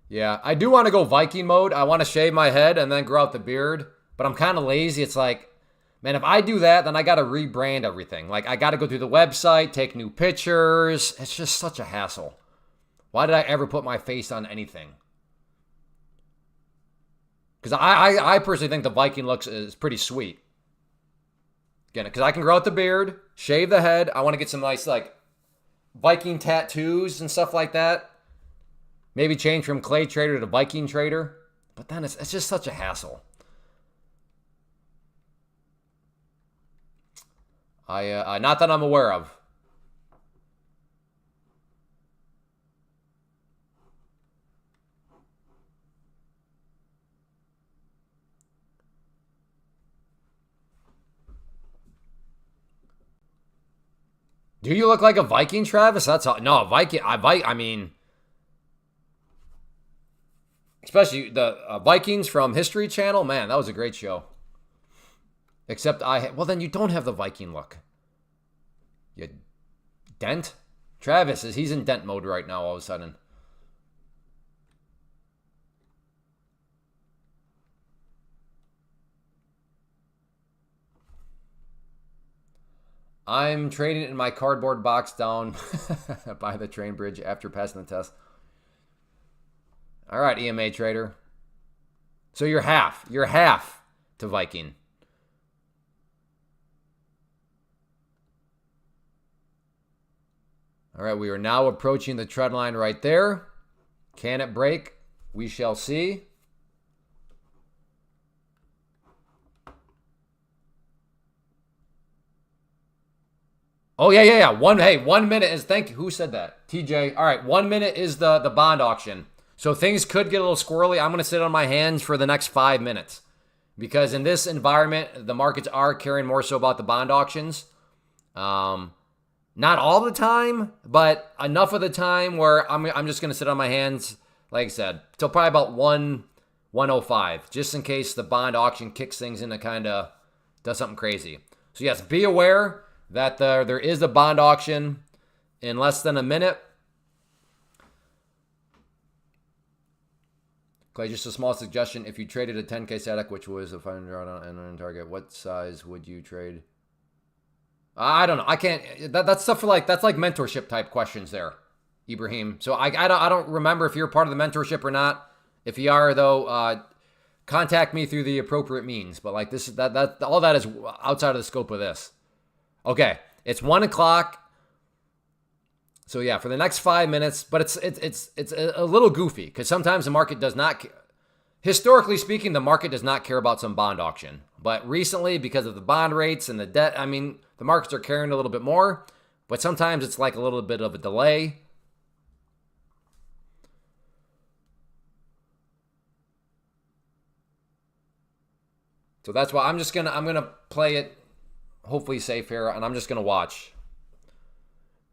Yeah, I do want to go Viking mode. I want to shave my head and then grow out the beard. But I'm kind of lazy. It's like, man, if I do that, then I got to rebrand everything. Like, I got to go through the website, take new pictures. It's just such a hassle. Why did I ever put my face on anything? Because I personally think the Viking look is pretty sweet. Again, because I can grow out the beard, shave the head. I want to get some nice, like, Viking tattoos and stuff like that. Maybe change from clay trader to Viking trader. But then it's just such a hassle. Not that I'm aware of. Do you look like a Viking, Travis? That's all. No, Viking. I mean, especially the Vikings from History Channel. Man, that was a great show. Except well, then you don't have the Viking look. You dent? Travis he's in dent mode right now all of a sudden. I'm trading in my cardboard box down by the train bridge after passing the test. All right, EMA trader. So you're half. You're half to Viking. All right, we are now approaching the trend line right there. Can it break? We shall see. Oh, yeah. 1 minute is, thank you. Who said that? TJ. All right, 1 minute is the bond auction. So things could get a little squirrely. I'm going to sit on my hands for the next 5 minutes. Because in this environment, the markets are caring more so about the bond auctions. Not all the time, but enough of the time where I'm just going to sit on my hands, like I said, till probably about 1:05, just in case the bond auction kicks things into kind of does something crazy. So yes, be aware that there is a bond auction in less than a minute. Clay, just a small suggestion. If you traded a 10K static, which was a 500 drawdown and on target, what size would you trade? I don't know. I can't. That's stuff that's like mentorship type questions there, Ibrahim. So I don't remember if you're part of the mentorship or not. If you are, though, contact me through the appropriate means. But like this, that all that is outside of the scope of this. Okay, it's 1 o'clock. So yeah, for the next 5 minutes, but it's a little goofy because sometimes the market does not. Historically speaking, the market does not care about some bond auction. But recently, because of the bond rates and the debt, I mean, the markets are caring a little bit more. But sometimes it's like a little bit of a delay. So that's why I'm gonna play it hopefully safe here, and I'm just gonna watch.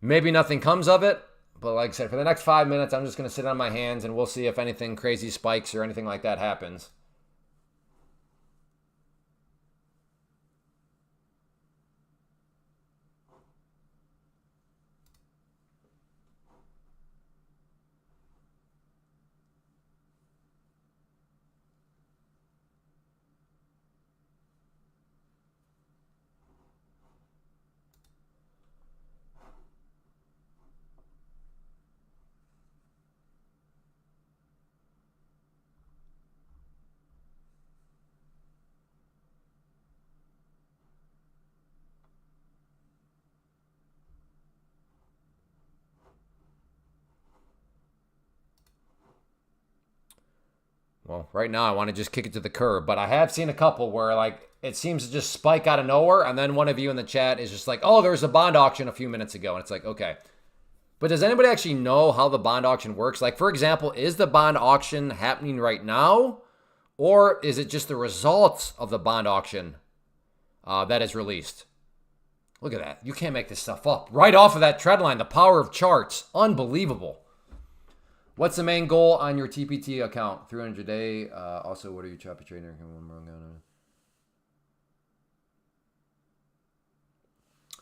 Maybe nothing comes of it, but like I said, for the next 5 minutes, I'm just gonna sit on my hands, and we'll see if anything crazy spikes or anything like that happens. Well, right now I want to just kick it to the curb, but I have seen a couple where like it seems to just spike out of nowhere, and then one of you in the chat is just like, "Oh, there was a bond auction a few minutes ago," and it's like, okay. But does anybody actually know how the bond auction works? Like, for example, is the bond auction happening right now, or is it just the results of the bond auction that is released? Look at that. You can't make this stuff up. Right off of that trend line, the power of charts. Unbelievable. What's the main goal on your TPT account? 300 a day. Also, what are you choppy trading?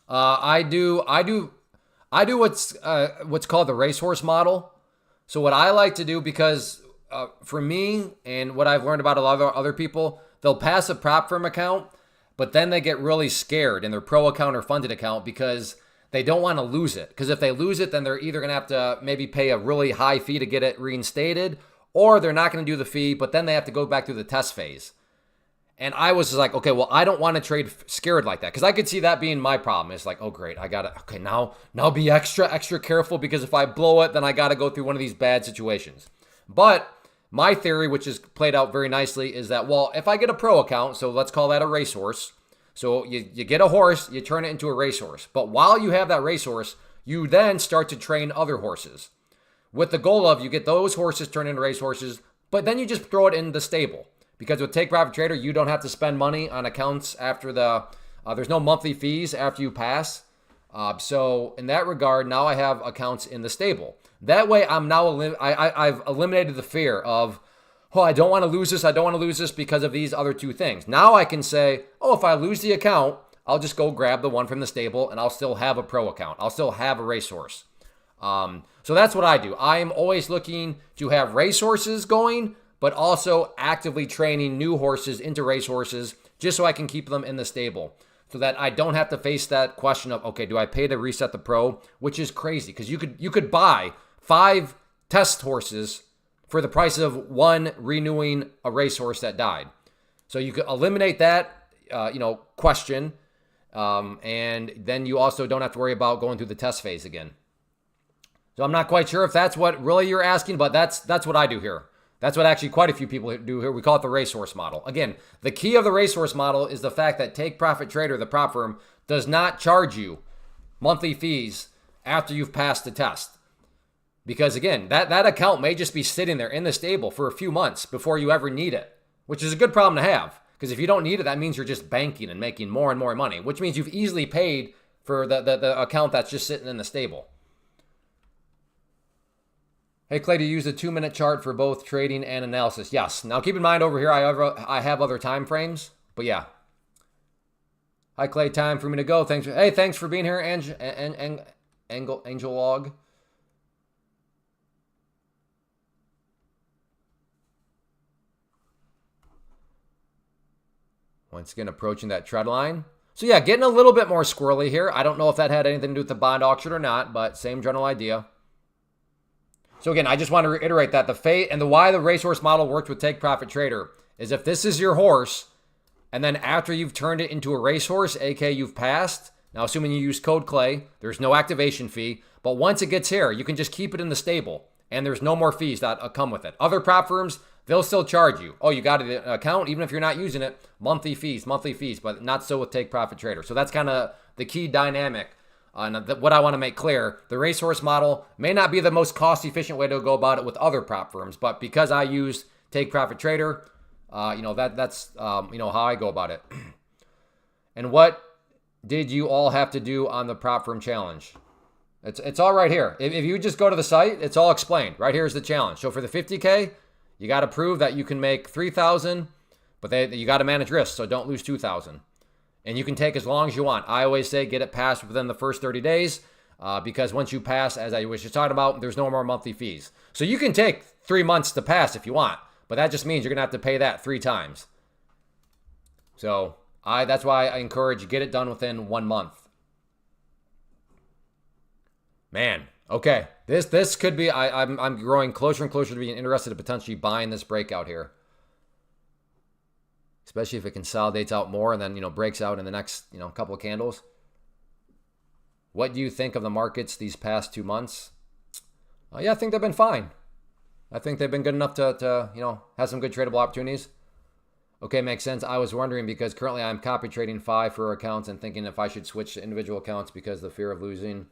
I do what's called the racehorse model. So what I like to do, because for me and what I've learned about a lot of other people, they'll pass a prop firm account, but then they get really scared in their pro account or funded account because they don't want to lose it. Because if they lose it, then they're either going to have to maybe pay a really high fee to get it reinstated, or they're not going to do the fee, but then they have to go back through the test phase. And I was like, okay, well, I don't want to trade scared like that because I could see that being my problem. It's like, oh, great, I got to, okay, now be extra careful because if I blow it, then I got to go through one of these bad situations. But my theory, which is played out very nicely, is that, well, if I get a pro account, so let's call that a racehorse. So you get a horse, you turn it into a racehorse. But while you have that racehorse, you then start to train other horses with the goal of you get those horses turned into racehorses, but then you just throw it in the stable. Because with Take Profit Trader, you don't have to spend money on accounts after there's no monthly fees after you pass. So in that regard, now I have accounts in the stable. That way, I've eliminated the fear of, oh, I don't want to lose this. I don't want to lose this because of these other two things. Now I can say, oh, if I lose the account, I'll just go grab the one from the stable and I'll still have a pro account. I'll still have a racehorse. So that's what I do. I'm always looking to have racehorses going, but also actively training new horses into racehorses just so I can keep them in the stable so that I don't have to face that question of, okay, do I pay to reset the pro? Which is crazy because you could buy 5 test horses for the price of one renewing a racehorse that died. So you could eliminate that, question. And then you also don't have to worry about going through the test phase again. So I'm not quite sure if that's what really you're asking, but that's what I do here. That's what actually quite a few people do here. We call it the racehorse model. Again, the key of the racehorse model is the fact that Take Profit Trader, the prop firm, does not charge you monthly fees after you've passed the test. Because again, that account may just be sitting there in the stable for a few months before you ever need it, which is a good problem to have. Because if you don't need it, that means you're just banking and making more and more money, which means you've easily paid for the account that's just sitting in the stable. Hey, Clay, do you use a 2-minute chart for both trading and analysis? Yes. Now, keep in mind over here, I have other time frames, but yeah. Hi, Clay. Time for me to go. Thanks for being here, Angel Log. Once again, approaching that trend line. So yeah, getting a little bit more squirrely here. I don't know if that had anything to do with the bond auction or not, but same general idea. So again, I just want to reiterate that the fate and the why the racehorse model worked with Take Profit Trader is if this is your horse, and then after you've turned it into a racehorse, aka you've passed, now assuming you use code Clay, there's no activation fee, but once it gets here, you can just keep it in the stable, and there's no more fees that come with it. Other prop firms, they'll still charge you. Oh, you got an account, even if you're not using it, monthly fees, but not so with Take Profit Trader. So that's kind of the key dynamic. What I want to make clear, the racehorse model may not be the most cost-efficient way to go about it with other prop firms, but because I use Take Profit Trader, that's how I go about it. And what did you all have to do on the prop firm challenge? It's all right here. If you just go to the site, it's all explained. Right here is the challenge. So for the 50K, you got to prove that you can make 3,000, but you got to manage risk, so don't lose 2,000. And you can take as long as you want. I always say get it passed within the first 30 days because once you pass, as I was just talking about, there's no more monthly fees. So you can take 3 months to pass if you want, but that just means you're going to have to pay that 3 times. So that's why I encourage you get it done within 1 month. Man, okay. This could be, I'm growing closer and closer to being interested in potentially buying this breakout here. Especially if it consolidates out more and then, breaks out in the next, couple of candles. What do you think of the markets these past 2 months? Yeah, I think they've been fine. I think they've been good enough to have some good tradable opportunities. Okay, makes sense. I was wondering because currently I'm copy trading 5 for accounts and thinking if I should switch to individual accounts because of the fear of losing.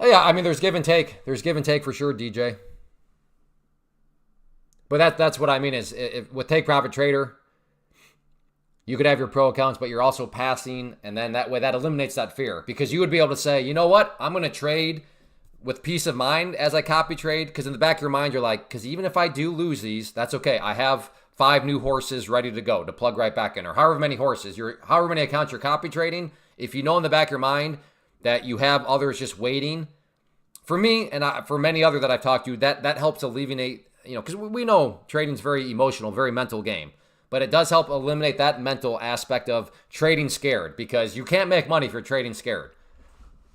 Yeah, I mean, there's give and take. There's give and take for sure, DJ. But that's what I mean is with Take Profit Trader, you could have your pro accounts, but you're also passing, and then that way that eliminates that fear because you would be able to say, you know what, I'm going to trade with peace of mind as I copy trade because in the back of your mind, you're like, because even if I do lose these, that's okay. I have 5 new horses ready to go to plug right back in, or however many accounts you're copy trading. If you know in the back of your mind that you have others just waiting, for me and for many other that I've talked to, that helps alleviate. Because we know trading's very emotional, very mental game. But it does help eliminate that mental aspect of trading scared because you can't make money if you're trading scared.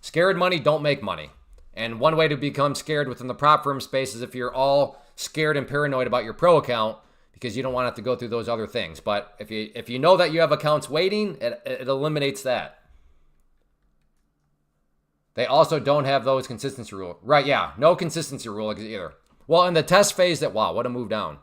Scared money don't make money. And one way to become scared within the prop firm space is if you're all scared and paranoid about your pro account because you don't want to have to go through those other things. But if you know that you have accounts waiting, it eliminates that. They also don't have those consistency rule. Right, yeah, no consistency rule either. Well, in the test phase wow, what a move down.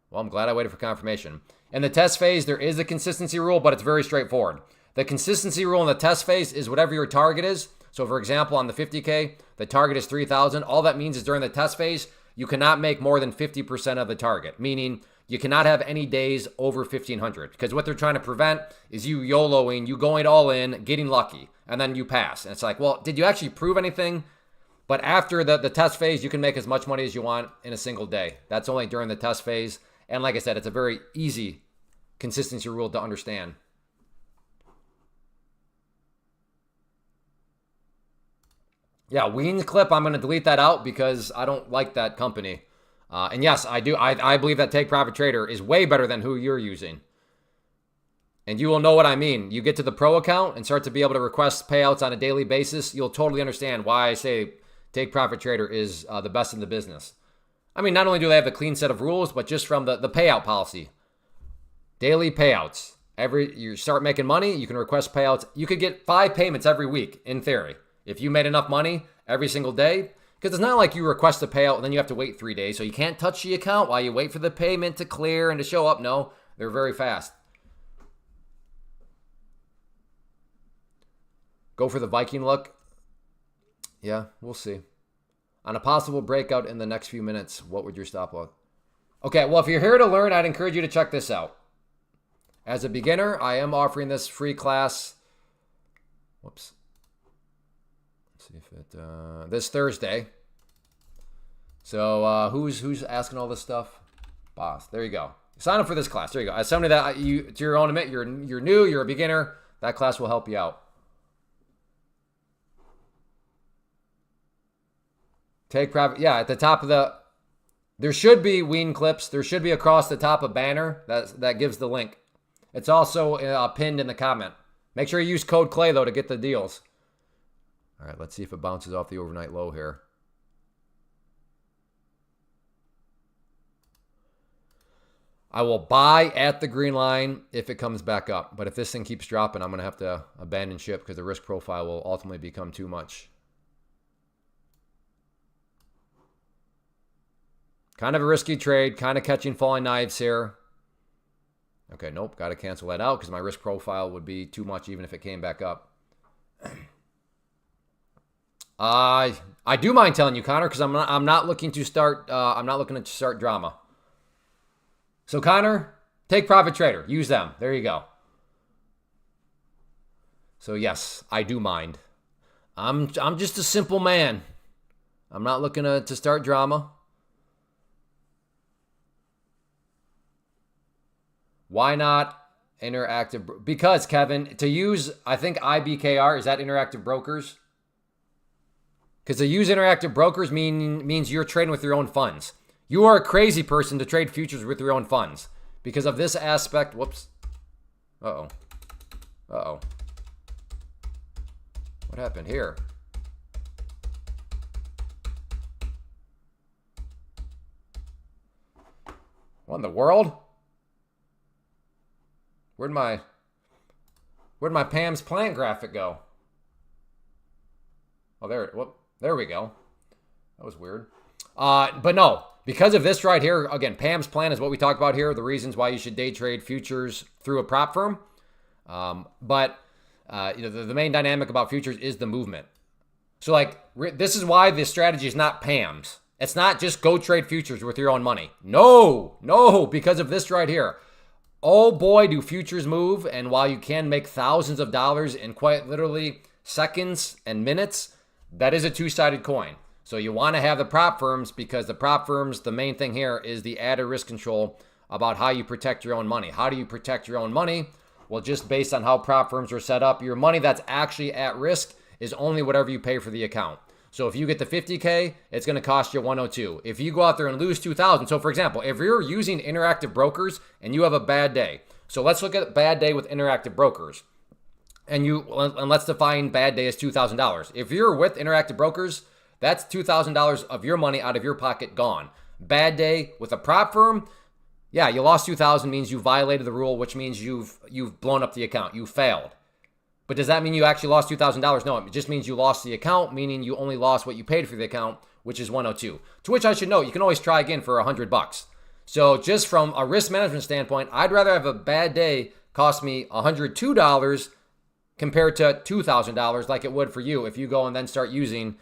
Well, I'm glad I waited for confirmation. In the test phase, there is a consistency rule, but it's very straightforward. The consistency rule in the test phase is whatever your target is. So for example, on the 50K, the target is 3,000. All that means is during the test phase, you cannot make more than 50% of the target, meaning you cannot have any days over 1,500, because what they're trying to prevent is you YOLOing, you going all in, getting lucky, and then you pass. And it's like, well, did you actually prove anything? But after the test phase, you can make as much money as you want in a single day. That's only during the test phase. And like I said, it's a very easy consistency rule to understand. Yeah, Ween's clip, I'm going to delete that out because I don't like that company. And yes, I do. I believe that Take Profit Trader is way better than who you're using. And you will know what I mean. You get to the pro account and start to be able to request payouts on a daily basis. You'll totally understand why I say Take Profit Trader is the best in the business. I mean, not only do they have a clean set of rules, but just from the payout policy. Daily payouts. You start making money, you can request payouts. You could get 5 payments every week, in theory. If you made enough money every single day, because it's not like you request a payout and then you have to wait 3 days. So you can't touch the account while you wait for the payment to clear and to show up. No, they're very fast. Go for the Viking look. Yeah, we'll see. On a possible breakout in the next few minutes, what would your stop loss? Okay, well, if you're here to learn, I'd encourage you to check this out. As a beginner, I am offering this free class. Whoops. Let's see if it this Thursday. So who's asking all this stuff? Boss. There you go. Sign up for this class. There you go. As somebody that to your own admit, you're new, you're a beginner. That class will help you out. Take Profit. Yeah, at the top of there should be Ween clips. There should be across the top a banner that gives the link. It's also pinned in the comment. Make sure you use code Clay though to get the deals. All right, let's see if it bounces off the overnight low here. I will buy at the green line if it comes back up. But if this thing keeps dropping, I'm going to have to abandon ship because the risk profile will ultimately become too much. Kind of a risky trade, kind of catching falling knives here. Okay, nope, got to cancel that out because my risk profile would be too much even if it came back up. I do mind telling you, Connor, because I'm not looking to start drama. So Connor, Take Profit Trader, use them. There you go. So yes, I do mind. I'm just a simple man. I'm not looking to start drama. Why not interactive? Because, Kevin, to use, I think IBKR, is that interactive brokers? Because to use interactive brokers means you're trading with your own funds. You are a crazy person to trade futures with your own funds. Because of this aspect, whoops. Uh-oh. Uh-oh. What happened here? What in the world? Where'd my Pam's plan graphic go? Oh, there we go. That was weird. But no, because of this right here, again, Pam's plan is what we talked about here, the reasons why you should day trade futures through a prop firm. But the main dynamic about futures is the movement. So like, this is why this strategy is not Pam's. It's not just go trade futures with your own money. No, because of this right here. Oh boy, do futures move. And while you can make thousands of dollars in quite literally seconds and minutes, that is a two-sided coin. So you want to have the prop firms because the prop firms, the main thing here is the added risk control about how you protect your own money. How do you protect your own money? Well, just based on how prop firms are set up, your money that's actually at risk is only whatever you pay for the account. So if you get the 50K, it's going to cost you 102. If you go out there and lose 2,000, so for example, if you're using interactive brokers and you have a bad day, so let's look at a bad day with interactive brokers. And let's define bad day as $2,000. If you're with interactive brokers, that's $2,000 of your money out of your pocket gone. Bad day with a prop firm, Yeah, you lost 2,000 means you violated the rule, which means you've blown up the account. You failed. But does that mean you actually lost $2,000? No, it just means you lost the account, meaning you only lost what you paid for the account, which is 102. To which I should note, you can always try again for $100. So just from a risk management standpoint, I'd rather have a bad day cost me $102 compared to $2,000 like it would for you if you go and then start using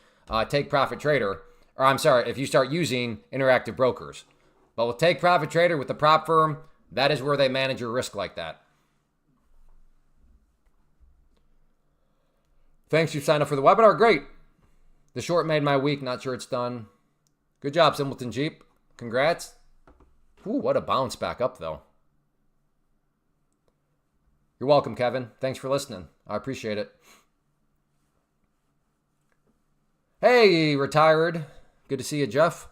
Take Profit Trader. Or I'm sorry, if you start using Interactive Brokers. But with Take Profit Trader, with the prop firm, that is where they manage your risk like that. Thanks, you signed up for the webinar. Great. The short made my week. Not sure it's done. Good job, Simpleton Jeep. Congrats. Ooh, what a bounce back up, though. You're welcome, Kevin. Thanks for listening. I appreciate it. Hey, retired. Good to see you, Jeff.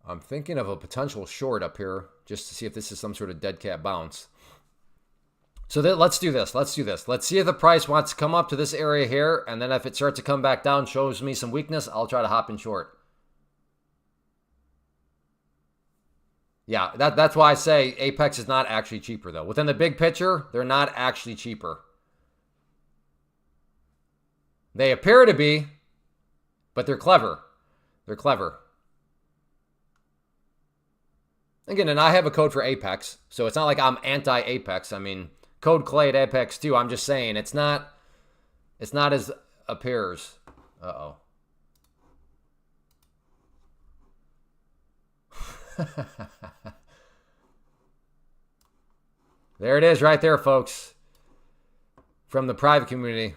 I'm thinking of a potential short up here just to see if this is some sort of dead cat bounce. So let's do this. Let's see if the price wants to come up to this area here, and then if it starts to come back down, shows me some weakness, I'll try to hop in short. Yeah, that's why I say Apex is not actually cheaper, though. Within the big picture, they're not actually cheaper. They appear to be, but they're clever. They're clever. Again, and I have a code for Apex, so it's not like I'm anti-Apex. I mean, code Clay at Apex too. I'm just saying it's not as appears. Uh-oh. There it is right there, folks. From the private community.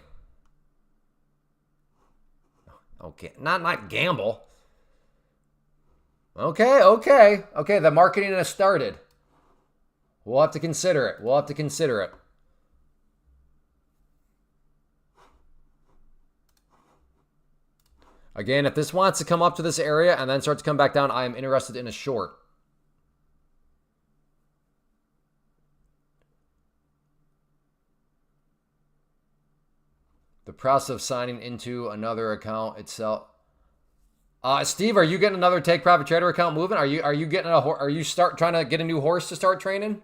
Okay, not gamble. Okay. The marketing has started. We'll have to consider it. Again, if this wants to come up to this area and then start to come back down, I am interested in a short. The process of signing into another account itself. Steve, are you getting another Take Profit Trader account moving? Are you getting trying to get a new horse to start training?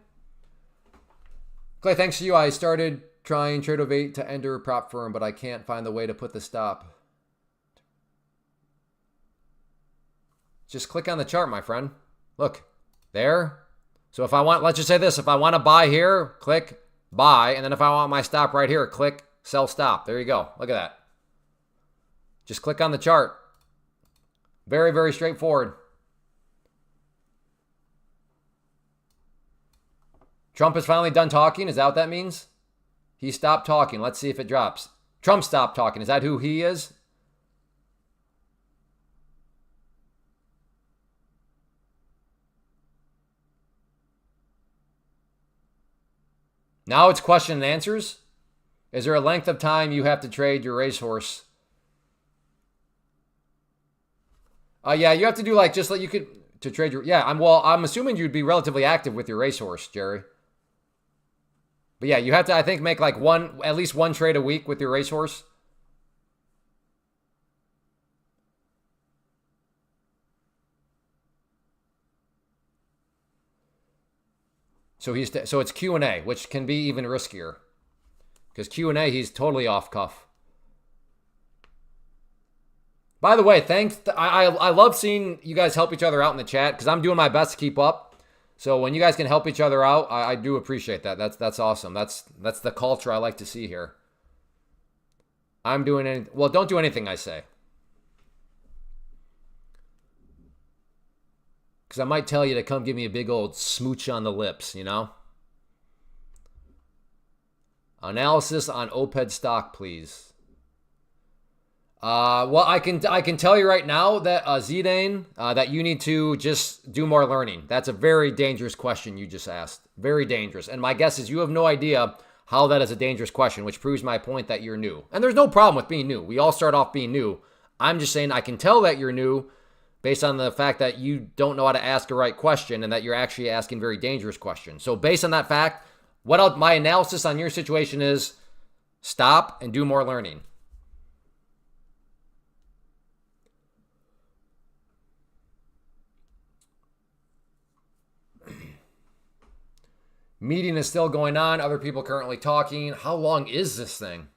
Clay, thanks to you, I started trying Tradeovate to enter prop firm, but I can't find the way to put the stop. Just click on the chart, my friend. Look, there. So if I want, let's just say this, if I want to buy here, click buy, and then if I want my stop right here, click sell stop. There you go. Look at that. Just click on the chart. Very, very straightforward. Trump is finally done talking. Is that what that means? He stopped talking. Let's see if it drops. Trump stopped talking. Is that who he is? Now it's question and answers. Is there a length of time you have to trade your racehorse? Yeah, you have to do like just like you could to trade your. Yeah, I'm assuming you'd be relatively active with your racehorse, Jerry. But yeah, you have to I think make like at least one trade a week with your racehorse. So it's Q&A, which can be even riskier. Because Q&A, he's totally off cuff. By the way, thanks. I love seeing you guys help each other out in the chat because I'm doing my best to keep up. So when you guys can help each other out, I do appreciate that. That's awesome. That's the culture I like to see here. I'm doing anything. Well, don't do anything I say. Because I might tell you to come give me a big old smooch on the lips, you know? Analysis on OPED stock, please. Well, I can tell you right now that Zidane, that you need to just do more learning. That's a very dangerous question you just asked. Very dangerous. And my guess is you have no idea how that is a dangerous question, which proves my point that you're new. And there's no problem with being new. We all start off being new. I'm just saying I can tell that you're new based on the fact that you don't know how to ask a right question and that you're actually asking very dangerous questions. So based on that fact, my analysis on your situation is stop and do more learning. Meeting is still going on. Other people currently talking. How long is this thing?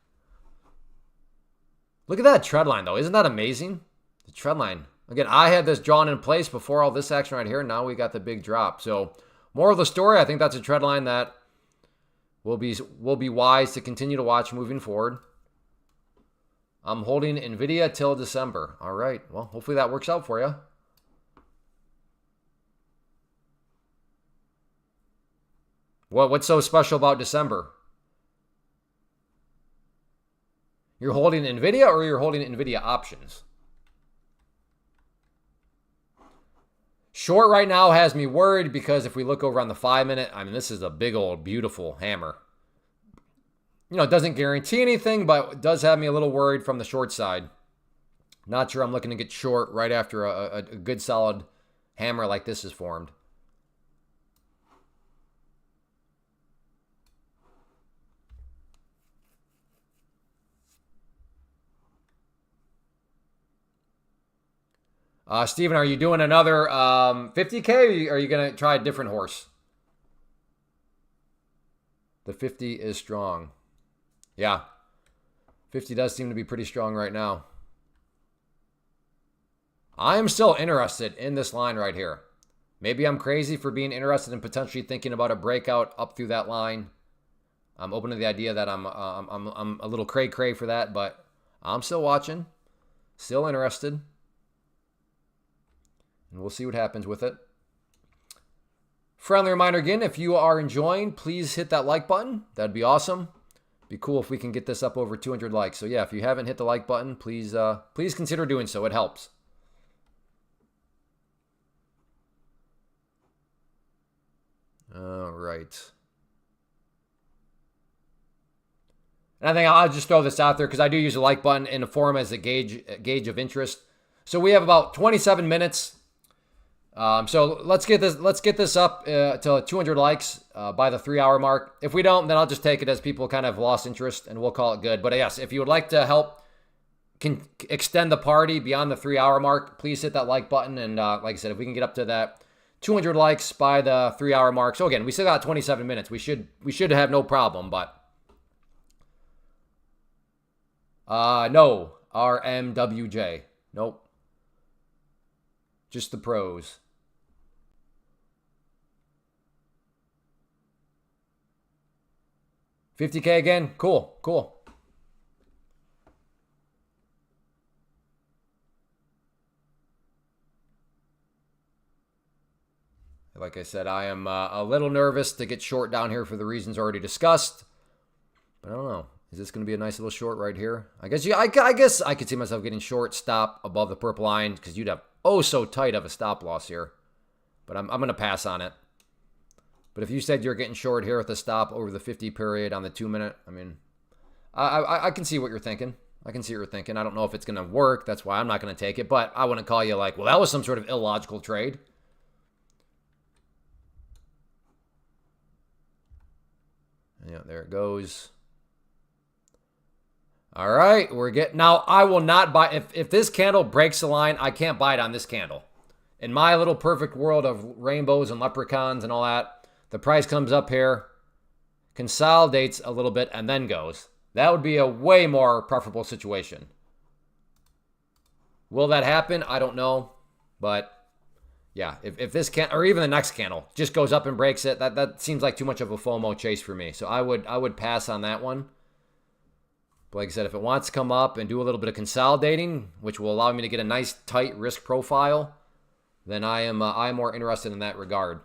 Look at that trend line, though. Isn't that amazing? The trend line. Again, I had this drawn in place before all this action right here. Now we got the big drop. So, moral of the story, I think that's a trend line that will be wise to continue to watch moving forward. I'm holding NVIDIA till December. All right. Well, hopefully that works out for you. What's so special about December? You're holding NVIDIA or you're holding NVIDIA options? Short right now has me worried because if we look over on the 5-minute, I mean, this is a big old beautiful hammer. You know, it doesn't guarantee anything, but it does have me a little worried from the short side. Not sure I'm looking to get short right after a good solid hammer like this is formed. Steven, are you doing another 50K or are you going to try a different horse? The 50 is strong. Yeah. 50 does seem to be pretty strong right now. I am still interested in this line right here. Maybe I'm crazy for being interested in potentially thinking about a breakout up through that line. I'm open to the idea that I'm a little cray-cray for that, but I'm still watching. Still interested. And we'll see what happens with it. Friendly reminder again, if you are enjoying, please hit that like button. That'd be awesome. Be cool if we can get this up over 200 likes. So yeah, if you haven't hit the like button, please consider doing so. It helps. All right. And I think I'll just throw this out there because I do use the like button in the forum as a gauge of interest. So we have about 27 minutes. So let's get this up to 200 likes by the 3-hour mark. If we don't, then I'll just take it as people kind of lost interest and we'll call it good. But yes, if you would like to help extend the party beyond the 3-hour mark, please hit that like button. And like I said, if we can get up to that 200 likes by the 3-hour mark. So again, we still got 27 minutes. We should have no problem, but no, RMWJ. Nope. Just the pros. $50K again? Cool, cool. Like I said, I am a little nervous to get short down here for the reasons already discussed. But I don't know. Is this going to be a nice little short right here? I guess I could see myself getting short, stop above the purple line because you'd have so tight of a stop loss here. But I'm going to pass on it. But if you said you're getting short here with a stop over the 50 period on the 2-minute, I mean, I can see what you're thinking. I can see what you're thinking. I don't know if it's going to work. That's why I'm not going to take it. But I wouldn't call you like, well, that was some sort of illogical trade. Yeah, there it goes. All right, now I will not buy, if this candle breaks the line, I can't buy it on this candle. In my little perfect world of rainbows and leprechauns and all that, the price comes up here, consolidates a little bit, and then goes. That would be a way more preferable situation. Will that happen? I don't know. But yeah, if this can, or even the next candle just goes up and breaks it, that seems like too much of a FOMO chase for me. So I would pass on that one. But like I said, if it wants to come up and do a little bit of consolidating, which will allow me to get a nice tight risk profile, then I am more interested in that regard.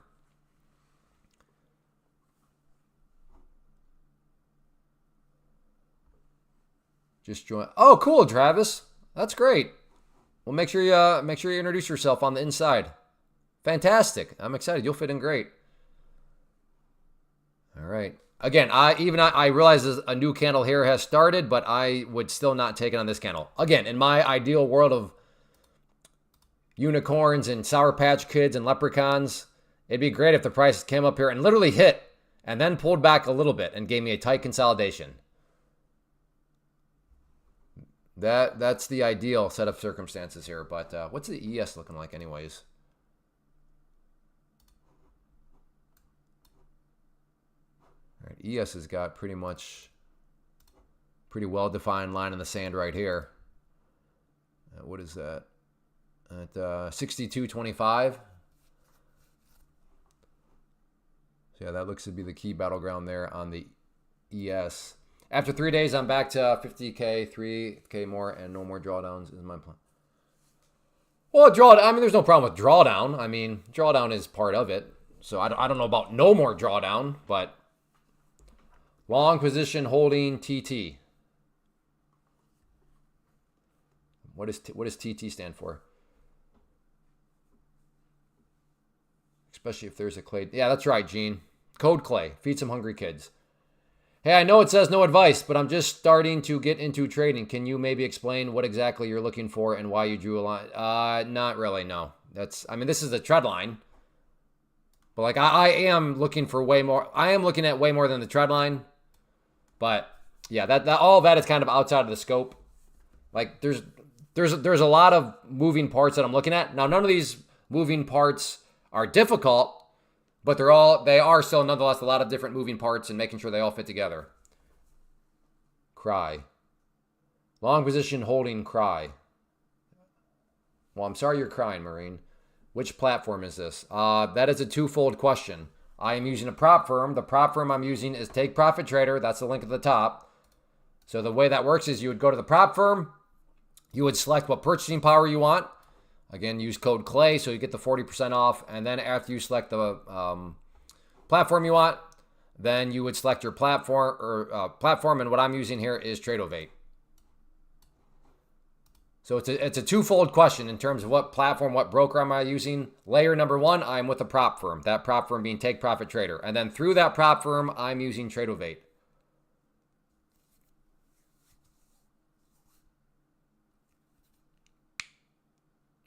Just join. Oh, cool, Travis. That's great. Well, make sure you introduce yourself on the inside. Fantastic. I'm excited. You'll fit in great. All right. Again, I realize a new candle here has started, but I would still not take it on this candle. Again, in my ideal world of unicorns and Sour Patch Kids and leprechauns. It'd be great if the price came up here and literally hit and then pulled back a little bit and gave me a tight consolidation. That's the ideal set of circumstances here. But what's the ES looking like anyways? All right, ES has got pretty well-defined line in the sand right here. What is that? At 62.25. So yeah, that looks to be the key battleground there on the ES. After 3 days, I'm back to 50K, 3K more, and no more drawdowns is my plan. Well, I mean, there's no problem with drawdown. I mean, drawdown is part of it. So I don't know about no more drawdown, but long position holding TT. What does TT stand for? Especially if there's a clay. Yeah, that's right, Gene. Code clay. Feed some hungry kids. Hey, I know it says no advice, but I'm just starting to get into trading. Can you maybe explain what exactly you're looking for and why you drew a line? Not really, no. I mean, this is a trend line. But like I am looking for way more. I am looking at way more than the trend line. But yeah, that all of that is kind of outside of the scope. Like there's a lot of moving parts that I'm looking at. Now, none of these moving parts are difficult, but they are still nonetheless a lot of different moving parts and making sure they all fit together. Cry. Long position holding cry. Well, I'm sorry you're crying, Marine. Which platform is this? That is a twofold question. I am using a prop firm. The prop firm I'm using is Take Profit Trader. That's the link at the top. So the way that works is you would go to the prop firm. You would select what purchasing power you want. Again, use code CLAY so you get the 40% off. And then after you select the platform you want, then you would select your platform. And what I'm using here is Tradeovate. So it's a twofold question in terms of what platform, what broker am I using. Layer number one, I'm with a prop firm. That prop firm being Take Profit Trader. And then through that prop firm, I'm using Tradeovate.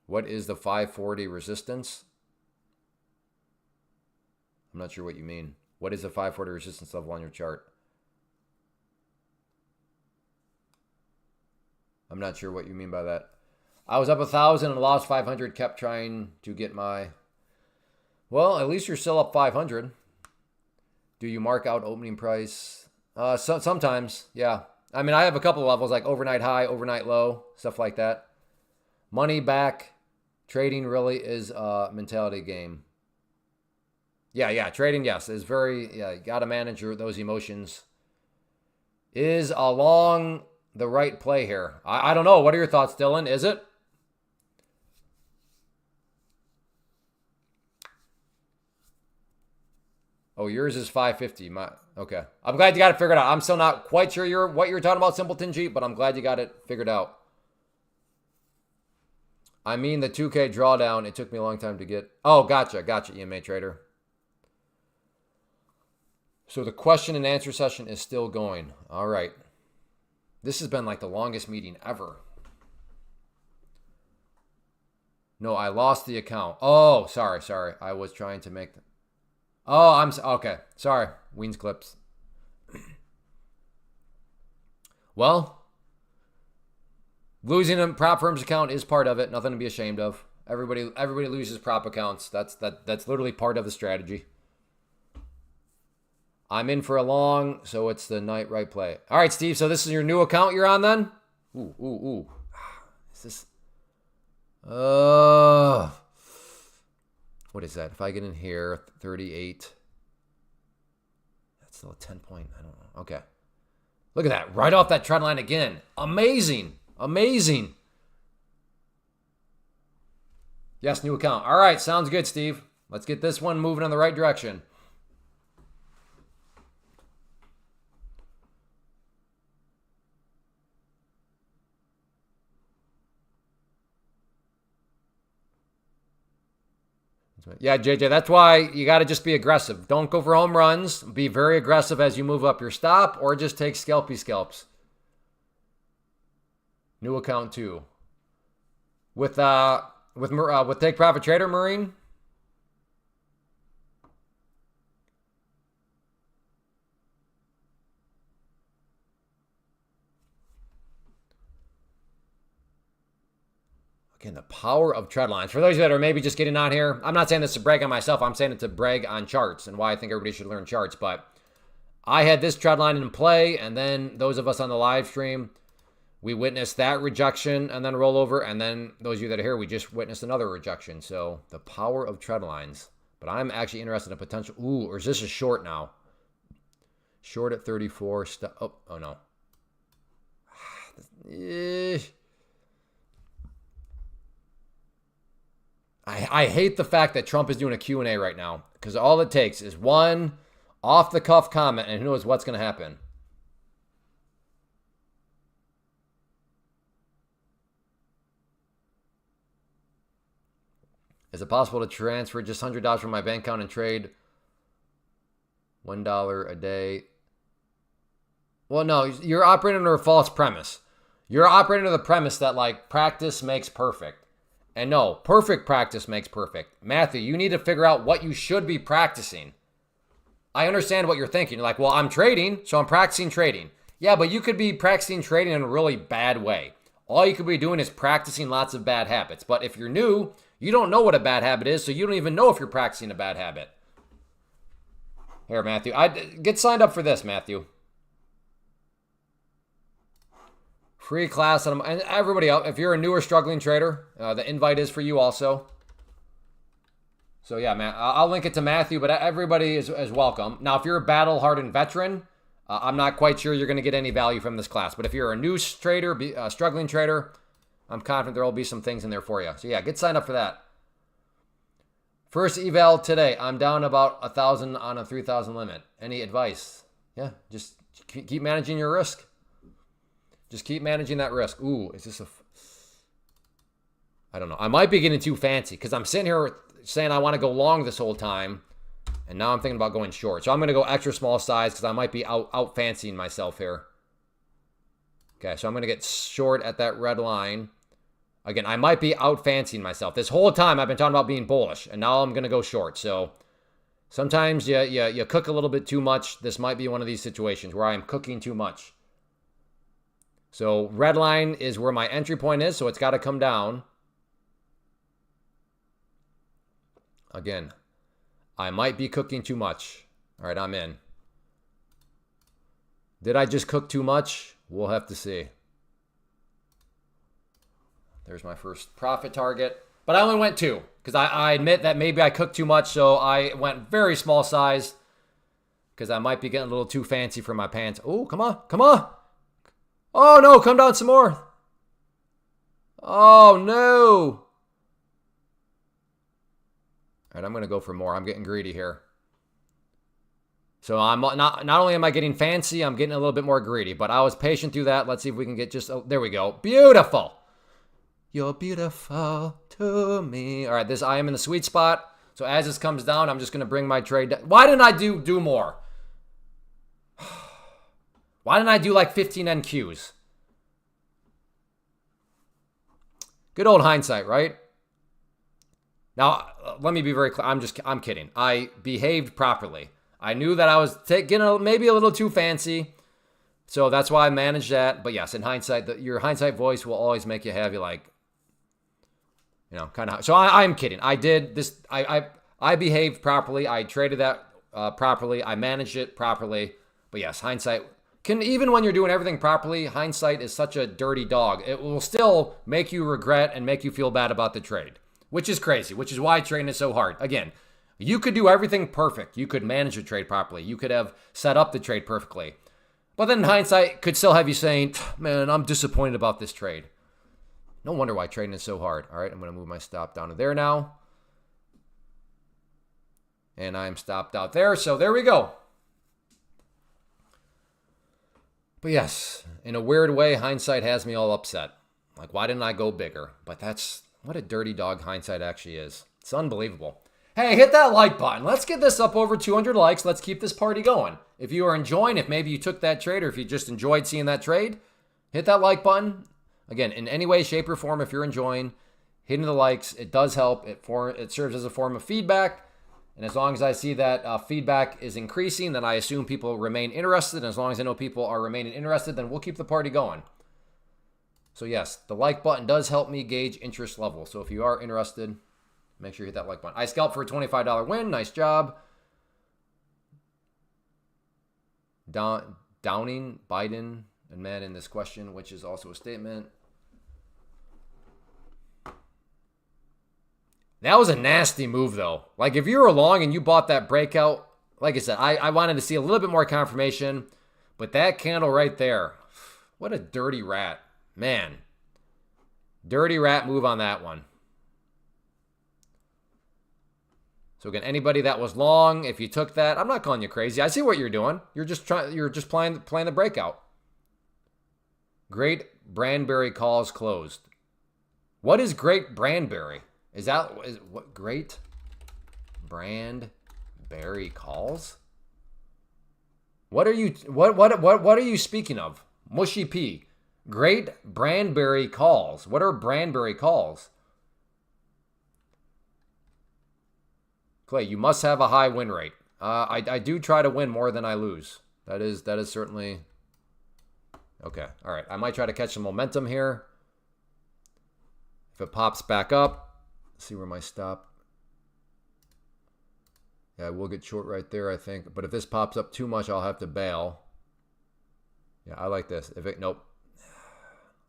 What is the 540 resistance? I'm not sure what you mean. What is the 540 resistance level on your chart? I'm not sure what you mean by that. I was up 1,000 and lost 500. Kept trying to get my... Well, at least you're still up 500. Do you mark out opening price? Sometimes, yeah. I mean, I have a couple of levels like overnight high, overnight low, stuff like that. Money back. Trading really is a mentality game. Yeah, trading, yes, is very, you got to manage those emotions. Is along the right play here? I don't know. What are your thoughts, Dylan? Is it? Oh, yours is 550. Okay. I'm glad you got it figured out. I'm still not quite sure what you're talking about, Simpleton G, but I'm glad you got it figured out. I mean the 2K drawdown, it took me a long time to get... Oh, gotcha, EMA Trader. So the question and answer session is still going. All right. This has been like the longest meeting ever. No, I lost the account. Oh, sorry. I was trying to make... Oh, okay. Sorry. Weens clips. Well... Losing a prop firm's account is part of it. Nothing to be ashamed of. Everybody loses prop accounts. That's literally part of the strategy. I'm in for a long, so it's the night right play. All right, Steve. So this is your new account you're on then? Ooh. Is this? What is that? If I get in here, 38. That's still a 10 point. I don't know. Okay. Look at that. Right off that trend line again. Amazing. Yes, new account. All right, sounds good, Steve. Let's get this one moving in the right direction. Yeah, JJ, that's why you got to just be aggressive. Don't go for home runs. Be very aggressive as you move up your stop, or just take scalps. New account too. With With Take Profit Trader, Marine? Again, the power of trend lines. For those of you that are maybe just getting on here, I'm not saying this to brag on myself. I'm saying it to brag on charts and why I think everybody should learn charts. But I had this trend line in play, and then those of us on the live stream, we witnessed that rejection and then rollover. And then those of you that are here, we just witnessed another rejection. So the power of trend lines. But I'm actually interested in potential. Ooh, or is this a short now? Short at 34. Oh no. I hate the fact that Trump is doing a Q&A right now, because all it takes is one off-the-cuff comment, and who knows what's going to happen. Is it possible to transfer just $100 from my bank account and trade $1 a day? Well, no, you're operating under a false premise. You're operating under the premise that, like, practice makes perfect. And no, perfect practice makes perfect. Matthew, you need to figure out what you should be practicing. I understand what you're thinking. You're like, well, I'm trading, so I'm practicing trading. Yeah, but you could be practicing trading in a really bad way. All you could be doing is practicing lots of bad habits. But if you're new, you don't know what a bad habit is, so you don't even know if you're practicing a bad habit. Here, Matthew. Get signed up for this, Matthew. Free class, and everybody else, if you're a newer struggling trader, the invite is for you also. So yeah, man, I'll link it to Matthew, but everybody is welcome. Now, if you're a battle-hardened veteran, I'm not quite sure you're going to get any value from this class. But if you're a new trader, struggling trader, I'm confident there will be some things in there for you. So yeah, get signed up for that. First eval today. I'm down about 1,000 on a 3,000 limit. Any advice? Yeah, just keep managing your risk. Just keep managing that risk. Ooh, is this I don't know. I might be getting too fancy because I'm sitting here saying I want to go long this whole time, and now I'm thinking about going short. So I'm going to go extra small size because I might be out fancying myself here. Okay, so I'm going to get short at that red line. Again, I might be out fancying myself. This whole time I've been talking about being bullish, and now I'm going to go short. So sometimes you cook a little bit too much. This might be one of these situations where I am cooking too much. So red line is where my entry point is, so it's got to come down. Again, I might be cooking too much. All right, I'm in. Did I just cook too much? We'll have to see. There's my first profit target. But I only went 2 because I admit that maybe I cooked too much, so I went very small size because I might be getting a little too fancy for my pants. Oh, come on, come on. Oh, no, come down some more. Oh, no. All right, I'm going to go for more. I'm getting greedy here. So I'm not only am I getting fancy, I'm getting a little bit more greedy. But I was patient through that. Let's see if we can get just... Oh, there we go. Beautiful. You're beautiful to me. All right, I am in the sweet spot. So as this comes down, I'm just going to bring my trade down. Why didn't I do more? Why didn't I do like 15 NQs? Good old hindsight, right? Now, let me be very clear. I'm kidding. I behaved properly. I knew that I was getting maybe a little too fancy. So that's why I managed that. But yes, in hindsight, your hindsight voice will always make you have you like, you know, kind of. So I'm kidding. I did this. I behaved properly. I traded that properly. I managed it properly. But yes, hindsight can, even when you're doing everything properly, hindsight is such a dirty dog. It will still make you regret and make you feel bad about the trade, which is crazy, which is why trading is so hard. Again, you could do everything perfect. You could manage the trade properly. You could have set up the trade perfectly. But then hindsight could still have you saying, man, I'm disappointed about this trade. No wonder why trading is so hard. All right, I'm going to move my stop down to there now. And I'm stopped out there. So there we go. But yes, in a weird way, hindsight has me all upset. Like, why didn't I go bigger? But that's what a dirty dog hindsight actually is. It's unbelievable. Hey, hit that like button. Let's get this up over 200 likes. Let's keep this party going. If you are enjoying, if maybe you took that trade or if you just enjoyed seeing that trade, hit that like button. Again, in any way, shape, or form, if you're enjoying, hitting the likes, it does help. It serves as a form of feedback. And as long as I see that feedback is increasing, then I assume people remain interested. And as long as I know people are remaining interested, then we'll keep the party going. So yes, the like button does help me gauge interest level. So if you are interested, make sure you hit that like button. I scalped for a $25 win. Nice job. Downing Biden and man in this question, which is also a statement. That was a nasty move, though. Like, if you were long and you bought that breakout, like I said, I wanted to see a little bit more confirmation. But that candle right there, what a dirty rat. Man. Dirty rat move on that one. So again, anybody that was long, if you took that, I'm not calling you crazy. I see what you're doing. You're just playing the breakout. Great Branberry calls closed. What is Great Branberry? Is what Great Branberry calls? What are you speaking of? Mushy P. Great Branberry calls. What are Branberry calls? Clay, you must have a high win rate. I do try to win more than I lose. That is certainly okay. All right, I might try to catch some momentum here. If it pops back up. See where my stop. Yeah, we'll get short right there, I think. But if this pops up too much, I'll have to bail. Yeah, I like this. Nope.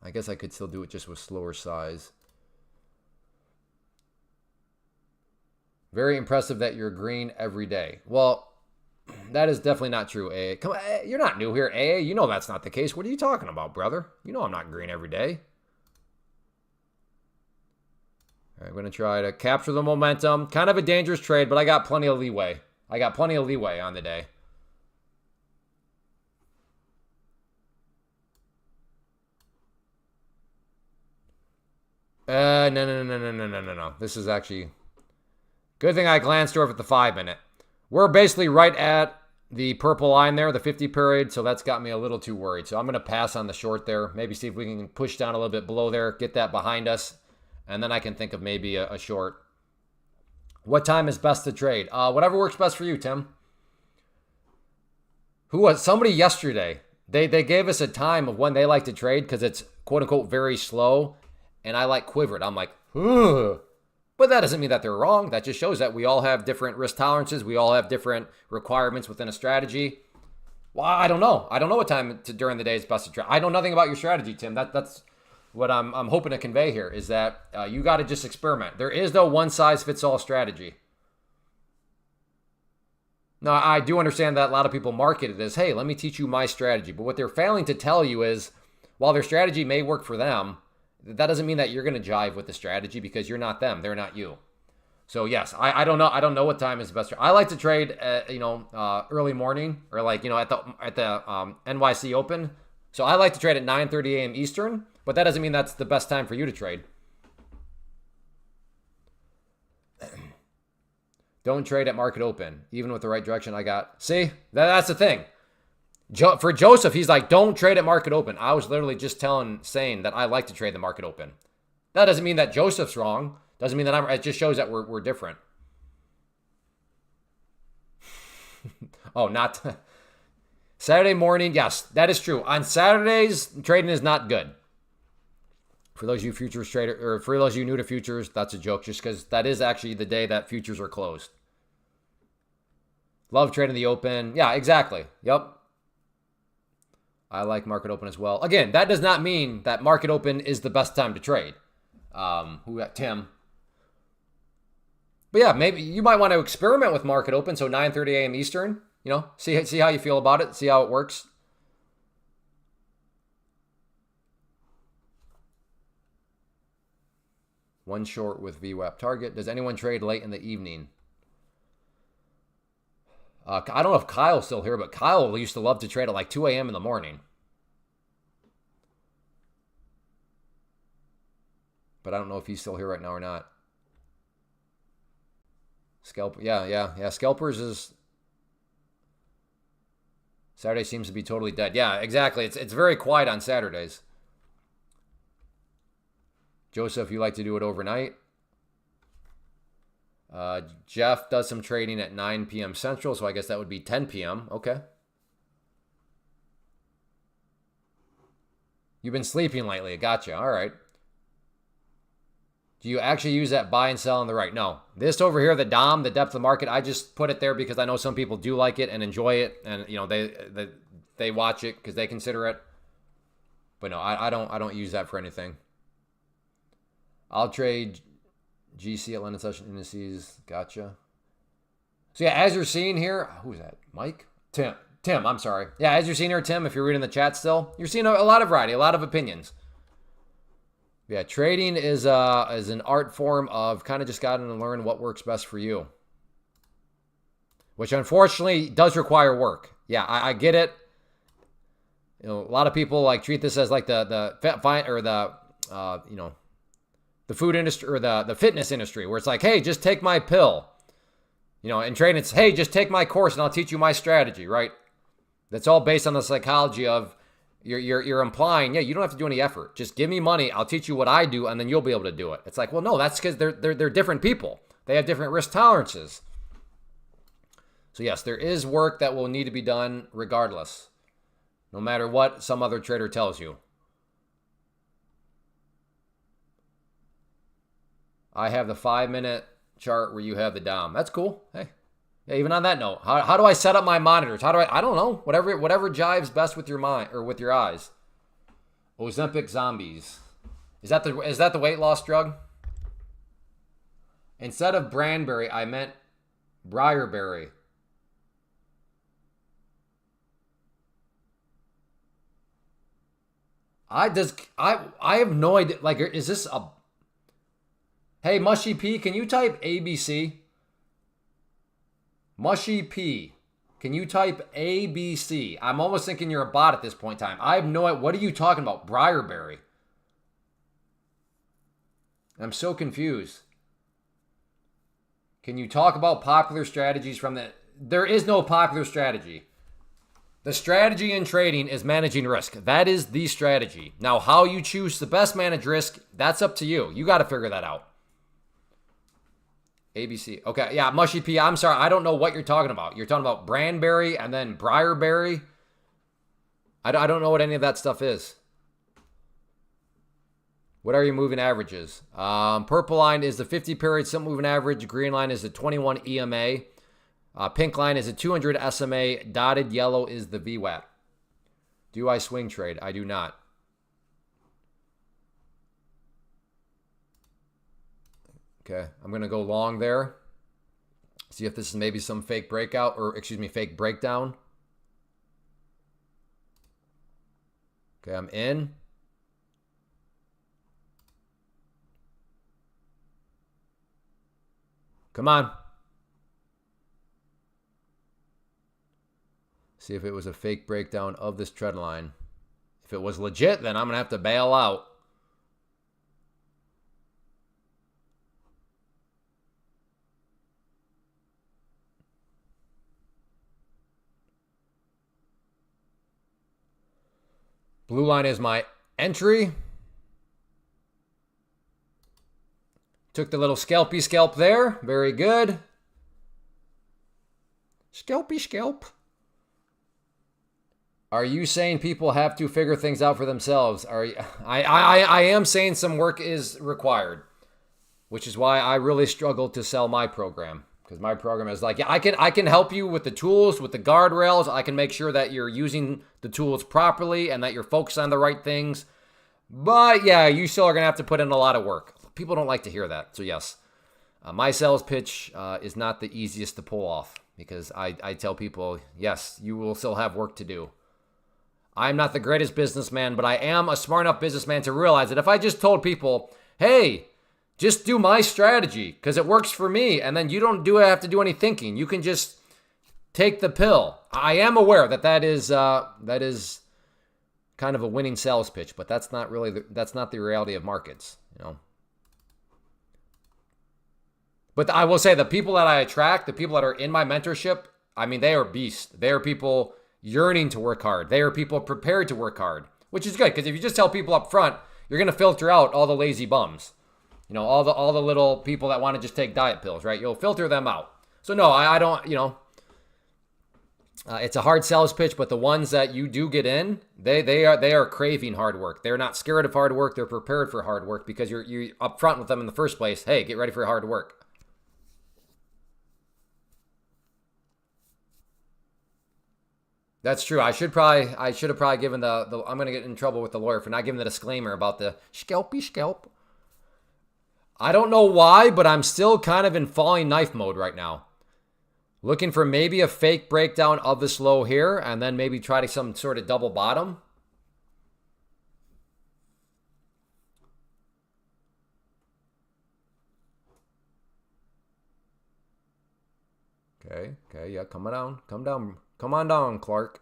I guess I could still do it just with slower size. Very impressive that you're green every day. Well, that is definitely not true, AA. Come on, you're not new here, AA. You know that's not the case. What are you talking about, brother? You know I'm not green every day. I'm going to try to capture the momentum. Kind of a dangerous trade, but I got plenty of leeway. I got plenty of leeway on the day. No. This is actually... Good thing I glanced over at the 5-minute. We're basically right at the purple line there, the 50 period, so that's got me a little too worried. So I'm going to pass on the short there. Maybe see if we can push down a little bit below there, get that behind us. And then I can think of maybe a short. What time is best to trade? Whatever works best for you, Tim. Who was somebody yesterday? They gave us a time of when they like to trade because it's quote unquote very slow, and I like quivered. I'm like, ugh. But that doesn't mean that they're wrong. That just shows that we all have different risk tolerances. We all have different requirements within a strategy. Well, I don't know. I don't know what time during the day is best to trade. I know nothing about your strategy, Tim. That's what I'm hoping to convey here is that you got to just experiment. There is no one-size-fits-all strategy. Now, I do understand that a lot of people market it as, hey, let me teach you my strategy. But what they're failing to tell you is, while their strategy may work for them, that doesn't mean that you're going to jive with the strategy because you're not them. They're not you. So, yes, I don't know. I don't know what time is the best. I like to trade, early morning or at the NYC Open. So I like to trade at 9:30 a.m. Eastern. But that doesn't mean that's the best time for you to trade. Don't trade at market open. Even with the right direction I got. See? That's the thing. For Joseph, he's like, don't trade at market open. I was literally just saying that I like to trade the market open. That doesn't mean that Joseph's wrong. Doesn't mean that it just shows that we're different. Oh, not... Saturday morning, yes, that is true. On Saturdays, trading is not good. For those of you futures trader, or for those of you new to futures, that's a joke just because that is actually the day that futures are closed. Love trading the open. Yeah, exactly. Yep. I like market open as well. Again, that does not mean that market open is the best time to trade. Tim. But yeah, maybe you might want to experiment with market open. So 9:30 a.m. Eastern, see how you feel about it. See how it works. One short with VWAP target. Does anyone trade late in the evening? I don't know if Kyle's still here, but Kyle used to love to trade at like 2 a.m. in the morning. But I don't know if he's still here right now or not. Yeah. Scalpers is... Saturday seems to be totally dead. Yeah, exactly. It's very quiet on Saturdays. Joseph, you like to do it overnight. Jeff does some trading at 9 p.m. Central, so I guess that would be 10 p.m. Okay. You've been sleeping lately. Gotcha. All right. Do you actually use that buy and sell on the right? No. This over here, the DOM, the depth of the market, I just put it there because I know some people do like it and enjoy it, and they watch it because they consider it. But no, I don't use that for anything. I'll trade GC at London session indices. Gotcha. So yeah, as you're seeing here, who's that? Mike? Tim, I'm sorry. Yeah, as you're seeing here, Tim, if you're reading the chat still, you're seeing a lot of variety, a lot of opinions. Yeah, trading is an art form of kind of just gotten to learn what works best for you. Which unfortunately does require work. Yeah, I get it. A lot of people like treat this as like the food industry or the fitness industry, where it's like, hey, just take my pill. In trading, it's, hey, just take my course and I'll teach you my strategy, right? That's all based on the psychology of you're implying, yeah, you don't have to do any effort. Just give me money, I'll teach you what I do, and then you'll be able to do it. It's like, well, no, that's because they're different people. They have different risk tolerances. So yes, there is work that will need to be done regardless, no matter what some other trader tells you. I have the 5-minute chart where you have the DOM. That's cool. Hey, yeah, even on that note, how do I set up my monitors? I don't know. Whatever jives best with your mind or with your eyes. Ozempic zombies. Is that the weight loss drug? Instead of Branberry, I meant Briarberry. I have no idea. Like, is this a... Hey, Mushy P, can you type ABC? Mushy P, can you type ABC? I'm almost thinking you're a bot at this point in time. I have no idea. What are you talking about? Briarberry. I'm so confused. Can you talk about popular strategies from the... There is no popular strategy. The strategy in trading is managing risk. That is the strategy. Now, how you choose to best manage risk, that's up to you. You got to figure that out. ABC. Okay, yeah, Mushy P, I'm sorry. I don't know what you're talking about. You're talking about Branberry and then Briarberry. I don't know what any of that stuff is. What are your moving averages? Purple line is the 50-period simple moving average. Green line is the 21 EMA. Pink line is a 200 SMA. Dotted yellow is the VWAP. Do I swing trade? I do not. Okay, I'm going to go long there. See if this is maybe some fake breakout, or excuse me, fake breakdown. Okay, I'm in. Come on. See if it was a fake breakdown of this trend line. If it was legit, then I'm going to have to bail out. Blue line is my entry. Took the little scalpy scalp there. Very good. Scalpy scalp. Are you saying people have to figure things out for themselves? I am saying some work is required, which is why I really struggle to sell my program. Because my program is like, yeah, I can help you with the tools, with the guardrails. I can make sure that you're using the tools properly and that you're focused on the right things. But yeah, you still are going to have to put in a lot of work. People don't like to hear that. So yes, my sales pitch is not the easiest to pull off, because I tell people, yes, you will still have work to do. I'm not the greatest businessman, but I am a smart enough businessman to realize that if I just told people, hey, just do my strategy because it works for me, and then you don't have to do any thinking. You can just take the pill. I am aware that is kind of a winning sales pitch, but that's not the reality of markets, you know. But I will say the people that I attract, the people that are in my mentorship, I mean, they are beasts. They are people yearning to work hard. They are people prepared to work hard, which is good, because if you just tell people up front, you're gonna filter out all the lazy bums. You know, all the little people that want to just take diet pills, right? You'll filter them out. So no, I don't, you know, it's a hard sales pitch, but the ones that you do get in, they are craving hard work. They're not scared of hard work. They're prepared for hard work because you're upfront with them in the first place. Hey, get ready for hard work. That's true. I should have probably given the I'm gonna get in trouble with the lawyer for not giving the disclaimer about the scalpy scalp. I don't know why, but I'm still kind of in falling knife mode right now. Looking for maybe a fake breakdown of this low here, and then maybe try to some sort of double bottom. Okay, yeah, come on down, Clark.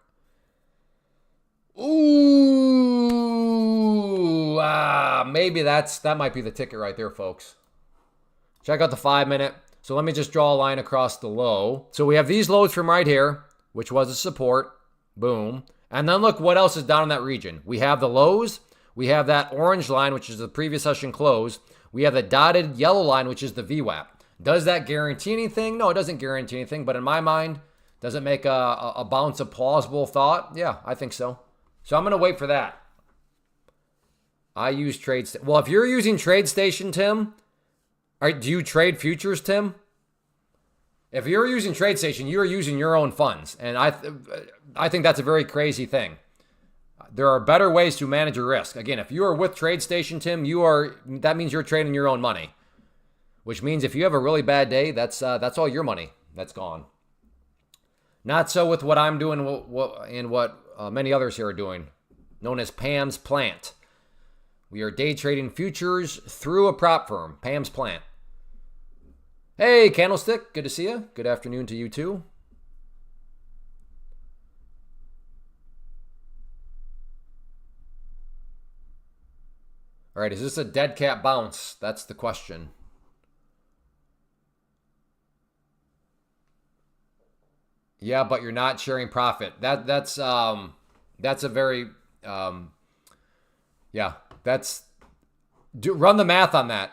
Ooh, maybe that might be the ticket right there, folks. Check out the 5-minute. So let me just draw a line across the low. So we have these lows from right here, which was a support. Boom. And then look what else is down in that region. We have the lows. We have that orange line, which is the previous session close. We have the dotted yellow line, which is the VWAP. Does that guarantee anything? No, it doesn't guarantee anything. But in my mind, does it make a bounce a plausible thought? Yeah, I think so. So I'm going to wait for that. I use TradeStation. Well, if you're using TradeStation, Tim, do you trade futures, Tim? If you're using TradeStation, you're using your own funds. And I think that's a very crazy thing. There are better ways to manage your risk. Again, if you are with TradeStation, Tim, that means you're trading your own money. Which means if you have a really bad day, that's all your money that's gone. Not so with what I'm doing and what many others here are doing, known as Pam's Plant. We are day trading futures through a prop firm, Pam's Plant. Hey, Candlestick, good to see you. Good afternoon to you too. All right, is this a dead cat bounce? That's the question. Yeah, but you're not sharing profit. That's a very yeah. Run the math on that.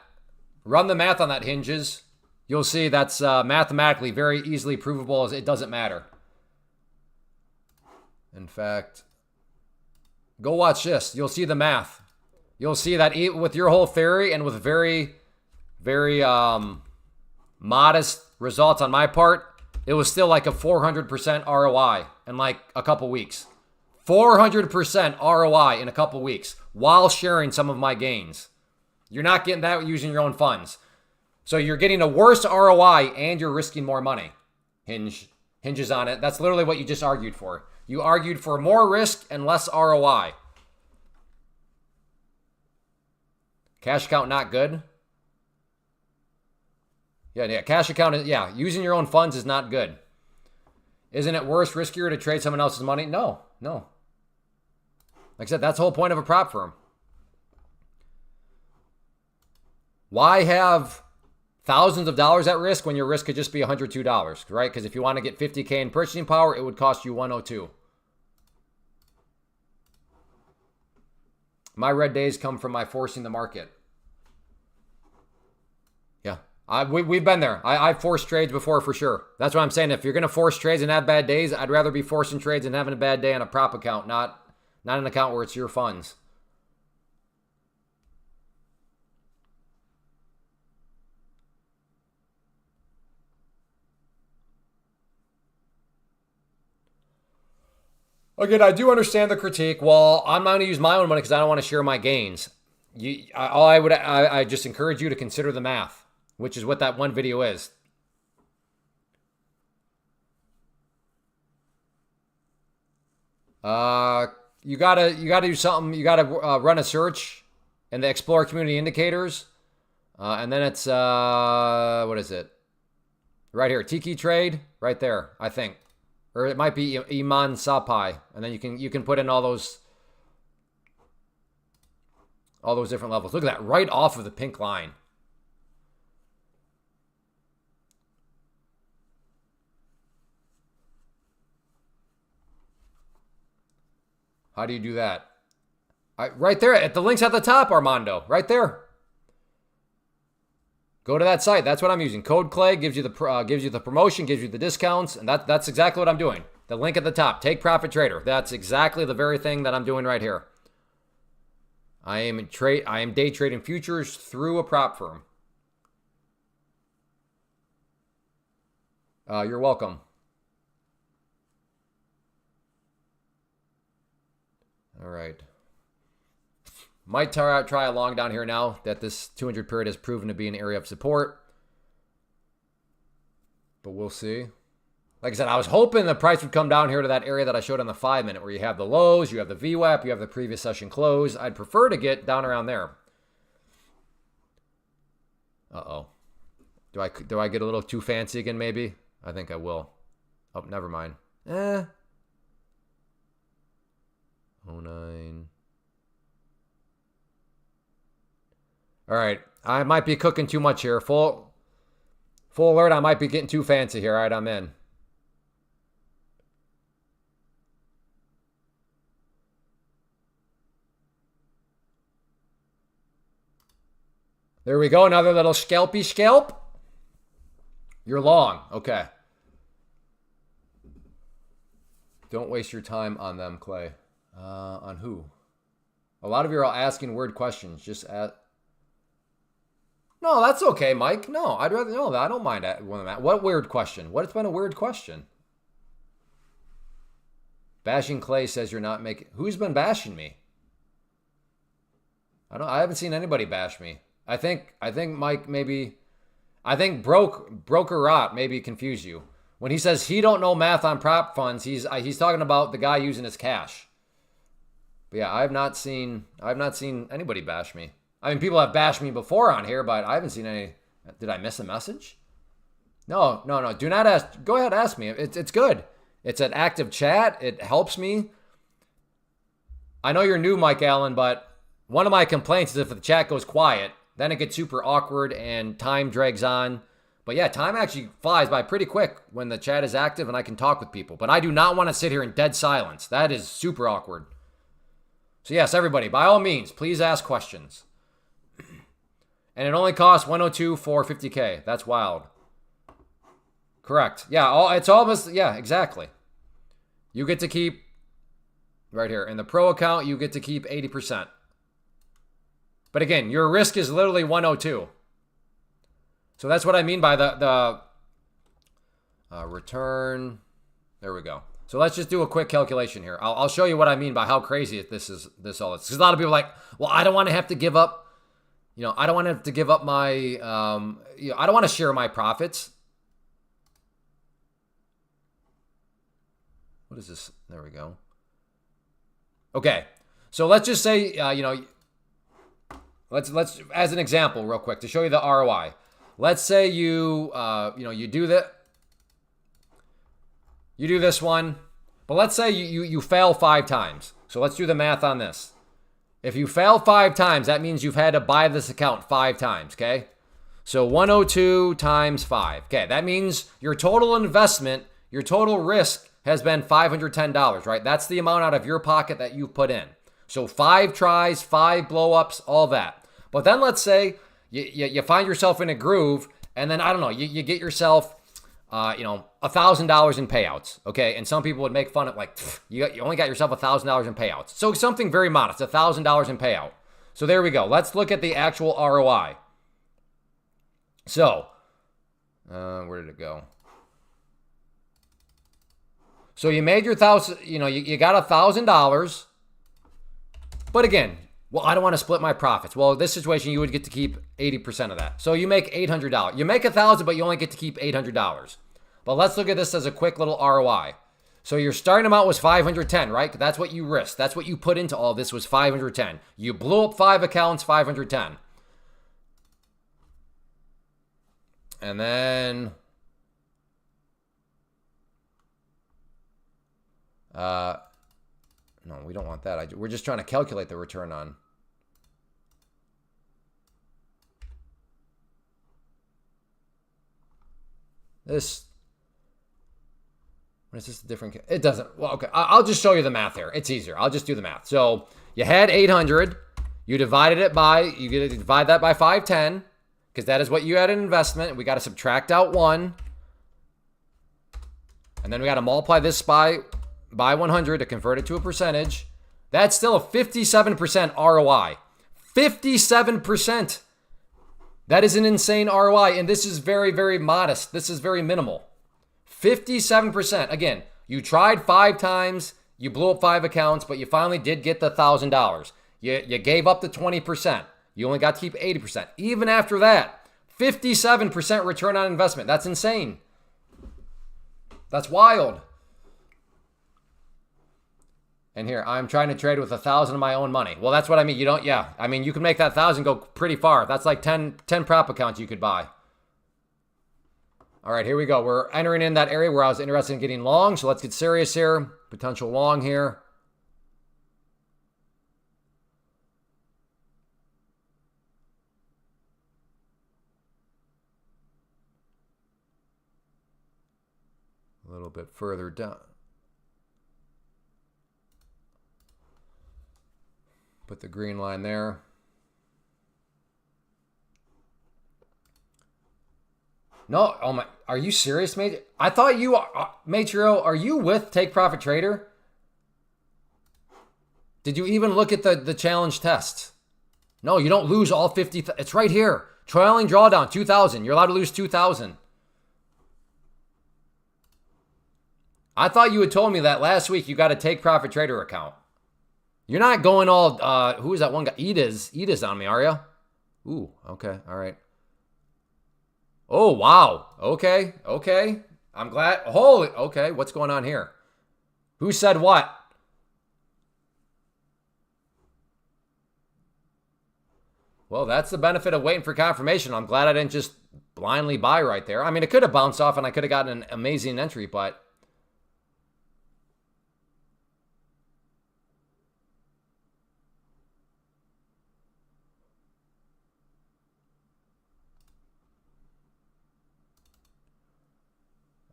Run the math on that, Hinges. You'll see that's mathematically very easily provable as it doesn't matter. In fact, go watch this. You'll see the math. You'll see that with your whole theory and with very, very modest results on my part, it was still like a 400% ROI in like a couple weeks. 400% ROI in a couple weeks while sharing some of my gains. You're not getting that using your own funds. So you're getting a worse ROI and you're risking more money. Hinges on it. That's literally what you just argued for. You argued for more risk and less ROI. Cash account not good. Yeah, cash account is, using your own funds is not good. Isn't it worse, riskier to trade someone else's money? No. Like I said, that's the whole point of a prop firm. Why have thousands of dollars at risk when your risk could just be $102, right? Because if you want to get $50K in purchasing power, it would cost you $102. My red days come from my forcing the market. Yeah, we've been there. I've forced trades before for sure. That's what I'm saying. If you're going to force trades and have bad days, I'd rather be forcing trades and having a bad day on a prop account, not an account where it's your funds. Again, I do understand the critique. Well, I'm not going to use my own money because I don't want to share my gains. I just encourage you to consider the math, which is what that one video is. You gotta do something. You gotta run a search in the Explore Community Indicators, and then it's what is it? Right here, Tiki Trade, right there. I think. Or it might be Iman Sapai, and then you can put in all those different levels. Look at that, right off of the pink line. How do you do that? Right there. The link's at the top, Armando. Right there. Go to that site. That's what I'm using. Code Clay gives you the promotion, gives you the discounts, and that's exactly what I'm doing. The link at the top. Take Profit Trader. That's exactly the very thing that I'm doing right here. I am day trading futures through a prop firm. You're welcome. All right. Might try a long down here now that this 200 period has proven to be an area of support. But we'll see. Like I said, I was hoping the price would come down here to that area that I showed on the 5 minute where you have the lows, you have the VWAP, you have the previous session close. I'd prefer to get down around there. Uh-oh. Do I get a little too fancy again maybe? I think I will. Oh, never mind. 09. All right, I might be cooking too much here. Full alert, I might be getting too fancy here. All right, I'm in. There we go, another little scalpy scalp. You're long, okay. Don't waste your time on them, Clay. On who? A lot of you are asking weird questions. Just at. No, that's okay, Mike. No, I'd rather know that. I don't mind that. What weird question? What's been a weird question? Bashing Clay says you're not making. Who's been bashing me? I haven't seen anybody bash me. I think Mike maybe. I think Broker Rot maybe confused you when he says he don't know math on prop funds. He's talking about the guy using his cash. But yeah, I've not seen anybody bash me. I mean, people have bashed me before on here, but I haven't seen any. Did I miss a message? No. Do not ask. Go ahead, ask me. It's good. It's an active chat. It helps me. I know you're new, Mike Allen, but one of my complaints is if the chat goes quiet, then it gets super awkward and time drags on. But yeah, time actually flies by pretty quick when the chat is active and I can talk with people. But I do not want to sit here in dead silence. That is super awkward. So yes, everybody, by all means, please ask questions. And it only costs 102 for 50K. That's wild. Correct. Yeah, it's almost, yeah, exactly. You get to keep, right here, in the pro account, you get to keep 80%. But again, your risk is literally 102. So that's what I mean by the return. There we go. So let's just do a quick calculation here. I'll show you what I mean by how crazy this all is. Because a lot of people are like, well, I don't want to have to give up. I don't want to have to give up my, I don't want to share my profits. What is this? There we go. Okay. So let's just say, let's as an example real quick to show you the ROI. Let's say you do this one, but let's say you fail 5 times. So let's do the math on this. If you fail 5 times, that means you've had to buy this account 5 times, okay? So 102 times 5. Okay, that means your total investment, your total risk has been $510, right? That's the amount out of your pocket that you've put in. So 5 tries, 5 blow-ups, all that. But then let's say you find yourself in a groove, and then, I don't know, you get yourself, $1,000 in payouts, okay? And some people would make fun of, like, you only got yourself $1,000 in payouts. So something very modest, $1,000 in payout. So there we go. Let's look at the actual ROI. So, where did it go? So you made your you got $1,000. But again, well, I don't want to split my profits. Well, in this situation, you would get to keep 80% of that. So you make $800. You make $1,000, but you only get to keep $800. But let's look at this as a quick little ROI. So your starting amount was 510, right? That's what you risked. That's what you put into all this was 510. You blew up 5 accounts, 510. And then no, we don't want that. We're just trying to calculate the return on. This. What is this different? It doesn't. Well, okay. I'll just show you the math here. It's easier. I'll just do the math. So You had 800. You divided it by, you get to divide that by 510 because that is what you had in investment. We got to subtract out 1. And then we got to multiply this by 100 to convert it to a percentage. That's still a 57% ROI. 57%. That is an insane ROI, and this is very, very modest. This is very minimal. 57%. Again, you tried 5 times, you blew up 5 accounts, but you finally did get the $1,000. You gave up the 20%. You only got to keep 80%. Even after that, 57% return on investment. That's insane. That's wild. And here, I'm trying to trade with 1,000 of my own money. Well, that's what I mean. You don't, yeah. I mean, you can make that 1,000 go pretty far. That's like 10 prop accounts you could buy. All right, here we go. We're entering in that area where I was interested in getting long. So let's get serious here. Potential long here. A little bit further down. Put the green line there. No, oh my, are you serious, mate? I thought you, Matrio, are you with Take Profit Trader? Did you even look at the challenge test? No, you don't lose all 50. It's right here. Trailing drawdown, 2,000. You're allowed to lose 2,000. I thought you had told me that last week you got a Take Profit Trader account. You're not going all, who is that one guy? Edith's on me, are you? Ooh, okay, all right. Oh, wow. Okay. I'm glad. Holy, okay, what's going on here? Who said what? Well, that's the benefit of waiting for confirmation. I'm glad I didn't just blindly buy right there. I mean, it could have bounced off and I could have gotten an amazing entry, but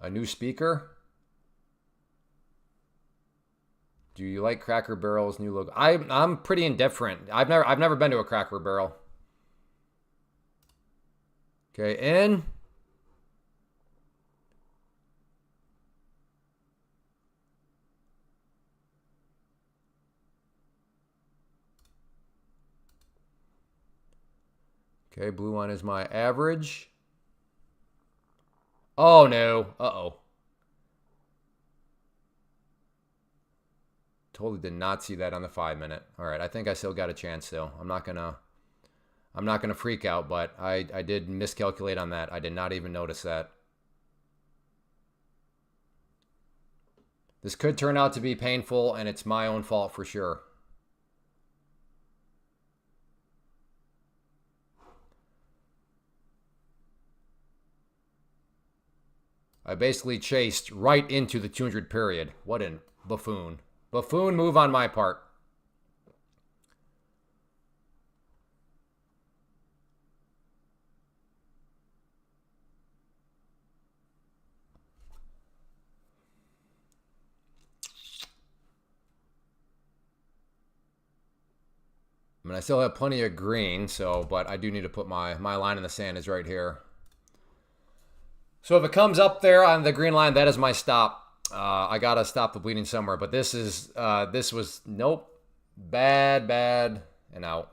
a new speaker? Do you like Cracker Barrel's new logo? I'm pretty indifferent. I've never been to a Cracker Barrel. Okay, in. Okay, blue line is my average. Oh, no. Uh-oh. Totally did not see that on the 5-minute. All right, I think I still got a chance still. I'm not gonna freak out, but I did miscalculate on that. I did not even notice that. This could turn out to be painful, and it's my own fault for sure. I basically chased right into the 200 period. What a buffoon. Buffoon move on my part. I mean, I still have plenty of green, so, but I do need to put my line in the sand is right here. So if it comes up there on the green line, that is my stop. I gotta stop the bleeding somewhere, but this was, nope, bad, and out.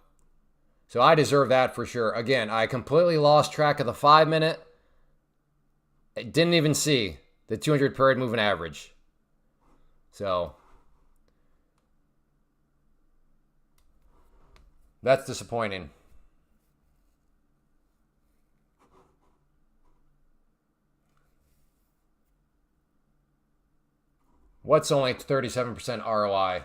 So I deserve that for sure. Again, I completely lost track of the 5-minute. I didn't even see the 200 period moving average. So that's disappointing. What's only 37% ROI?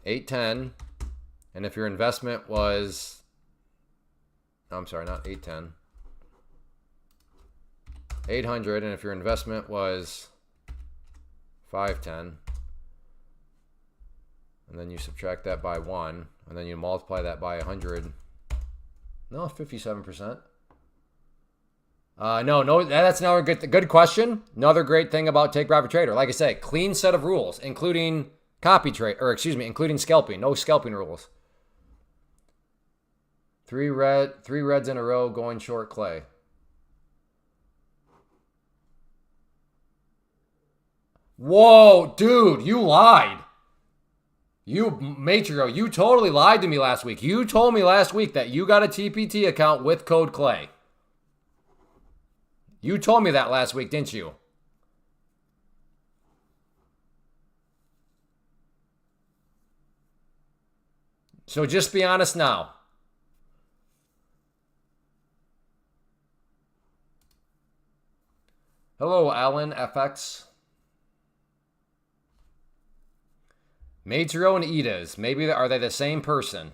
$810, and if your investment was, I'm sorry, not $810, $800, and if your investment was $510, and then you subtract that by 1, and then you multiply that by 100. No, 57%. No, that's another good question. Another great thing about Take Profit Trader. Like I say, clean set of rules, including copy trade, or excuse me, including scalping. No scalping rules. Three reds in a row going short clay. Whoa, dude, you lied. Matrio, you totally lied to me last week. You told me last week that you got a TPT account with code Clay. You told me that last week, didn't you? So just be honest now. Hello, Alan FX. Matrio and Idas. Maybe are they the same person?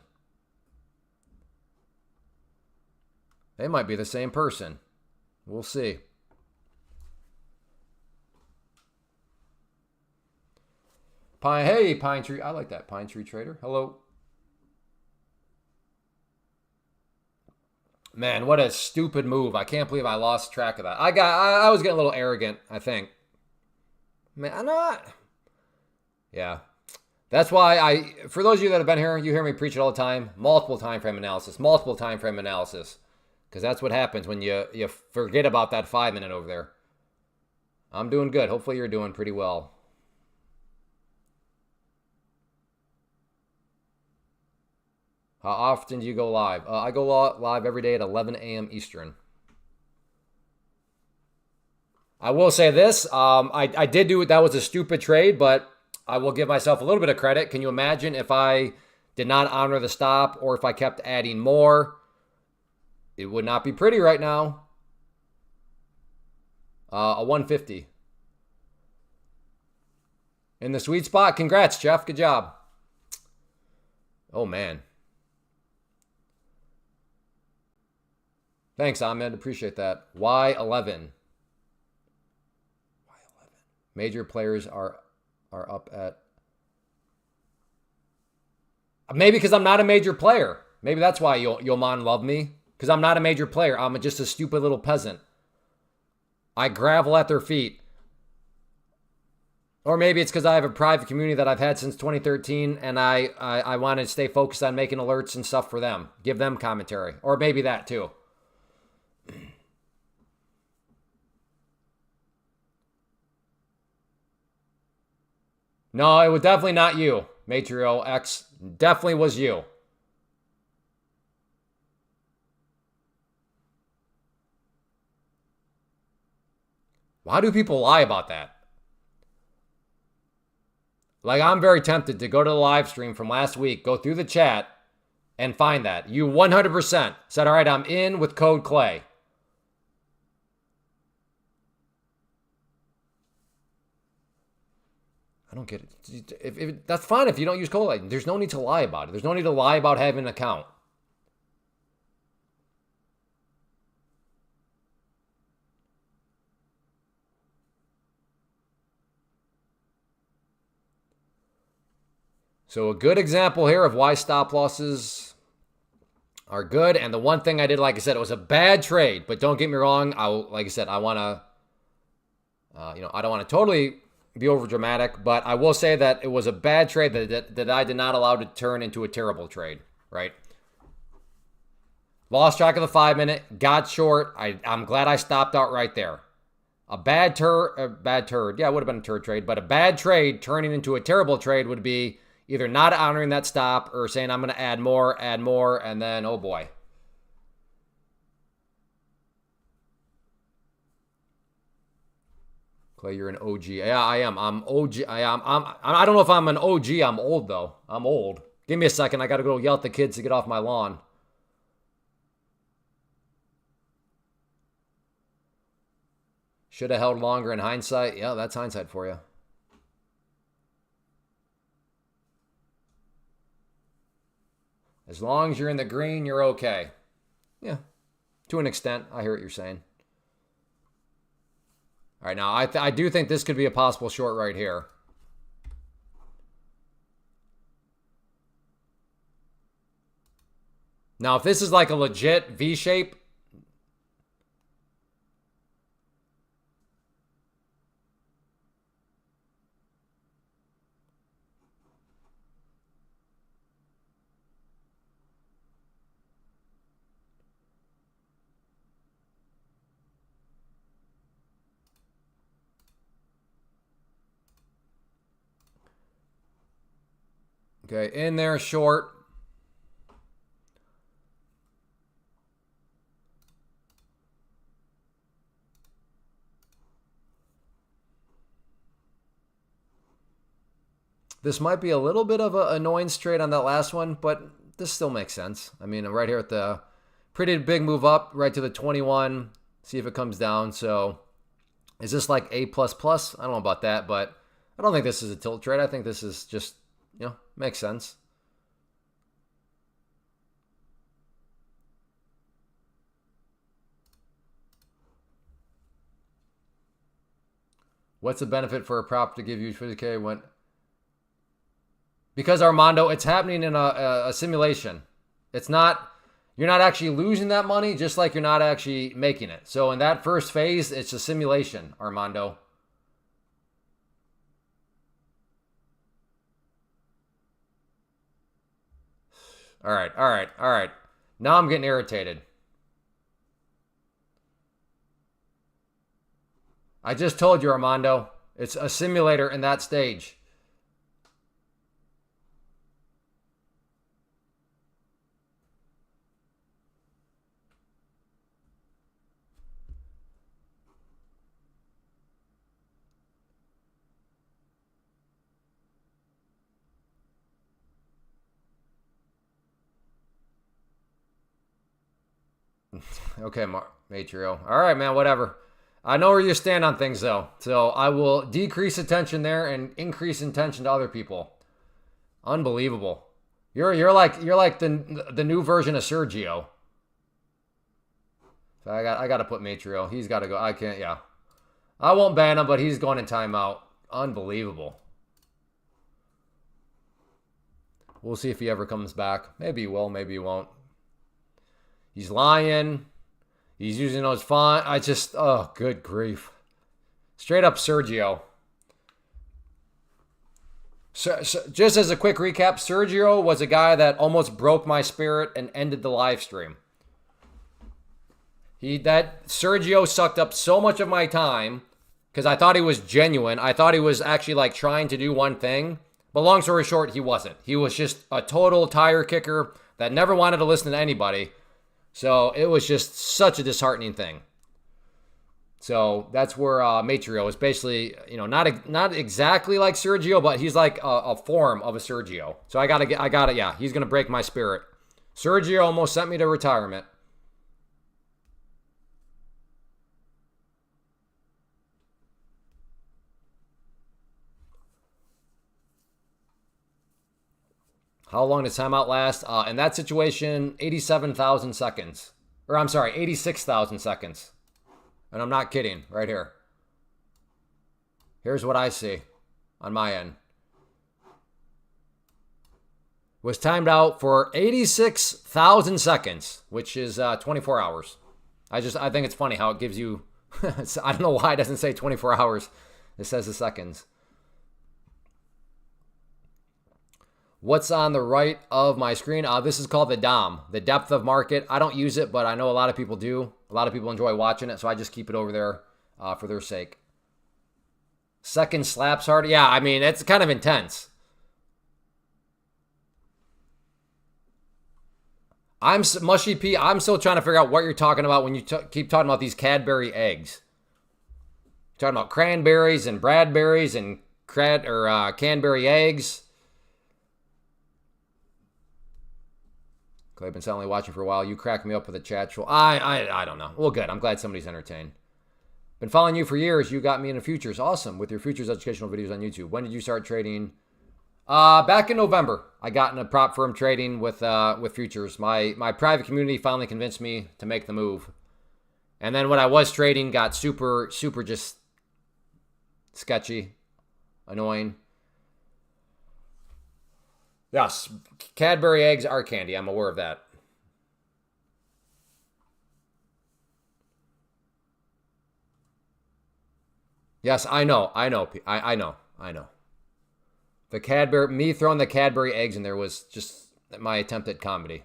They might be the same person. We'll see. Hey, Pine Tree. I like that. Pine Tree Trader. Hello. Man, what a stupid move. I can't believe I lost track of that. I was getting a little arrogant, I think. Man, I'm not. Yeah. That's why for those of you that have been here, you hear me preach it all the time. Multiple time frame analysis. Because that's what happens when you forget about that 5 minute over there. I'm doing good. Hopefully you're doing pretty well. How often do you go live? I go live every day at 11 a.m. Eastern. I will say this. I did do it. That was a stupid trade, but I will give myself a little bit of credit. Can you imagine if I did not honor the stop or if I kept adding more? It would not be pretty right now. A 150. In the sweet spot. Congrats, Jeff. Good job. Oh, man. Thanks, Ahmed. Appreciate that. Y11. Major players are up at... Maybe because I'm not a major player. Maybe that's why Yoman loved me. Because I'm not a major player. I'm just a stupid little peasant. I gravel at their feet. Or maybe it's because I have a private community that I've had since 2013 and I want to stay focused on making alerts and stuff for them. Give them commentary. Or maybe that too. No, it was definitely not you, Matrio X. Definitely was you. Why do people lie about that? Like, I'm very tempted to go to the live stream from last week, go through the chat, and find that. You 100% said, all right, I'm in with code Clay. I don't get it. If that's fine if you don't use code Clay. There's no need to lie about it. There's no need to lie about having an account. So a good example here of why stop losses are good. And the one thing I did, like I said, it was a bad trade. But don't get me wrong. Like I said, I want to, I don't want to totally be over dramatic. But I will say that it was a bad trade that I did not allow to turn into a terrible trade, right? Lost track of the 5 minute, got short. I'm glad I stopped out right there. A bad turd. Yeah, it would have been a turd trade. But a bad trade turning into a terrible trade would be either not honoring that stop or saying I'm going to add more, and then, oh boy. Clay, you're an OG. Yeah, I am. I'm OG. I don't know if I'm an OG. I'm old, though. I'm old. Give me a second. I got to go yell at the kids to get off my lawn. Should have held longer in hindsight. Yeah, that's hindsight for you. As long as you're in the green, you're okay. Yeah, to an extent. I hear what you're saying. All right, now I do think this could be a possible short right here. Now, if this is like a legit V shape, Okay, in there short. This might be a little bit of an annoyance trade on that last one, but this still makes sense. I mean, right here at the pretty big move up right to the 21. See if it comes down. So is this like A++? I don't know about that, but I don't think this is a tilt trade. I think this is just, makes sense. What's the benefit for a prop to give you 50K when... Because, Armando, it's happening in a simulation. It's not... You're not actually losing that money, just like you're not actually making it. So in that first phase, it's a simulation, Armando. All right. Now I'm getting irritated. I just told you, Armando. It's a simulator in that stage. Okay, Matrio. All right, man, whatever. I know where you stand on things, though. So I will decrease attention there and increase attention to other people. Unbelievable. You're like the new version of Sergio. So I got to put Matrio. He's got to go. I can't. Yeah, I won't ban him, but he's going in timeout. Unbelievable. We'll see if he ever comes back. Maybe he will. Maybe he won't. He's lying. He's using those font. Oh, good grief. Straight up Sergio. So, just as a quick recap, Sergio was a guy that almost broke my spirit and ended the live stream. Sergio sucked up so much of my time because I thought he was genuine. I thought he was actually like trying to do one thing. But long story short, he wasn't. He was just a total tire kicker that never wanted to listen to anybody. So it was just such a disheartening thing. So that's where Matrio is basically, not exactly like Sergio, but he's like a form of a Sergio. So I got it. Yeah, he's gonna break my spirit. Sergio almost sent me to retirement. How long does timeout last? In that situation, 87,000 seconds. Or I'm sorry, 86,000 seconds. And I'm not kidding, right here. Here's what I see on my end. Was timed out for 86,000 seconds, which is 24 hours. I think it's funny how it gives you... I don't know why it doesn't say 24 hours. It says the seconds. What's on the right of my screen? This is called the DOM, the depth of market. I don't use it, but I know a lot of people do. A lot of people enjoy watching it, so I just keep it over there for their sake. Second slaps hard. Yeah, I mean, it's kind of intense. Mushy P, I'm still trying to figure out what you're talking about when you keep talking about these Cadbury eggs. You're talking about cranberries and Bradberries and Canberry eggs. I've been silently watching for a while. You crack me up with a chat troll. I don't know. Well, good. I'm glad somebody's entertained. Been following you for years. You got me into futures. Awesome. With your futures educational videos on YouTube. When did you start trading? Back in November. I got into prop firm trading with futures. My private community finally convinced me to make the move. And then when I was trading, got super just sketchy, annoying. Yes, Cadbury eggs are candy. I'm aware of that. Yes, I know. I know. Me throwing the Cadbury eggs in there was just my attempt at comedy.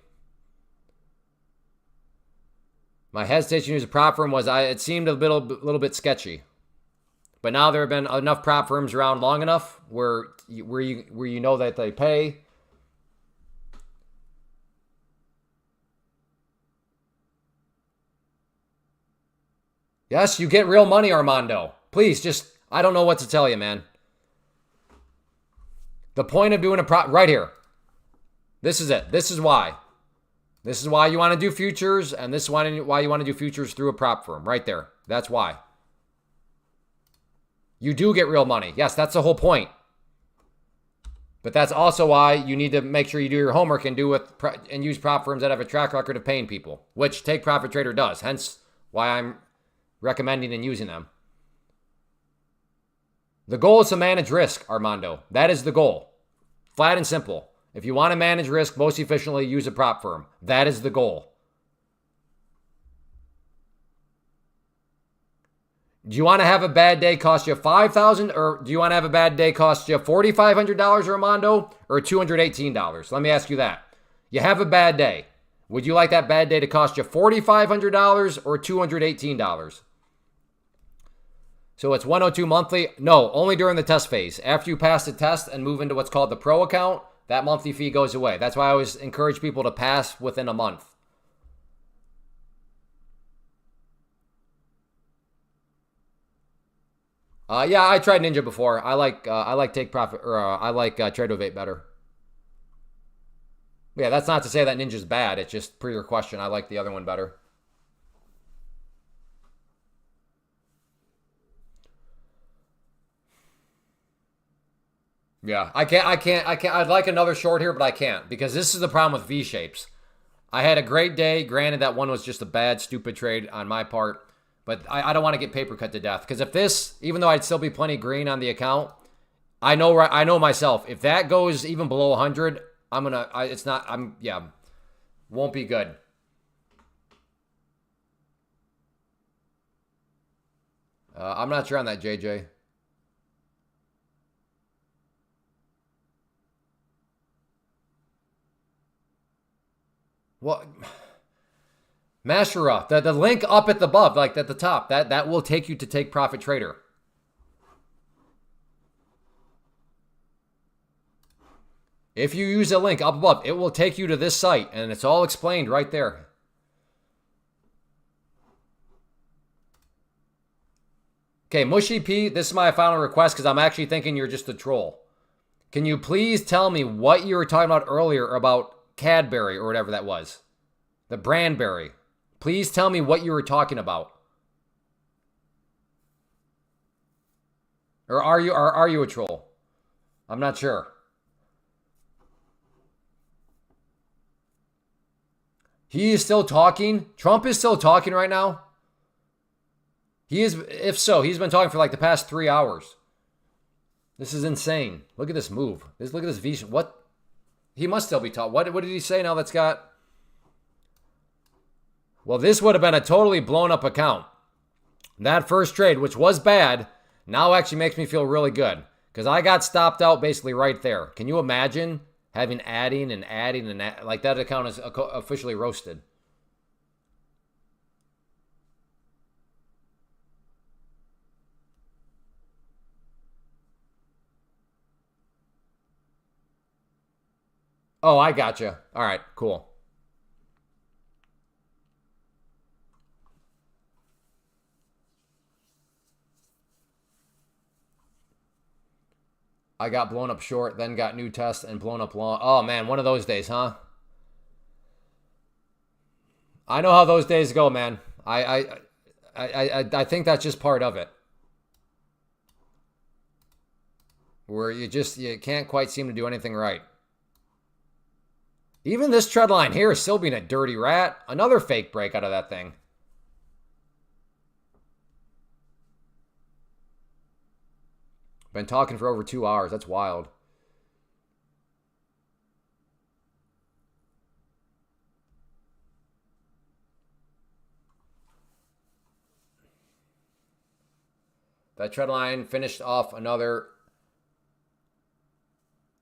My hesitation to use a prop firm was it seemed a little bit sketchy. But now there have been enough prop firms around long enough where you know that they pay. Yes, you get real money, Armando. Please, just, I don't know what to tell you, man. The point of doing a prop, right here. This is it. This is why. This is why you want to do futures, and this is why you want to do futures through a prop firm. Right there. That's why. You do get real money. Yes, that's the whole point. But that's also why you need to make sure you do your homework and use prop firms that have a track record of paying people, which Take Profit Trader does. Hence why I'm recommending and using them. The goal is to manage risk, Armando. That is the goal. Flat and simple. If you want to manage risk most efficiently, use a prop firm. That is the goal. Do you want to have a bad day cost you $5,000, or do you want to have a bad day cost you $4,500, Armando, or $218? Let me ask you that. You have a bad day. Would you like that bad day to cost you $4,500 or $218? So it's 102 monthly. No, only during the test phase. After you pass the test and move into what's called the pro account, that monthly fee goes away. That's why I always encourage people to pass within a month. Yeah, I tried Ninja before. I like Take Profit, or I like Tradeovate better. Yeah, that's not to say that Ninja's bad. It's just per your question. I like the other one better. Yeah, I can't. I'd like another short here, but I can't because this is the problem with V-shapes. I had a great day. Granted, that one was just a bad, stupid trade on my part. But I don't want to get paper cut to death. Because if this, even though I'd still be plenty green on the account, I know myself. If that goes even below 100, won't be good. I'm not sure on that, JJ. Well, Mashura, the link up at the above, like at the top, that will take you to Take Profit Trader. If you use a link up above, it will take you to this site, and it's all explained right there. Okay, Mushy P, this is my final request because I'm actually thinking you're just a troll. Can you please tell me what you were talking about earlier about Cadbury or whatever that was? The Brandberry. Please tell me what you were talking about. Or are you a troll? I'm not sure. He is still talking? Trump is still talking right now? He is, if so, he's been talking for like the past 3 hours. This is insane. Look at this move. Look at this V. What? He must still be talking. What did he say now that's got? Well, this would have been a totally blown up account. That first trade, which was bad, now actually makes me feel really good. Because I got stopped out basically right there. Can you imagine having adding and like that account is officially roasted. Oh, I gotcha. All right, cool. I got blown up short, then got new test and blown up long. Oh man, one of those days, huh? I know how those days go, man. I think that's just part of it. Where you can't quite seem to do anything right. Even this trend line here is still being a dirty rat. Another fake break out of that thing. Been talking for over 2 hours. That's wild. That trend line finished off another...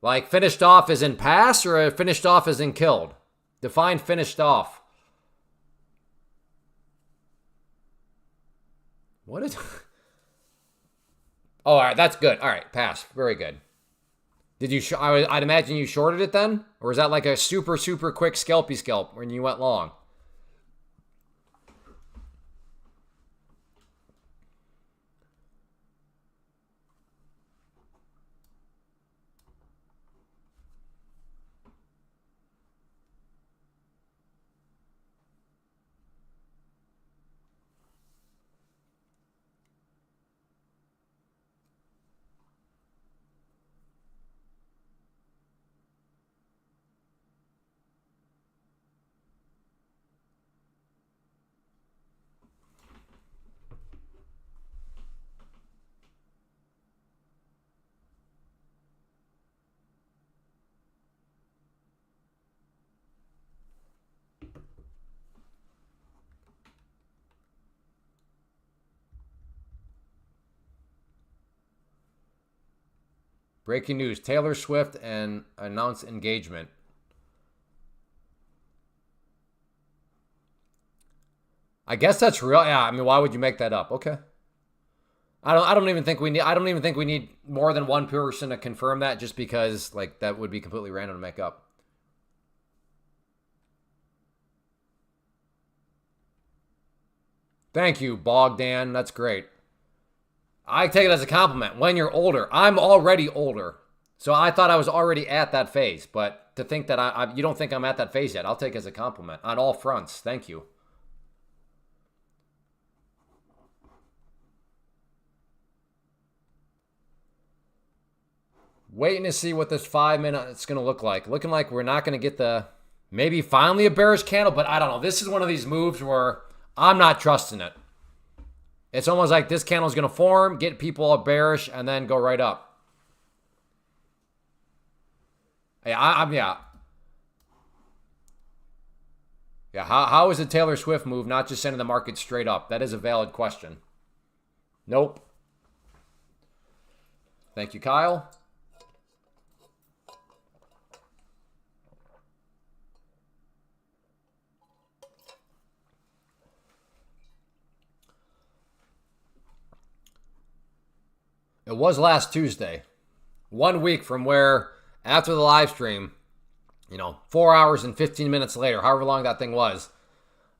Like finished off as in pass or finished off as in killed? Define finished off. What is... Oh, all right, that's good. All right, pass. Very good. Did you... I'd imagine you shorted it then? Or is that like a super, super quick scalpy scalp when you went long? Breaking news. Taylor Swift and announced engagement. I guess that's real. Yeah, I mean, why would you make that up? Okay. I don't even think we need more than one person to confirm that, just because like that would be completely random to make up. Thank you, Bogdan. That's great. I take it as a compliment. When you're older, I'm already older, so I thought I was already at that phase. But to think that you don't think I'm at that phase yet, I'll take it as a compliment on all fronts. Thank you. Waiting to see what this 5 minute it's going to look like. Looking like we're not going to get maybe finally a bearish candle, but I don't know. This is one of these moves where I'm not trusting it. It's almost like this candle is going to form, get people all bearish, and then go right up. Yeah. Yeah, how is the Taylor Swift move not just sending the market straight up? That is a valid question. Nope. Thank you, Kyle. It was last Tuesday. 1 week from where, after the live stream, 4 hours and 15 minutes later, however long that thing was,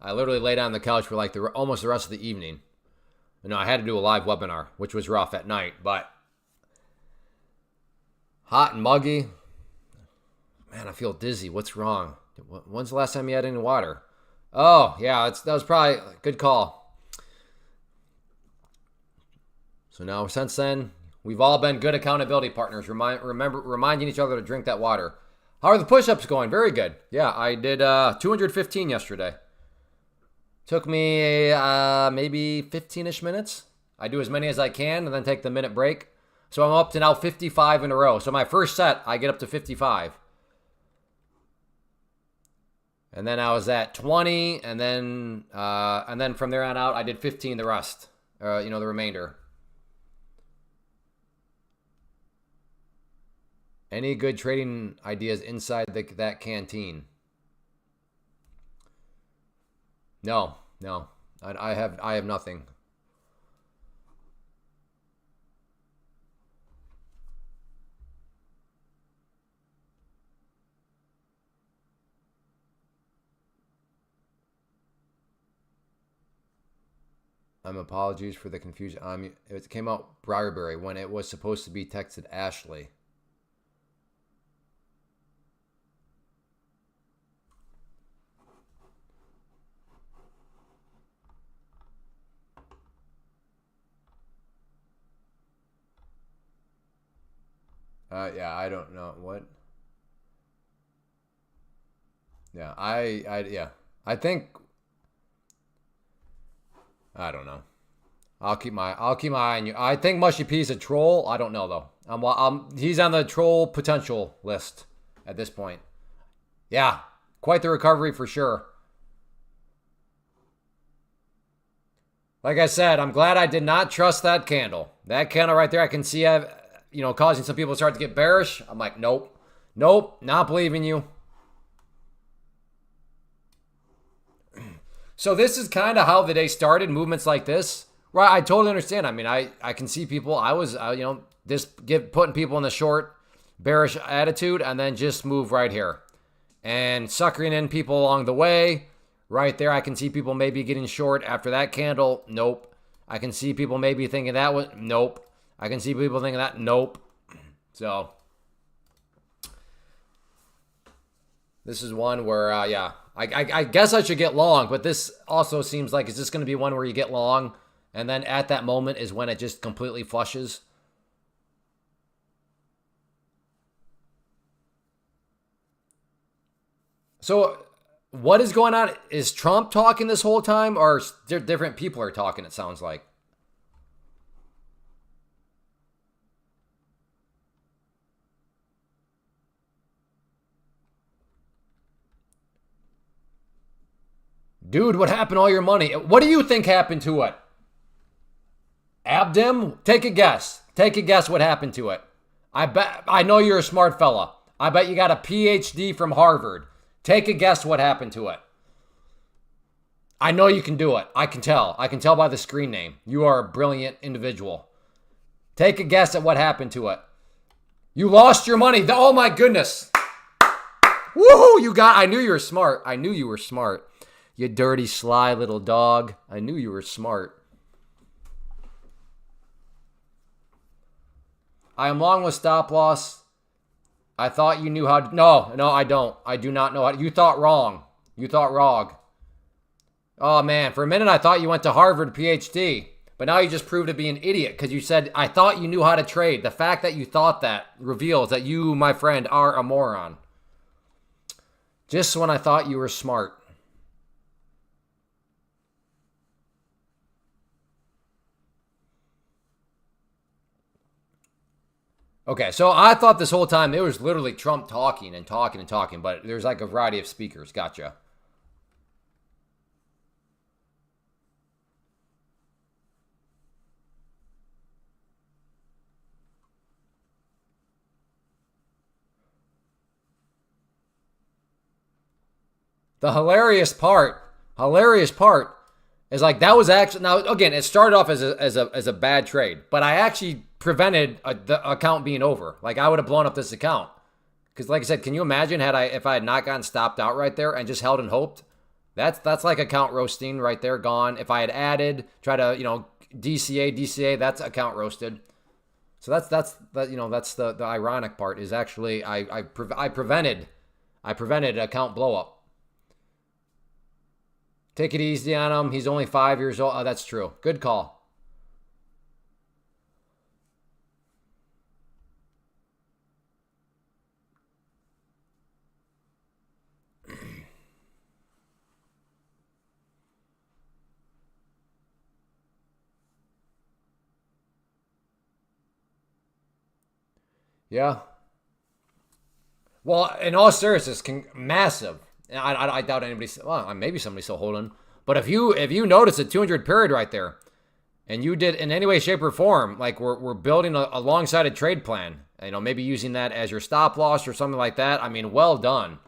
I literally lay down on the couch for like almost the rest of the evening. I had to do a live webinar, which was rough at night, but hot and muggy. Man, I feel dizzy. What's wrong? When's the last time you had any water? Oh, yeah, that was probably a good call. So now, since then, we've all been good accountability partners, reminding each other to drink that water. How are the push-ups going? Very good. Yeah, I did 215 yesterday. Took me maybe 15-ish minutes. I do as many as I can and then take the minute break. So I'm up to now 55 in a row. So my first set, I get up to 55. And then I was at 20, and then from there on out, I did 15 the rest, the remainder. Any good trading ideas inside that canteen? No. I have nothing. Apologies for the confusion. It came out Briarberry when it was supposed to be texted Ashley. Yeah, I don't know what. Yeah, I think. I don't know. I'll keep my eye on you. I think Mushy P's a troll. I don't know though. He's on the troll potential list at this point. Yeah, quite the recovery for sure. Like I said, I'm glad I did not trust that candle. That candle right there, I can see causing some people to start to get bearish. I'm like, nope, not believing you. So this is kind of how the day started, movements like this. Right, I totally understand. I mean, I can see people. I was, putting people in the short, bearish attitude, and then just move right here. And suckering in people along the way. Right there, I can see people maybe getting short after that candle. Nope. I can see people maybe thinking that was, nope. I can see people thinking that, nope. So, this is one where, I guess I should get long, but this also seems like it's just going to be one where you get long, and then at that moment is when it just completely flushes. So, what is going on? Is Trump talking this whole time, or different people are talking, it sounds like? Dude, what happened to all your money? What do you think happened to it? Abdim? Take a guess. Take a guess what happened to it. I know you're a smart fella. I bet you got a PhD from Harvard. Take a guess what happened to it. I know you can do it. I can tell. I can tell by the screen name. You are a brilliant individual. Take a guess at what happened to it. You lost your money. Oh my goodness. Woohoo! I knew you were smart. I knew you were smart. You dirty, sly little dog. I knew you were smart. I am long with stop loss. I thought you knew how to... No, I don't. I do not know how to... You thought wrong. You thought wrong. Oh, man. For a minute, I thought you went to Harvard PhD. But now you just proved to be an idiot because you said, I thought you knew how to trade. The fact that you thought that reveals that you, my friend, are a moron. Just when I thought you were smart. Okay, so I thought this whole time it was literally Trump talking and talking and talking, but there's like a variety of speakers. Gotcha. The hilarious part is like that was actually, now again, it started off as a bad trade, but I actually prevented the account being over. Like I would have blown up this account. Because like I said, can you imagine if I had not gotten stopped out right there and just held and hoped? That's like account roasting right there, gone. If I had added, try to, DCA, that's account roasted. So that's the ironic part is actually I prevented account blow up. Take it easy on him. He's only 5 years old. Oh, that's true. Good call. Yeah. Well, in all seriousness, massive. I doubt anybody's. Well, maybe somebody's still holding. But if you notice a 200 period right there, and you did in any way, shape, or form, like we're building a long-sided trade plan. Maybe using that as your stop loss or something like that. I mean, well done.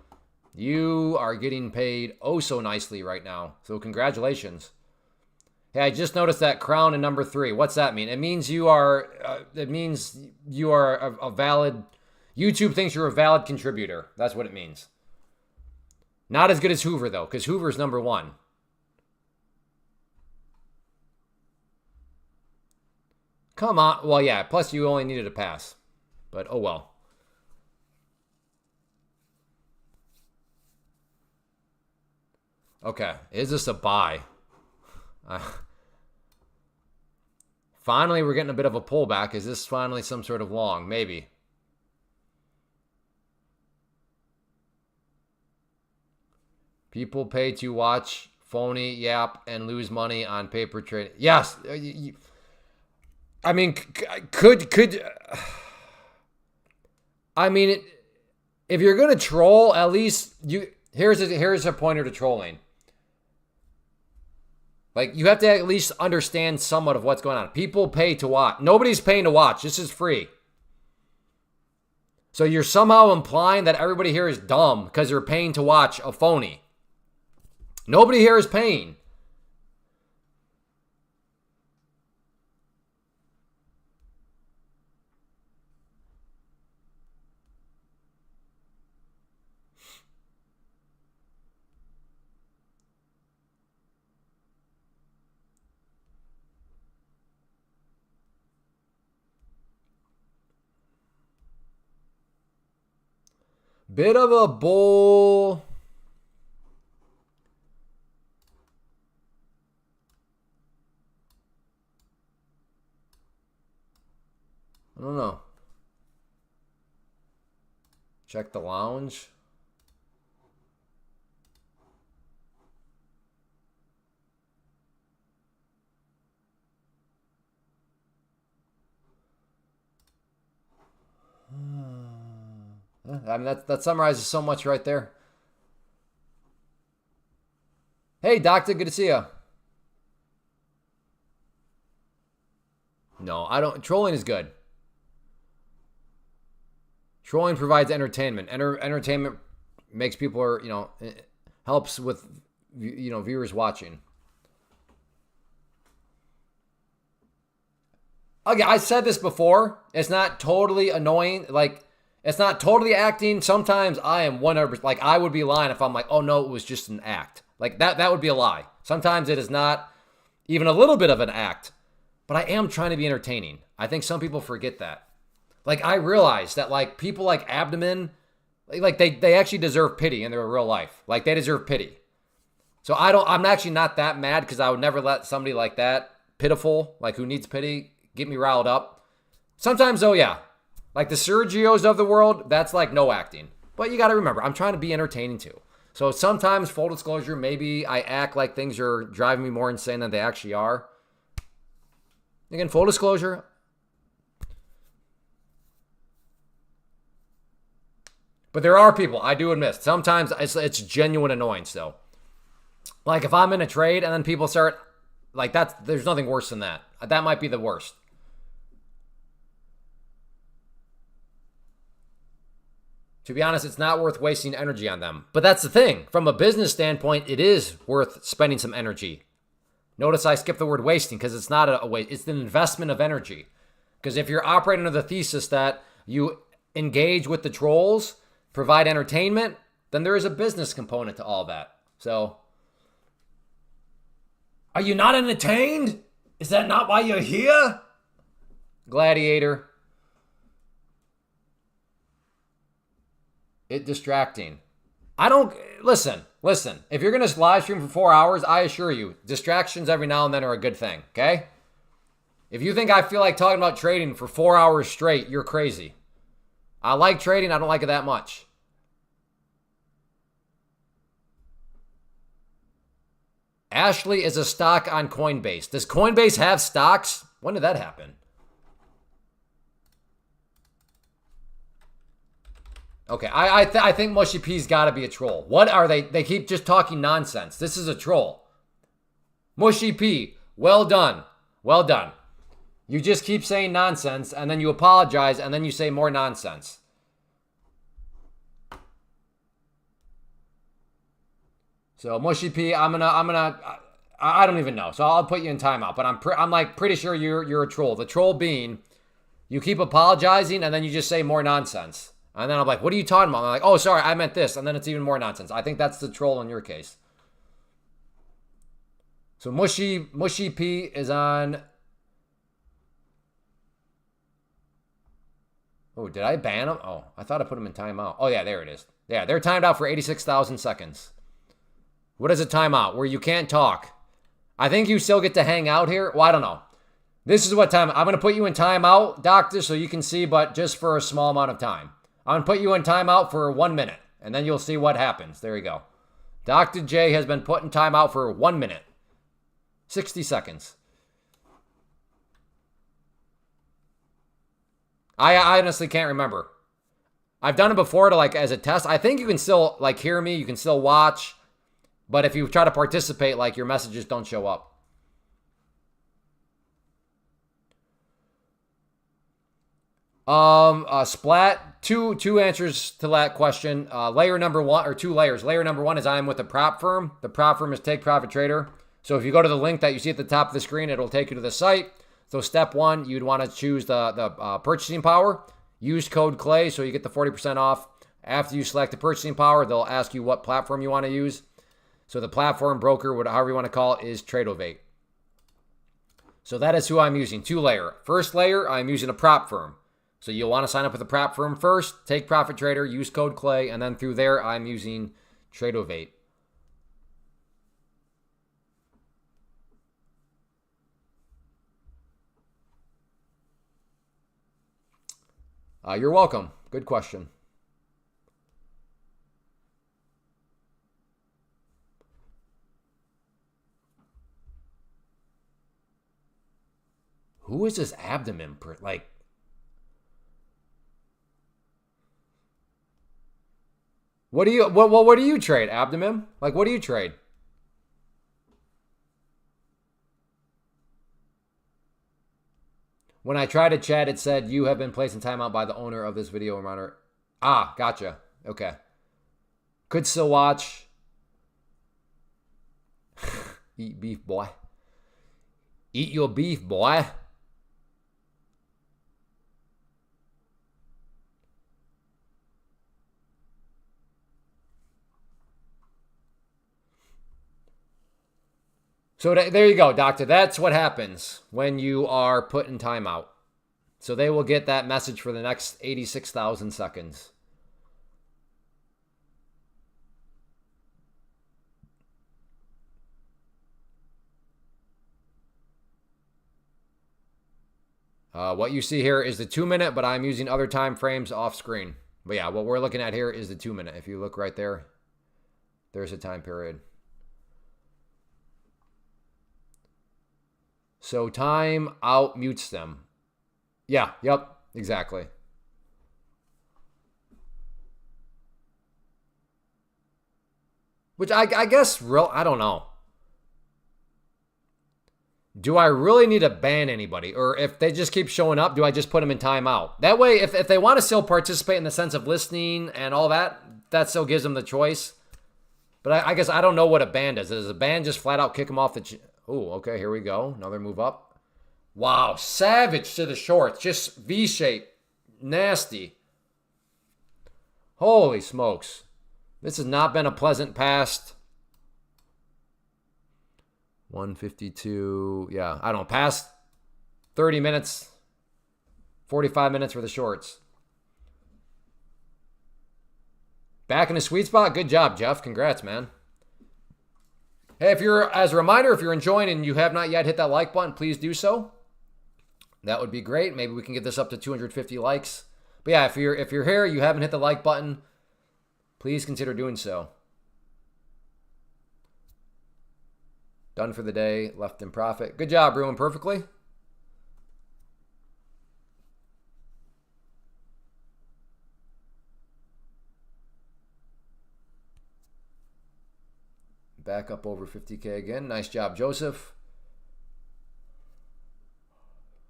You are getting paid oh so nicely right now. So congratulations. Hey, I just noticed that crown in number 3. What's that mean? It means you are. It means you are a valid. YouTube thinks you're a valid contributor. That's what it means. Not as good as Hoover, though, because Hoover's number 1. Come on. Well, yeah, plus you only needed a pass. But, oh well. Okay, is this a buy? Finally, we're getting a bit of a pullback. Is this finally some sort of long? Maybe. People pay to watch phony yap and lose money on paper trade. Yes. I mean, could. I mean, if you're gonna troll, at least here's a pointer to trolling. Like you have to at least understand somewhat of what's going on. People pay to watch. Nobody's paying to watch. This is free. So you're somehow implying that everybody here is dumb because they're paying to watch a phony. Nobody here is paying. Bit of a bull. I don't know. Check the lounge. I mean, that summarizes so much right there. Hey, doctor, good to see you. No, I don't. Trolling is good. Trolling provides entertainment. Entertainment makes people, or helps with viewers watching. Okay, I said this before. It's not totally annoying. Like, it's not totally acting. Sometimes I am 100%. Like, I would be lying if I'm like, oh no, it was just an act. Like, that would be a lie. Sometimes it is not even a little bit of an act. But I am trying to be entertaining. I think some people forget that. Like, I realize that, like, people like Abdomen, like they actually deserve pity in their real life. Like, they deserve pity. So I'm actually not that mad, because I would never let somebody like that, pitiful, like who needs pity, get me riled up. Sometimes, though, yeah. Like the Sergios of the world, that's like no acting. But you got to remember, I'm trying to be entertaining too. So sometimes, full disclosure, maybe I act like things are driving me more insane than they actually are. Again, full disclosure. But there are people, I do admit, sometimes it's genuine annoyance though. Like if I'm in a trade and then people start, like there's nothing worse than that. That might be the worst. To be honest, it's not worth wasting energy on them. But that's the thing. From a business standpoint, it is worth spending some energy. Notice I skipped the word wasting, because it's not a waste. It's an investment of energy. Because if you're operating under the thesis that you engage with the trolls, provide entertainment, then there is a business component to all that. So, are you not entertained? Is that not why you're here? Gladiator. It distracting. I don't, listen. If you're going to live stream for 4 hours, I assure you, distractions every now and then are a good thing, okay? If you think I feel like talking about trading for 4 hours straight, you're crazy. I like trading, I don't like it that much. Ashley is a stock on Coinbase. Does Coinbase have stocks? When did that happen? Okay, I think Mushy P's got to be a troll. What are they? They keep just talking nonsense. This is a troll. Mushy P, well done. Well done. You just keep saying nonsense, and then you apologize, and then you say more nonsense. So Mushy P, I don't even know. So I'll put you in timeout. But I'm like pretty sure you're a troll. The troll being, you keep apologizing, and then you just say more nonsense. And then I'm like, what are you talking about? I'm like, oh, sorry, I meant this. And then it's even more nonsense. I think that's the troll in your case. So Mushy P is on. Oh, did I ban him? Oh, I thought I put him in timeout. Oh, yeah, there it is. Yeah, they're timed out for 86,000 seconds. What is a timeout? Where you can't talk. I think you still get to hang out here. Well, I don't know. This is what time. I'm going to put you in timeout, doctor, so you can see, but just for a small amount of time. I'm going to put you in timeout for 1 minute, and then you'll see what happens. There you go. Dr. J has been put in timeout for 1 minute. 60 seconds. I honestly can't remember. I've done it before to as a test. I think you can still hear me. You can still watch. But if you try to participate, your messages don't show up. Splat, two answers to that question. Layer number one, or two layers. Layer number one is I am with a prop firm. The prop firm is Take Profit Trader. So if you go to the link that you see at the top of the screen, it'll take you to the site. So step one, you'd want to choose the purchasing power. Use code CLAY so you get the 40% off. After you select the purchasing power, they'll ask you what platform you want to use. So the platform, broker, however you want to call it, is Tradeovate. So that is who I'm using. 2-layer. First layer, I'm using a prop firm. So you'll want to sign up with a prop firm first, Take Profit Trader, use code CLAY, and then through there, I'm using Tradeovate. You're welcome. Good question. Who is this Abdomen? What do you trade? Abdomen? What do you trade? When I tried to chat, it said you have been placed in timeout by the owner of this video monitor. Ah, gotcha. Okay. Could still watch. Eat beef, boy. Eat your beef, boy. So there you go, doctor. That's what happens when you are put in timeout. So they will get that message for the next 86,000 seconds. What you see here is the 2 minute, but I'm using other time frames off screen. But yeah, what we're looking at here is the 2 minute. If you look right there, there's a time period. So time out mutes them. Yeah, yep, exactly. Which I guess I don't know. Do I really need to ban anybody? Or if they just keep showing up, do I just put them in timeout? That way, if they want to still participate in the sense of listening and all that, that still gives them the choice. But I guess I don't know what a ban does. Does a ban just flat out kick them off the... Oh, okay, here we go. Another move up. Wow, savage to the shorts. Just V-shape. Nasty. Holy smokes. This has not been a pleasant past. 152. Yeah, I don't know. Past 30 minutes. 45 minutes for the shorts. Back in the sweet spot. Good job, Jeff. Congrats, man. Hey, as a reminder, if you're enjoying and you have not yet hit that like button, please do so. That would be great. Maybe we can get this up to 250 likes. But yeah, if you're here, you haven't hit the like button, please consider doing so. Done for the day, left in profit. Good job, Ruin perfectly. Back up over 50K again. Nice job, Joseph.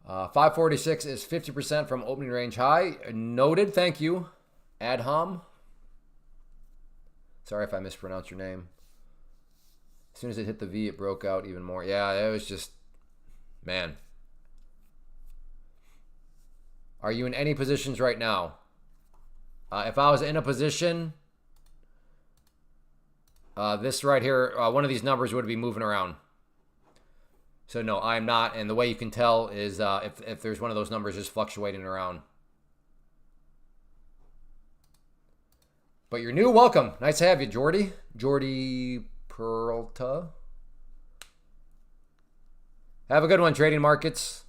546 is 50% from opening range high. Noted. Thank you, Adham. Sorry if I mispronounced your name. As soon as it hit the V, it broke out even more. Yeah, it was just, man. Are you in any positions right now? If I was in a position, this right here, one of these numbers would be moving around. So no, I'm not. And the way you can tell is if there's one of those numbers just fluctuating around. But you're new, welcome. Nice to have you, Jordy. Jordy Peralta. Have a good one, trading markets.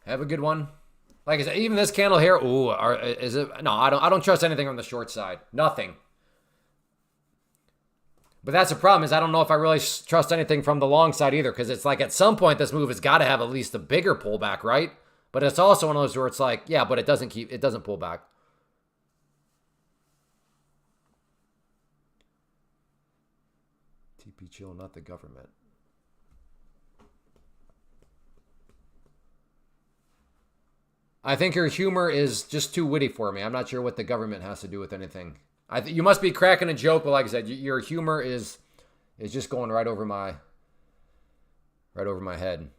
Have a good one. Like I said, even this candle here, ooh, is it? No, I don't trust anything on the short side. Nothing. But that's the problem, is I don't know if I really trust anything from the long side either, because it's like at some point this move has got to have at least a bigger pullback, right? But it's also one of those where it's like, yeah, but it doesn't pull back. TP chill, not the government. I think your humor is just too witty for me. I'm not sure what the government has to do with anything. You must be cracking a joke, but like I said, your humor is just going right over my head.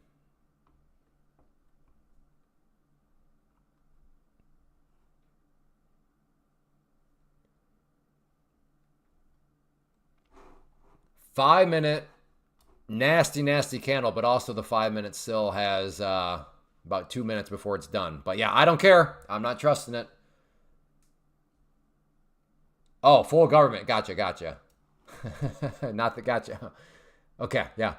Five-minute, nasty candle, but also the 5 minutes still has about 2 minutes before it's done. But yeah, I don't care. I'm not trusting it. Oh, full government. Gotcha. Not the gotcha. Okay, yeah.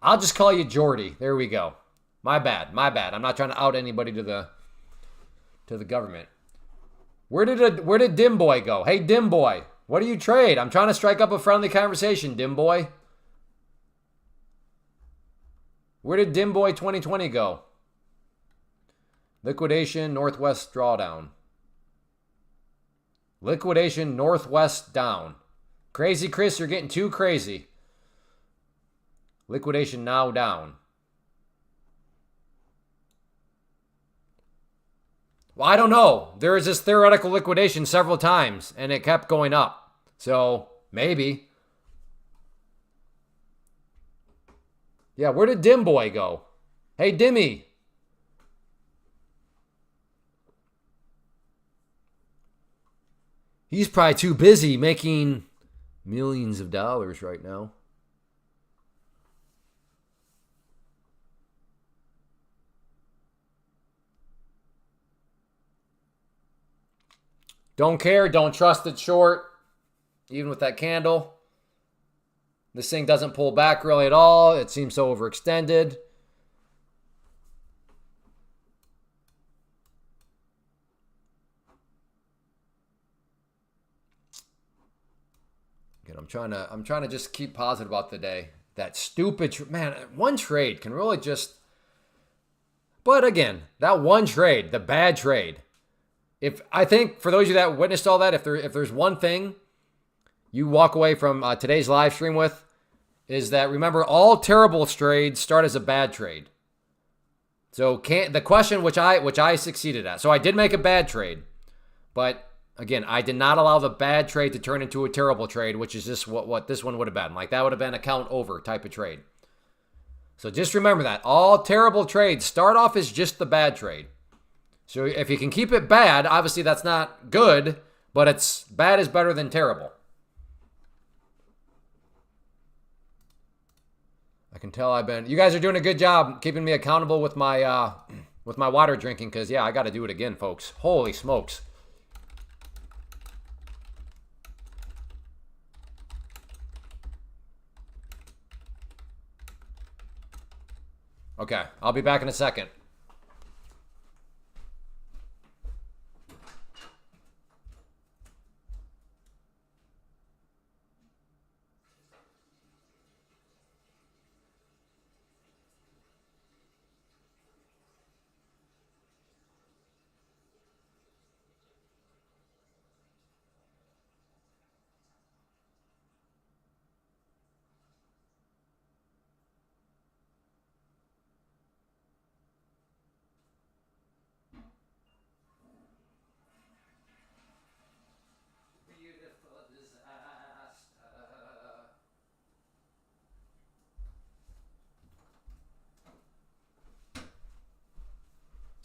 I'll just call you Jordy. There we go. My bad. I'm not trying to out anybody to the government. Where did Dim Boy go? Hey, Dim Boy, what do you trade? I'm trying to strike up a friendly conversation, Dim Boy. Where did Dim Boy 2020 go? Liquidation, Northwest drawdown. Liquidation, Northwest down. Crazy Chris, you're getting too crazy. Liquidation now down. Well, I don't know. There was this theoretical liquidation several times, and it kept going up. So, maybe. Yeah, where did Dim Boy go? Hey, Dimmy. He's probably too busy making millions of dollars right now. Don't care. Don't trust it short. Even with that candle. This thing doesn't pull back really at all. It seems so overextended. Again, I'm trying to just keep positive about the day. That stupid man, one trade can really just. But again, that one trade, the bad trade. If I think for those of you that witnessed all that, if there's one thing you walk away from today's live stream with, is that remember all terrible trades start as a bad trade. So the question which I succeeded at. So I did make a bad trade, but again, I did not allow the bad trade to turn into a terrible trade, which is just what this one would have been. Like that would have been a count over type of trade. So just remember that all terrible trades start off as just the bad trade. So if you can keep it bad, obviously that's not good, but it's bad is better than terrible. I can tell you guys are doing a good job keeping me accountable with my water drinking, because yeah, I got to do it again, folks. Holy smokes. Okay, I'll be back in a second.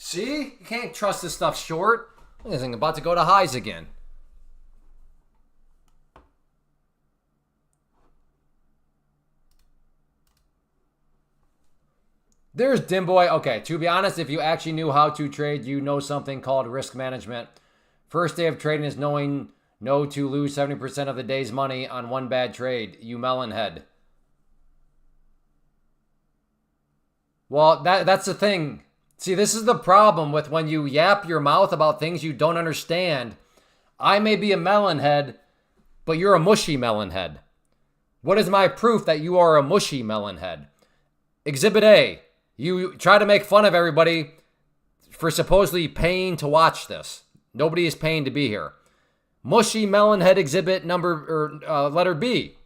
See? You can't trust this stuff short. This thing about to go to highs again. There's Dimboy. Okay, to be honest, if you actually knew how to trade, you know something called risk management. First day of trading is knowing no to lose 70% of the day's money on one bad trade. You melonhead. Well, that's the thing. See, this is the problem with when you yap your mouth about things you don't understand. I may be a melonhead, but you're a mushy melonhead. What is my proof that you are a mushy melonhead? Exhibit A. You try to make fun of everybody for supposedly paying to watch this. Nobody is paying to be here. Mushy melonhead exhibit letter B.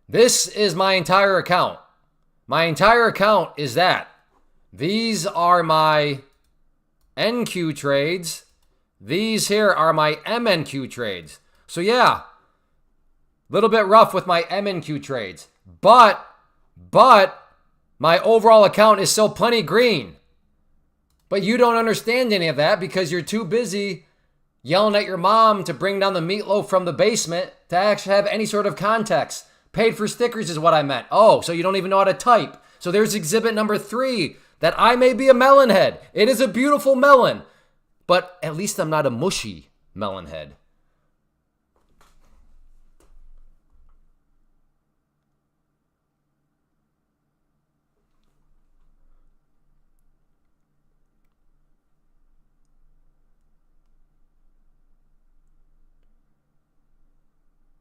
This is my entire account. My entire account is that. These are my NQ trades. These here are my MNQ trades. So yeah, a little bit rough with my MNQ trades. But my overall account is still plenty green. But you don't understand any of that because you're too busy yelling at your mom to bring down the meatloaf from the basement to actually have any sort of context. Paid for stickers is what I meant. Oh, so you don't even know how to type. So there's exhibit number 3. That I may be a melon head. It is a beautiful melon. But at least I'm not a mushy melon head.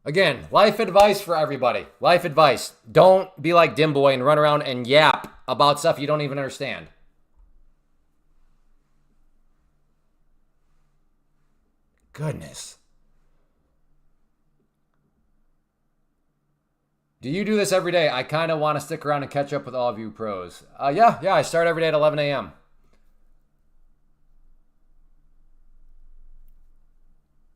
Again, life advice for everybody. Life advice. Don't be like Dimboy and run around and yap about stuff you don't even understand. Goodness. Do you do this every day? I kind of want to stick around and catch up with all of you pros. Yeah, I start every day at 11 a.m.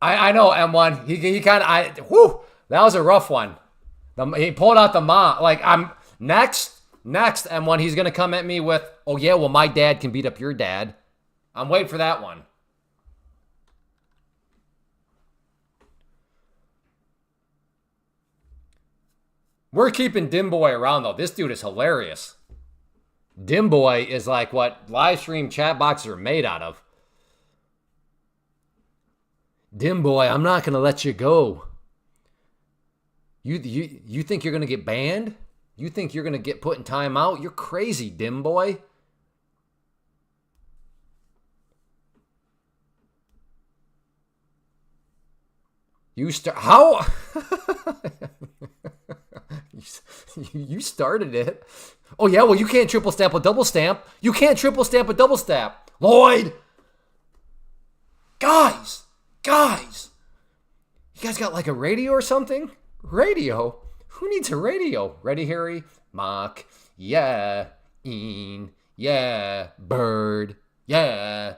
I know M1. He kind of whew, that was a rough one. He pulled out the mom. Like I'm next M1. He's gonna come at me with, oh yeah, well my dad can beat up your dad. I'm waiting for that one. We're keeping Dimboy around though. This dude is hilarious. Dimboy is like what live stream chat boxes are made out of. Dimboy, I'm not gonna let you go. You think you're gonna get banned? You think you're gonna get put in timeout? You're crazy, Dimboy. You start how? You started it. Oh yeah, well you can't triple stamp a double stamp. You can't triple stamp a double stamp. Lloyd! Guys! You guys got like a radio or something? Radio? Who needs a radio? Ready, Harry? Mock. Yeah. Een. Yeah. Bird. Yeah.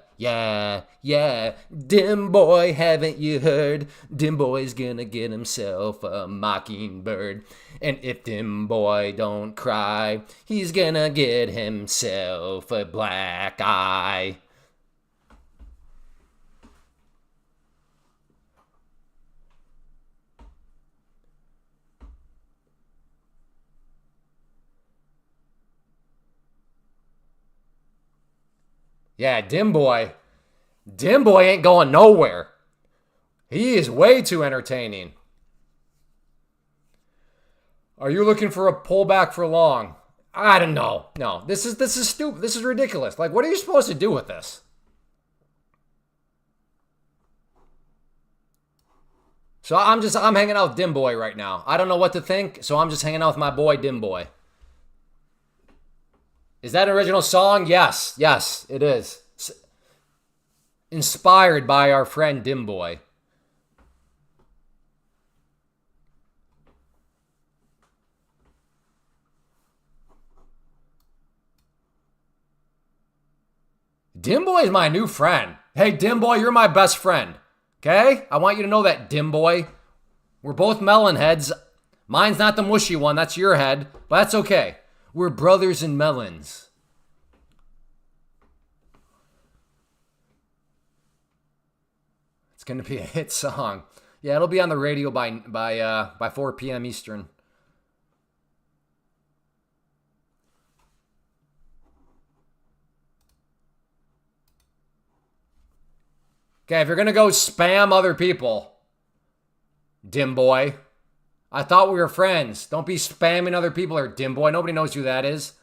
Dim boy, haven't you heard? Dim boy's gonna get himself a mockingbird. And if Dim boy don't cry, he's gonna get himself a black eye. Yeah, Dim boy ain't going nowhere. He is way too entertaining. Are you looking for a pullback for long? I don't know. No, this is stupid. This is ridiculous. Like, what are you supposed to do with this? So I'm hanging out with Dim Boy right now. I don't know what to think, so I'm just hanging out with my boy Dim Boy. Is that an original song? Yes, it is. Inspired by our friend Dim Boy. Dim Boy is my new friend. Hey, Dim Boy, you're my best friend. Okay? I want you to know that, Dim Boy. We're both melon heads. Mine's not the mushy one. That's your head. But that's okay. We're brothers in melons. It's going to be a hit song. Yeah, it'll be on the radio by 4 p.m. Eastern. Okay, if you're going to go spam other people, Dim Boy, I thought we were friends. Don't be spamming other people or Dim Boy. Nobody knows who that is.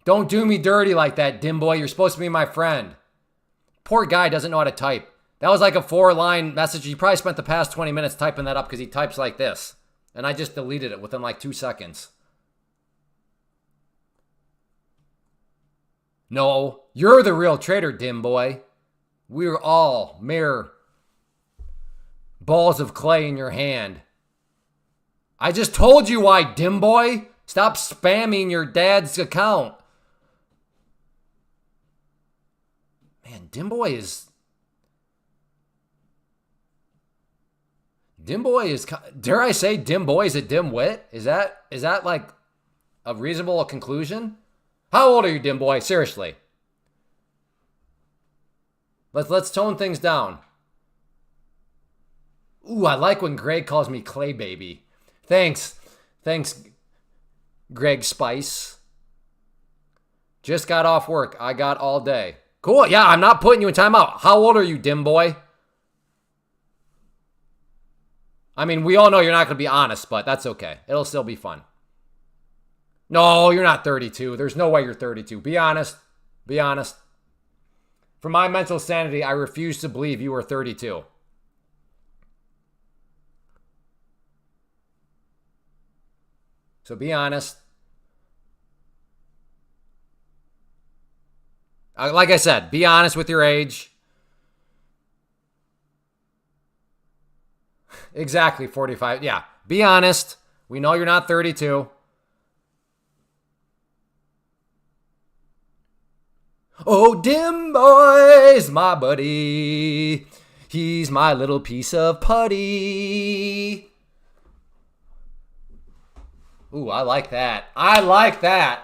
Don't do me dirty like that, Dim Boy. You're supposed to be my friend. Poor guy doesn't know how to type. That was like a 4-line message. He probably spent the past 20 minutes typing that up because he types like this. And I just deleted it within like 2 seconds. No, you're the real traitor, Dim Boy. We're all mere balls of clay in your hand. I just told you why, Dim Boy. Stop spamming your dad's account. Man, Dim Boy is, dare I say Dim Boy is a dimwit? Is that like a reasonable conclusion? How old are you, Dim Boy? Seriously. Let's tone things down. Ooh, I like when Greg calls me Clay Baby. Thanks, Greg Spice. Just got off work. I got all day. Cool. Yeah, I'm not putting you in timeout. How old are you, Dim Boy? I mean, we all know you're not going to be honest, but that's okay. It'll still be fun. No, you're not 32. There's no way you're 32. Be honest. Be honest. For my mental sanity, I refuse to believe you are 32. So be honest. Like I said, be honest with your age. Exactly, 45. Yeah, be honest. We know you're not 32. Oh, Dim Boy's my buddy. He's my little piece of putty. Ooh, I like that. I like that.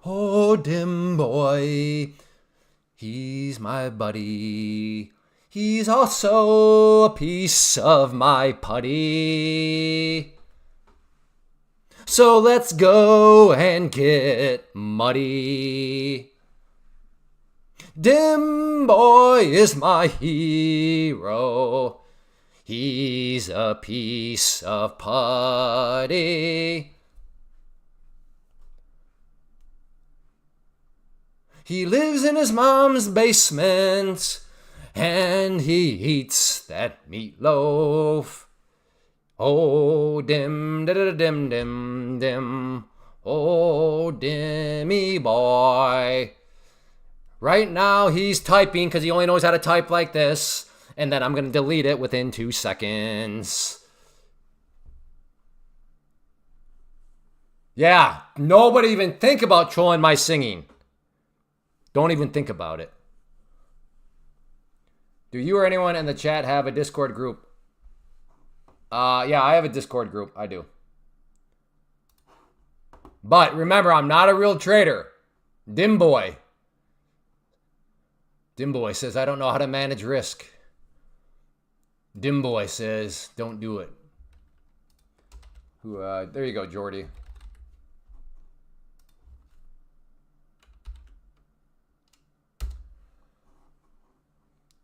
Oh, dim boy, he's my buddy. He's also a piece of my putty. So let's go and get muddy. Dim boy is my hero. He's a piece of putty. He lives in his mom's basement, and he eats that meatloaf. Oh, dim, dim, dim, dim. Oh, dimmy boy. Right now, he's typing because he only knows how to type like this, and then I'm going to delete it within 2 seconds. Yeah, nobody even think about trolling my singing. Don't even think about it. Do you or anyone in the chat have a Discord group? Yeah, I have a Discord group. I do. But remember, I'm not a real trader. Dim boy. Dim boy says, I don't know how to manage risk. Dim boy says, don't do it. There you go, Jordy.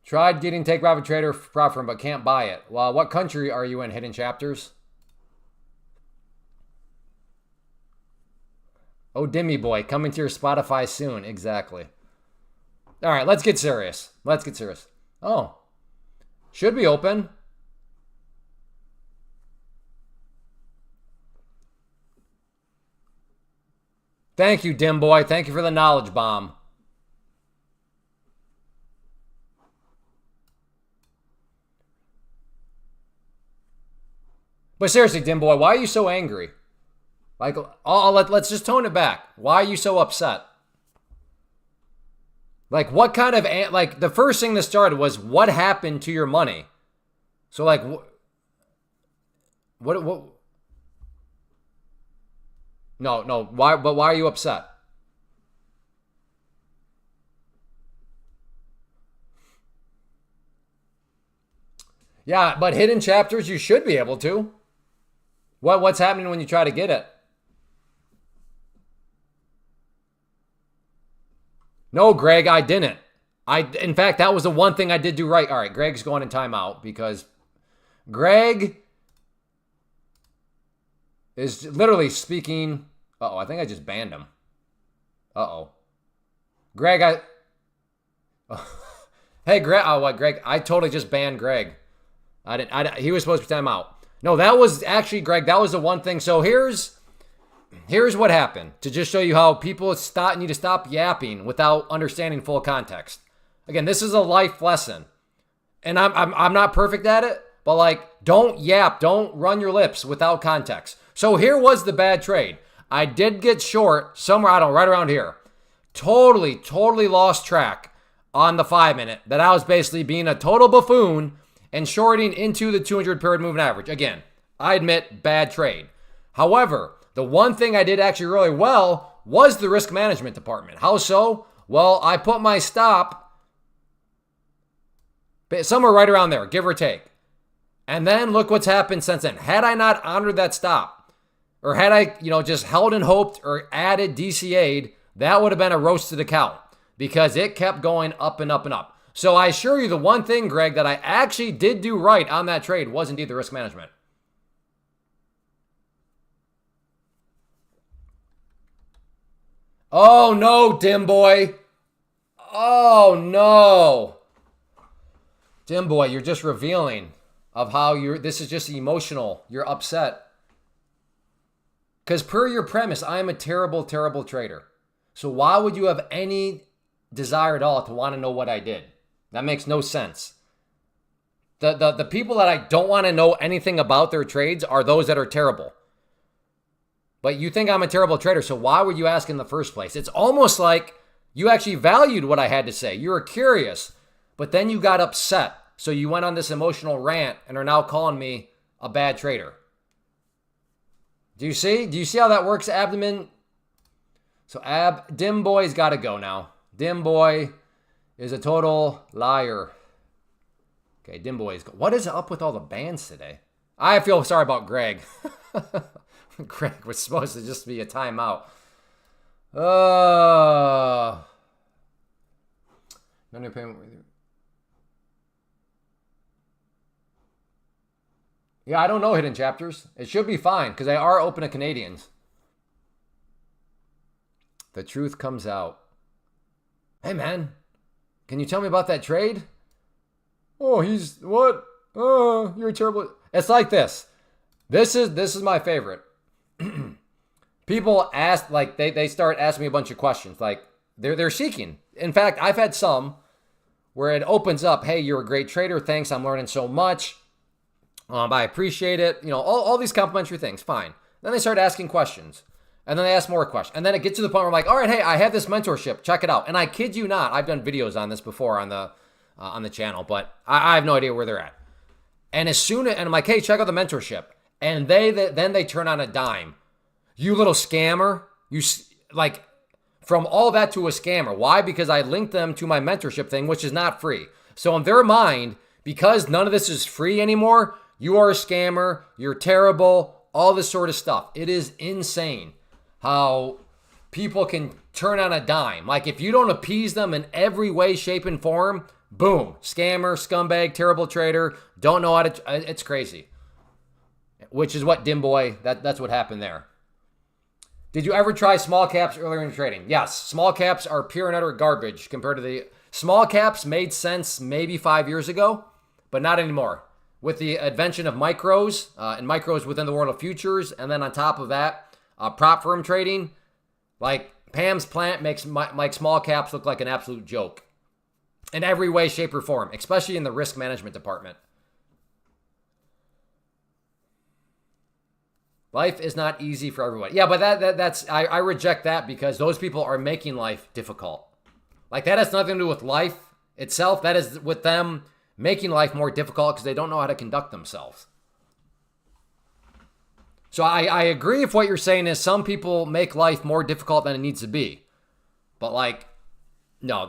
Tried getting Take Profit Trader Profit, but can't buy it. Well, what country are you in, Hidden Chapters? Oh, Dimmy boy, coming to your Spotify soon. Exactly. All right, let's get serious. Let's get serious. Oh, should be open. Thank you, Dim boy. Thank you for the knowledge bomb. But seriously, Dim boy, why are you so angry? Like, let's just tone it back. Why are you so upset? Like, what kind of, like, the first thing that started was, what happened to your money? So, like, what? No, why, but why are you upset? Yeah, but Hidden Chapters, you should be able to. What's happening when you try to get it? No, Greg, I didn't. In fact, that was the one thing I did do right. All right, Greg's going in timeout because Greg is literally speaking. Uh-oh, I think I just banned him. Uh-oh. Greg, Hey, Greg. Oh, what, Greg? I totally just banned Greg. He was supposed to be timeout. No, that was actually, Greg, that was the one thing. So here's what happened to just show you how people need to stop yapping without understanding full context. Again, this is a life lesson. And I'm not perfect at it, but like, don't yap, don't run your lips without context. So here was the bad trade. I did get short somewhere, I don't know, right around here. Totally lost track on the 5-minute that I was basically being a total buffoon and shorting into the 200 period moving average. Again, I admit, bad trade. However, the one thing I did actually really well was the risk management department. How so? Well, I put my stop somewhere right around there, give or take. And then look what's happened since then. Had I not honored that stop, or had I, just held and hoped or added DCA'd, that would have been a roasted account because it kept going up and up and up. So I assure you the one thing, Greg, that I actually did do right on that trade was indeed the risk management. Oh, no, Dim boy. Oh, no. Dim boy, you're just revealing of how this is just emotional. You're upset. Because per your premise, I am a terrible trader. So why would you have any desire at all to want to know what I did? That makes no sense. The people that I don't want to know anything about their trades are those that are terrible. But you think I'm a terrible trader, so why would you ask in the first place? It's almost like you actually valued what I had to say. You were curious. But then you got upset. So you went on this emotional rant and are now calling me a bad trader. Do you see? Do you see how that works, Abdomen? So Dim Boy's got to go now. Dim Boy is a total liar. Okay, Dim Boy's go. What is up with all the bans today? I feel sorry about Greg. Greg was supposed to just be a timeout. None of payment. Yeah, I don't know hidden chapters. It should be fine because they are open to Canadians. The truth comes out. Hey, man, can you tell me about that trade? Oh, he's what? Oh, you're terrible. It's like this. This is my favorite. People ask, like, they start asking me a bunch of questions. Like, they're seeking. In fact, I've had some where it opens up, hey, you're a great trader. Thanks, I'm learning so much. I appreciate it. You know, all these complimentary things, fine. Then they start asking questions. And then they ask more questions. And then it gets to the point where I'm like, all right, hey, I have this mentorship. Check it out. And I kid you not, I've done videos on this before on the channel, but I have no idea where they're at. And and I'm like, hey, check out the mentorship. And then they turn on a dime. You little scammer. Like, from all that to a scammer. Why? Because I linked them to my mentorship thing, which is not free. So in their mind, because none of this is free anymore, you are a scammer, you're terrible, all this sort of stuff. It is insane how people can turn on a dime. Like, if you don't appease them in every way, shape, and form, boom, scammer, scumbag, terrible trader, don't know how to, it's crazy. Which is what Dim Boy, that's what happened there. Did you ever try small caps earlier in trading? Yes, small caps are pure and utter garbage compared to the, small caps made sense maybe 5 years ago, but not anymore. With the invention of micros, and micros within the world of futures, and then on top of that, prop firm trading, like Pam's plant makes small caps look like an absolute joke. In every way, shape, or form, especially in the risk management department. Life is not easy for everybody. Yeah, but that's I reject that because those people are making life difficult. Like, that has nothing to do with life itself. That is with them making life more difficult because they don't know how to conduct themselves. So I agree if what you're saying is some people make life more difficult than it needs to be. But, like, no,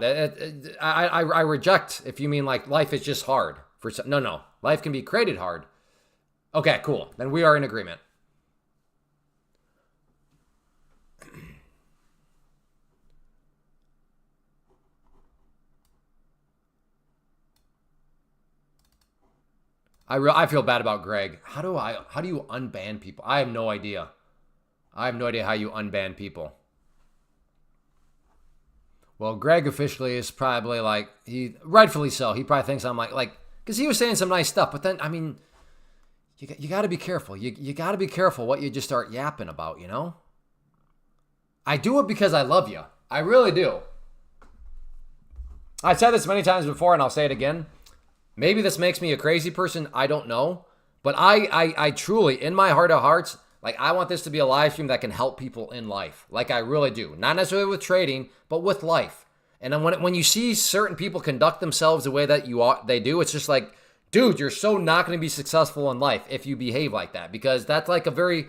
I reject if you mean like life is just hard. No, life can be created hard. Okay, cool. Then we are in agreement. I feel bad about Greg. How do you unban people? I have no idea. I have no idea how you unban people. Well, Greg officially is probably like, rightfully so. He probably thinks I'm like, because he was saying some nice stuff, but then, I mean, you got to be careful. You got to be careful what you just start yapping about, you know? I do it because I love you. I really do. I've said this many times before, and I'll say it again. Maybe this makes me a crazy person. I don't know. But I truly, in my heart of hearts, like, I want this to be a live stream that can help people in life. Like, I really do. Not necessarily with trading, but with life. And then when you see certain people conduct themselves the way that they do, it's just like, dude, you're so not going to be successful in life if you behave like that. Because that's like a very,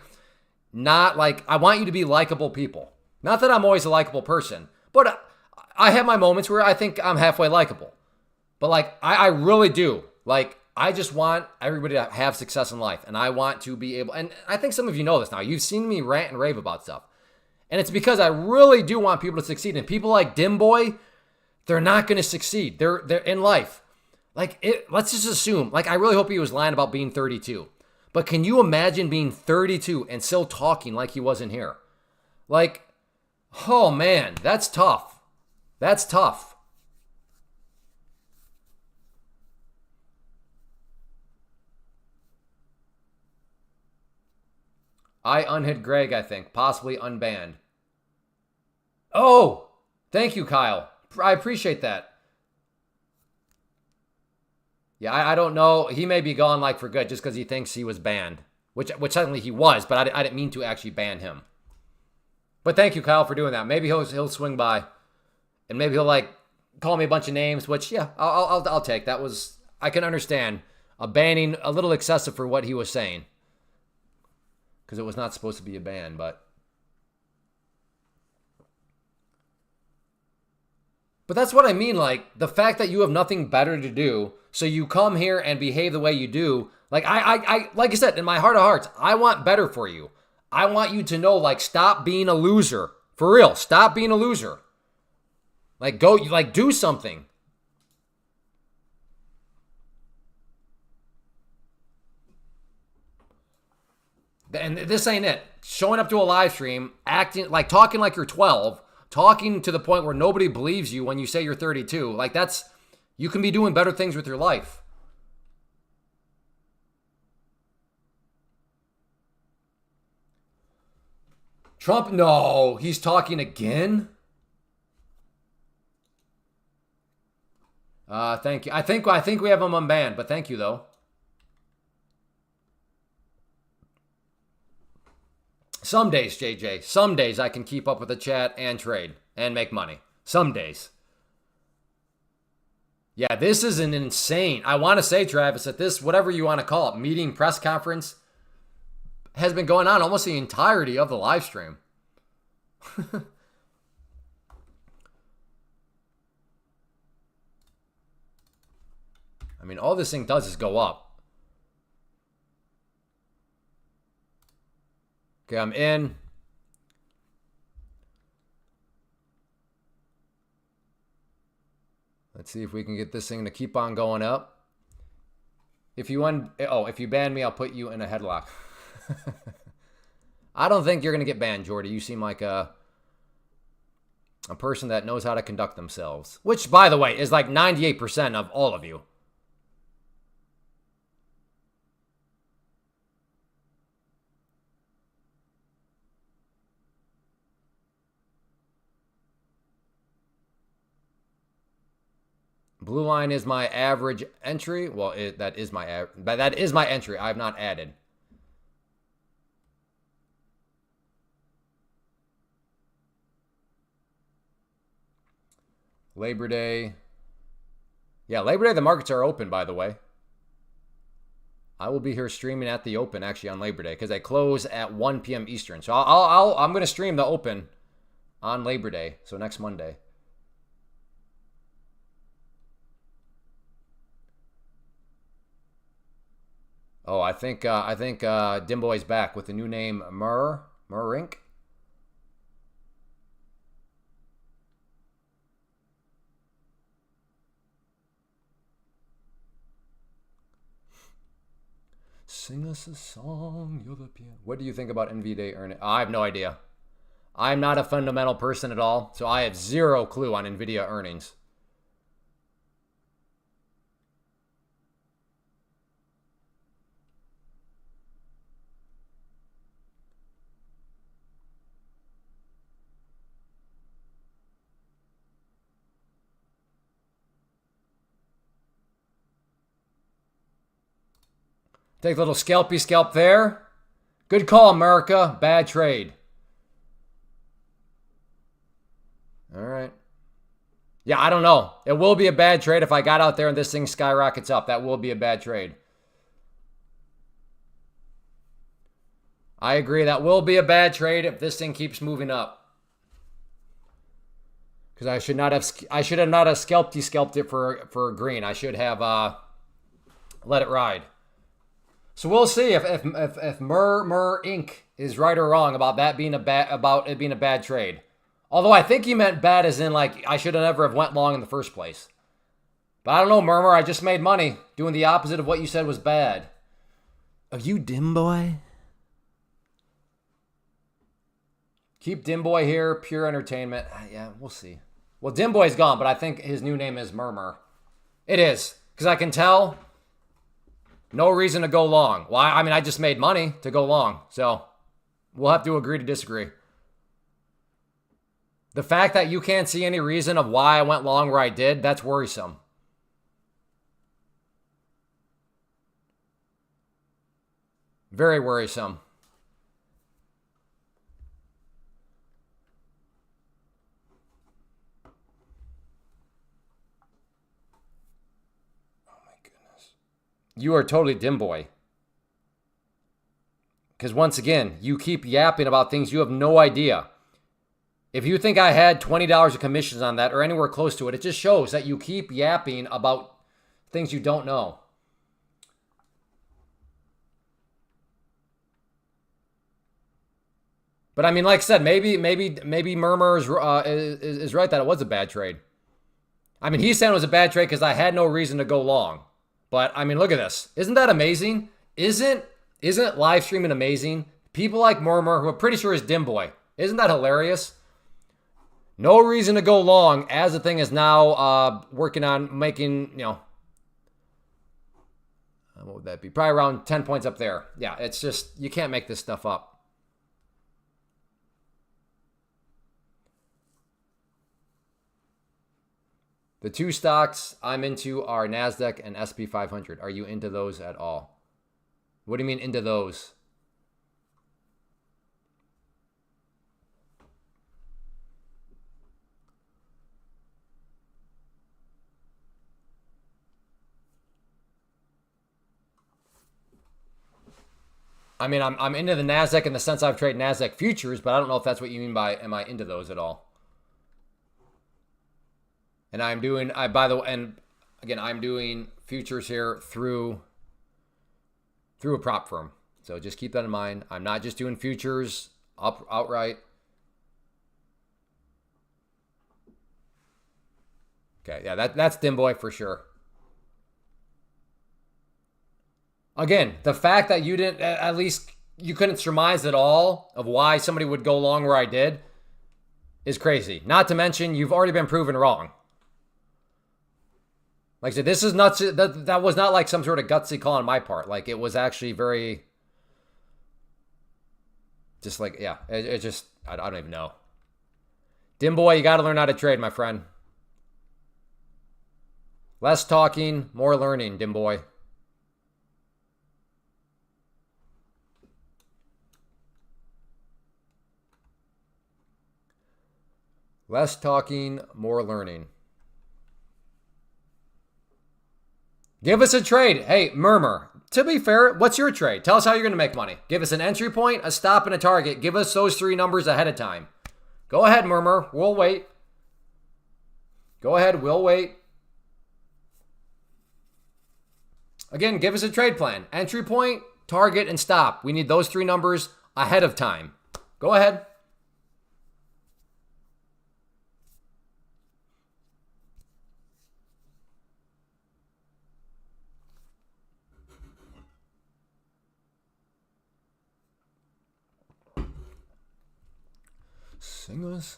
not like, I want you to be likable people. Not that I'm always a likable person, but I have my moments where I think I'm halfway likable. But, like, I really do. Like, I just want everybody to have success in life. And I want to be able, and I think some of you know this now. You've seen me rant and rave about stuff. And it's because I really do want people to succeed. And people like Dim Boy, they're not going to succeed. They're in life. Like, let's just assume, like, I really hope he was lying about being 32. But can you imagine being 32 and still talking like he wasn't here? Like, oh, man, that's tough. That's tough. I unhid Greg, I think. Possibly unbanned. Oh, thank you, Kyle. I appreciate that. Yeah, I don't know. He may be gone, like, for good just because he thinks he was banned. Which technically he was, but I didn't mean to actually ban him. But thank you, Kyle, for doing that. Maybe he'll swing by. And maybe he'll, like, call me a bunch of names, which, yeah, I'll take. That was, I can understand a banning a little excessive for what he was saying, because it was not supposed to be a ban, but that's what I mean. Like, the fact that you have nothing better to do, so you come here and behave the way you do. Like, like I said, in my heart of hearts, I want better for you. I want you to know, like, stop being a loser. For real, stop being a loser. Like, go, like, do something. And this ain't it. Showing up to a live stream, acting, like, talking like you're 12, talking to the point where nobody believes you when you say you're 32. Like, that's, you can be doing better things with your life. Trump, no, he's talking again. Thank you. I think we have him unbanned, but thank you though. Some days, JJ, some days I can keep up with the chat and trade and make money. Some days. Yeah, this is an insane, I want to say, Travis, that this, whatever you want to call it, meeting, press conference, has been going on almost the entirety of the live stream. I mean, all this thing does is go up. Okay, I'm in. Let's see if we can get this thing to keep on going up. If you ban me, I'll put you in a headlock. I don't think you're going to get banned, Jordy. You seem like a person that knows how to conduct themselves. Which, by the way, is like 98% of all of you. Blue line is my average entry. Well, that is my entry. I have not added. Labor Day. Yeah, Labor Day, the markets are open, by the way. I will be here streaming at the open, actually, on Labor Day, because they close at 1 p.m. Eastern. So I'm going to stream the open on Labor Day, so next Monday. Oh, I think Dimboy's back with the new name Murrink. Sing us a song, you're the piano. What do you think about NVDA earning? I have no idea. I'm not a fundamental person at all, so I have zero clue on NVIDIA earnings. Take a little scalpy scalp there. Good call, America. Bad trade. All right. Yeah, I don't know. It will be a bad trade if I got out there and this thing skyrockets up. That will be a bad trade. I agree. That will be a bad trade if this thing keeps moving up. Because I should not have scalped it for green. I should have let it ride. So we'll see if Mur Inc. is right or wrong about that being about it being a bad trade. Although I think he meant bad as in like I should have never have went long in the first place. But I don't know, Murmur. I just made money doing the opposite of what you said was bad. Are you Dimboy? Keep Dimboy here. Pure entertainment. Yeah, we'll see. Well, Dimboy's gone, but I think his new name is Murmur. It is because I can tell. No reason to go long. Well, I mean, I just made money to go long. So we'll have to agree to disagree. The fact that you can't see any reason of why I went long where I did, that's worrisome. Very worrisome. You are totally dim boy. Because once again, you keep yapping about things you have no idea. If you think I had $20 of commissions on that or anywhere close to it, it just shows that you keep yapping about things you don't know. But I mean, like I said, maybe Murmur is right that it was a bad trade. I mean, he's saying it was a bad trade because I had no reason to go long. But I mean, look at this. Isn't that amazing? Isn't live streaming amazing? People like Murmur, who I'm pretty sure is Dim Boy. Isn't that hilarious? No reason to go long as the thing is now working on making, what would that be? Probably around 10 points up there. Yeah, it's just, you can't make this stuff up. The two stocks I'm into are NASDAQ and SP 500. Are you into those at all? What do you mean into those? I mean, I'm into the NASDAQ in the sense I've traded NASDAQ futures, but I don't know if that's what you mean by am I into those at all. And I'm doing, and again, I'm doing futures here through a prop firm. So just keep that in mind. I'm not just doing futures outright. Okay, yeah, that's Dim Boy for sure. Again, the fact that you didn't, at least you couldn't surmise at all of why somebody would go long where I did is crazy. Not to mention, you've already been proven wrong. Like I said, this is nuts. That was not like some sort of gutsy call on my part. Like, it was actually very, just like, yeah, it just, I don't even know. Dim Boy, you got to learn how to trade, my friend. Less talking, more learning, Dim Boy. Less talking, more learning. Give us a trade. Hey, Murmur, to be fair, what's your trade? Tell us how you're going to make money. Give us an entry point, a stop, and a target. Give us those three numbers ahead of time. Go ahead, Murmur. We'll wait. Go ahead. We'll wait. Again, give us a trade plan. Entry point, target, and stop. We need those three numbers ahead of time. Go ahead. Singles.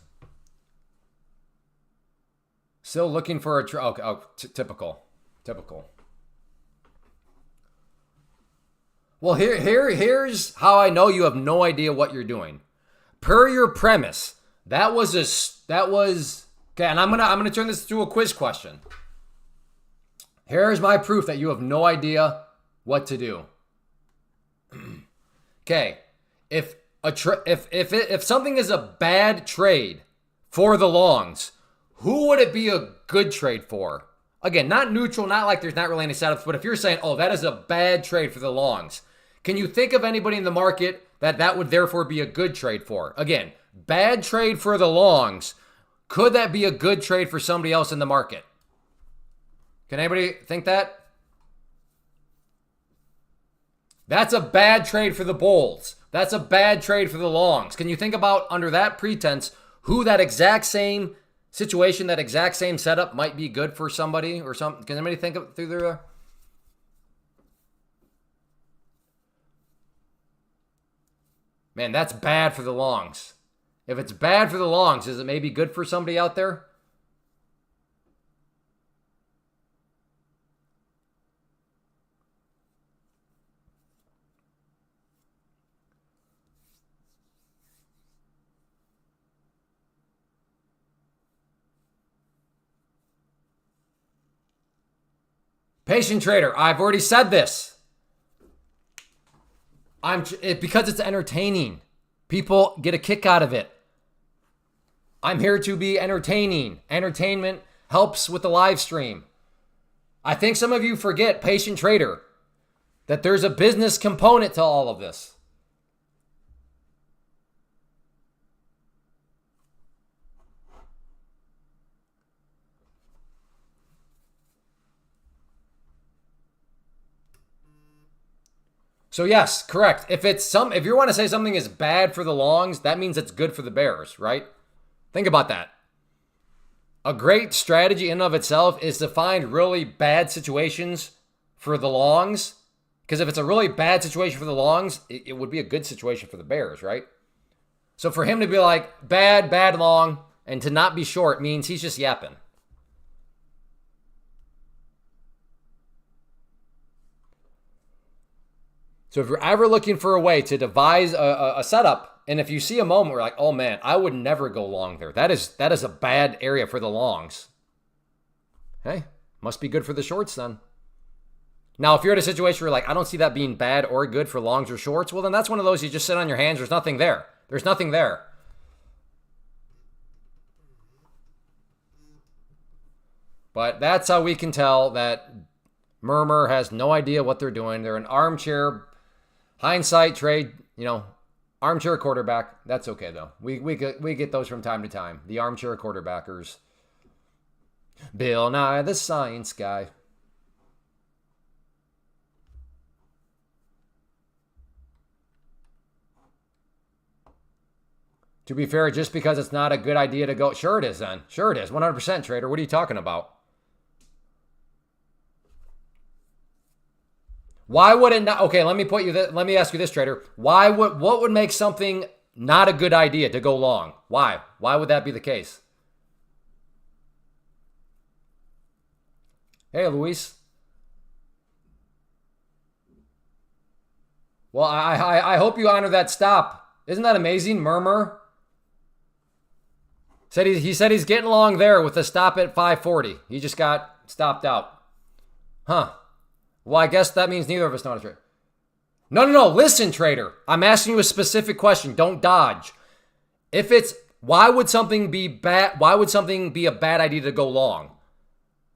Still looking for a typical. Well, here's how I know you have no idea what you're doing. Per your premise, that was okay. And I'm gonna turn this to a quiz question. Here's my proof that you have no idea what to do. Okay, if something is a bad trade for the longs, who would it be a good trade for? Again, not neutral, not like there's not really any setups, but if you're saying, oh, that is a bad trade for the longs, can you think of anybody in the market that would therefore be a good trade for? Again, bad trade for the longs. Could that be a good trade for somebody else in the market? Can anybody think that? That's a bad trade for the bulls. That's a bad trade for the longs. Can you think about, under that pretense, who that exact same situation, that exact same setup might be good for somebody or something? Can anybody think of through there? Man, that's bad for the longs. If it's bad for the longs, is it maybe good for somebody out there? Patient trader, I've already said this. Because it's entertaining. People get a kick out of it. I'm here to be entertaining. Entertainment helps with the live stream. I think some of you forget patient trader. that there's a business component to all of this. So yes, correct. If you want to say something is bad for the longs, that means it's good for the bears, right? Think about that. A great strategy in and of itself is to find really bad situations for the longs. Because if it's a really bad situation for the longs, it would be a good situation for the bears, right? So for him to be like, bad long, and to not be short means he's just yapping. So if you're ever looking for a way to devise a setup, and if you see a moment where you're like, oh man, I would never go long there. That is a bad area for the longs. Hey, must be good for the shorts then. Now, if you're in a situation where you're like, I don't see that being bad or good for longs or shorts, well then that's one of those you just sit on your hands. There's nothing there. There's nothing there. But that's how we can tell that Murmur has no idea what they're doing. They're an armchair hindsight trade, armchair quarterback. That's okay though. We get those from time to time. The armchair quarterbackers. Bill Nye the Science Guy. To be fair, just because it's not a good idea to go, sure it is then. Sure it is. 100% trader. What are you talking about? Why would it not? Okay, let me ask you this, trader. What would make something not a good idea to go long? Why? Why would that be the case? Hey, Luis. Well, I hope you honor that stop. Isn't that amazing, Murmur? He said he's getting long there with a stop at 540. He just got stopped out. Huh. Well, I guess that means neither of us know how to trade. No. Listen, trader. I'm asking you a specific question. Don't dodge. Why would something be bad? Why would something be a bad idea to go long?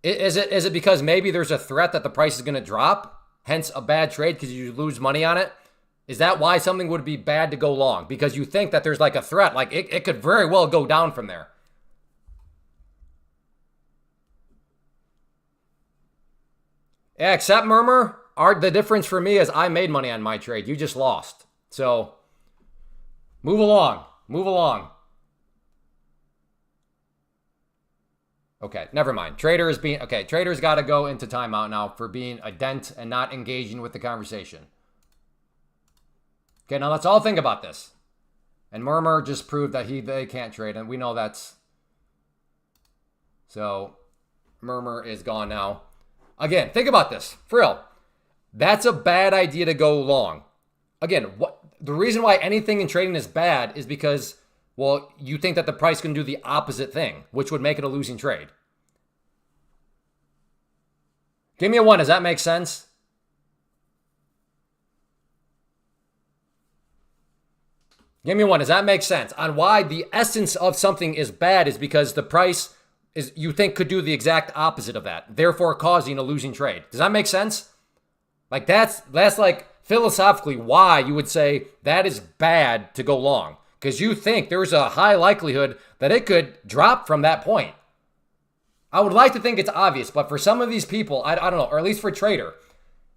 Is it because maybe there's a threat that the price is going to drop? Hence a bad trade because you lose money on it? Is that why something would be bad to go long? Because you think that there's like a threat. Like it could very well go down from there. Yeah, except Murmur, the difference for me is I made money on my trade. You just lost. So, move along. Okay, never mind. Trader's got to go into timeout now for being a dent and not engaging with the conversation. Okay, now let's all think about this. And Murmur just proved that they can't trade, and we know that's... So, Murmur is gone now. Again, think about this. For real. That's a bad idea to go long. Again, the reason why anything in trading is bad is because, well, you think that the price can do the opposite thing, which would make it a losing trade. Give me a 1. Does that make sense? Give me a 1. Does that make sense? On why the essence of something is bad is because the price you think could do the exact opposite of that, therefore causing a losing trade. Does that make sense? Like that's like philosophically why you would say that is bad to go long. Because you think there's a high likelihood that it could drop from that point. I would like to think it's obvious, but for some of these people, I don't know, or at least for Trader,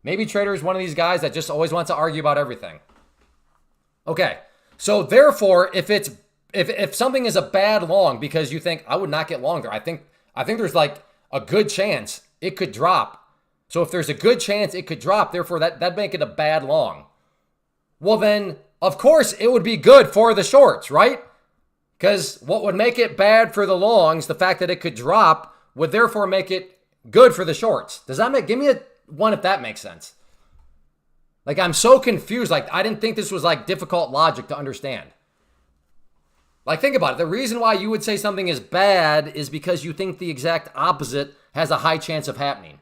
maybe Trader is one of these guys that just always wants to argue about everything. Okay, so therefore, if something is a bad long because you think I would not get longer, I think there's like a good chance it could drop. So if there's a good chance it could drop, therefore that'd make it a bad long. Well then, of course it would be good for the shorts, right? Because what would make it bad for the longs, the fact that it could drop, would therefore make it good for the shorts. Give me a 1 if that makes sense. Like I'm so confused. Like I didn't think this was like difficult logic to understand. Like, think about it. The reason why you would say something is bad is because you think the exact opposite has a high chance of happening.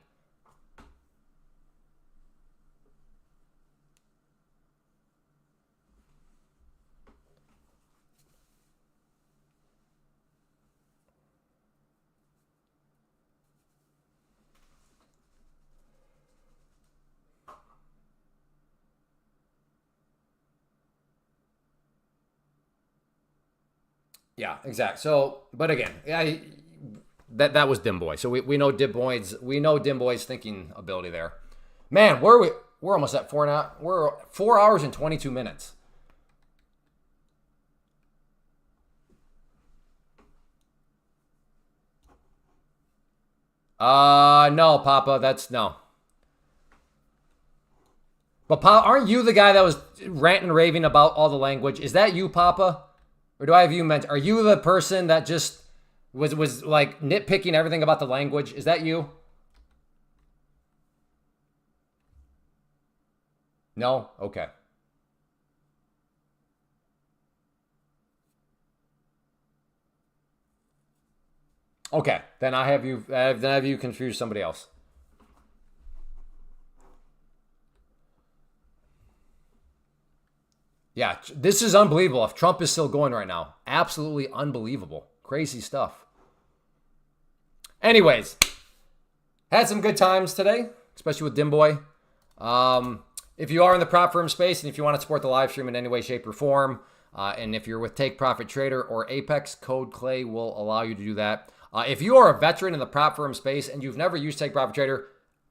Yeah, exactly. So, but again, that was Dim Boy. So we know Dim Boy's thinking ability there. Man, where are we? We're almost at 4 now. We're 4 hours and 22 minutes. No, Papa, that's no. But Papa, aren't you the guy that was ranting and raving about all the language? Is that you, Papa? Or do I have you meant? Are you the person that just was like nitpicking everything about the language? Is that you? No? Okay. Okay. Then I have you confuse somebody else. Yeah, this is unbelievable. If Trump is still going right now, absolutely unbelievable. Crazy stuff. Anyways, had some good times today, especially with Dimboy. If you are in the prop firm space and if you want to support the live stream in any way, shape, or form, and if you're with Take Profit Trader or Apex, code Clay will allow you to do that. If you are a veteran in the prop firm space and you've never used Take Profit Trader,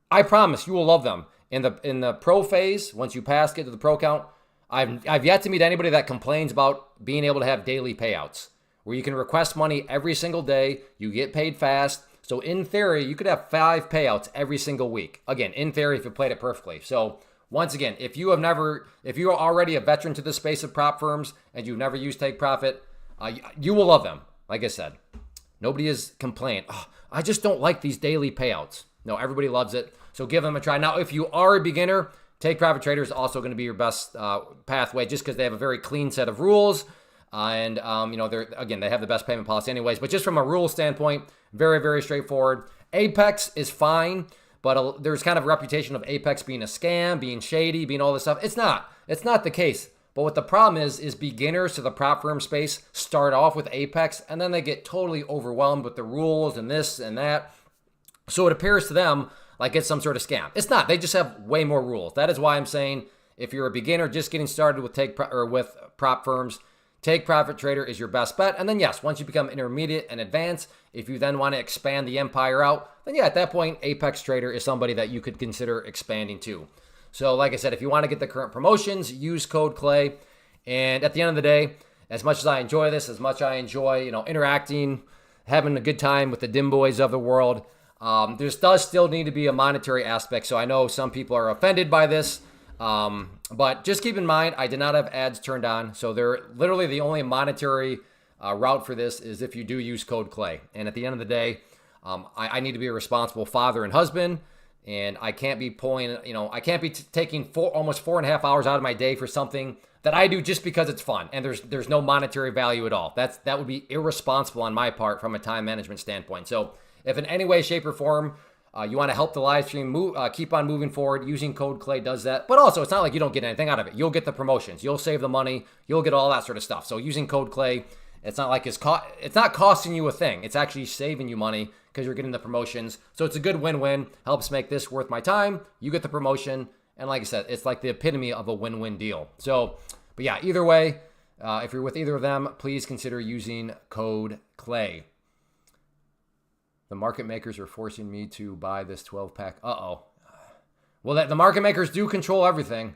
I promise you will love them. In the pro phase, once you get to the pro count, I've yet to meet anybody that complains about being able to have daily payouts where you can request money every single day. You get paid fast. So in theory, you could have 5 payouts every single week. Again, in theory, if you played it perfectly. So once again, if you are already a veteran to the space of prop firms and you've never used Take Profit, you will love them. Like I said, nobody has complained. Oh, I just don't like these daily payouts. No, everybody loves it. So give them a try. Now, if you are a beginner, Take Profit Trader is also going to be your best pathway just because they have a very clean set of rules. They have the best payment policy anyways. But just from a rule standpoint, very, very straightforward. Apex is fine, but there's kind of a reputation of Apex being a scam, being shady, being all this stuff. It's not. It's not the case. But what the problem is beginners to the prop firm space start off with Apex, and then they get totally overwhelmed with the rules and this and that. So it appears to them like it's some sort of scam. It's not. They just have way more rules. That is why I'm saying if you're a beginner just getting started with prop firms, Take Profit Trader is your best bet. And then yes, once you become intermediate and advanced, if you then want to expand the empire out, then yeah, at that point, Apex Trader is somebody that you could consider expanding to. So like I said, if you want to get the current promotions, use code Clay. And at the end of the day, as much as I enjoy this, as much as I enjoy, interacting, having a good time with the dim boys of the world, there does still need to be a monetary aspect. So I know some people are offended by this. But just keep in mind, I did not have ads turned on. So they're literally the only monetary route for this is if you do use code Clay. And at the end of the day, I need to be a responsible father and husband. And I can't be I can't be taking almost 4.5 hours out of my day for something that I do just because it's fun. And there's no monetary value at all. That would be irresponsible on my part from a time management standpoint. So if in any way, shape, or form, you want to help the live stream keep on moving forward, using code Clay does that. But also, it's not like you don't get anything out of it. You'll get the promotions. You'll save the money. You'll get all that sort of stuff. So using code Clay, it's not like it's not costing you a thing. It's actually saving you money because you're getting the promotions. So it's a good win-win. Helps make this worth my time. You get the promotion. And like I said, it's like the epitome of a win-win deal. So, but yeah, either way, if you're with either of them, please consider using code Clay. The market makers are forcing me to buy this 12-pack. Uh-oh. Well, the market makers do control everything.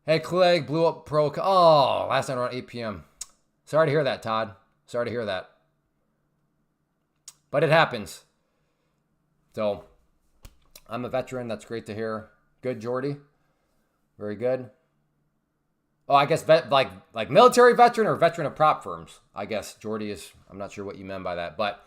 Hey, Clegg blew up Pro. Oh, last night around 8 p.m. Sorry to hear that, Todd. Sorry to hear that. But it happens. So, I'm a veteran. That's great to hear. Good, Jordy. Very good. Oh, I guess like military veteran or veteran of prop firms. I guess Jordy is. I'm not sure what you meant by that, but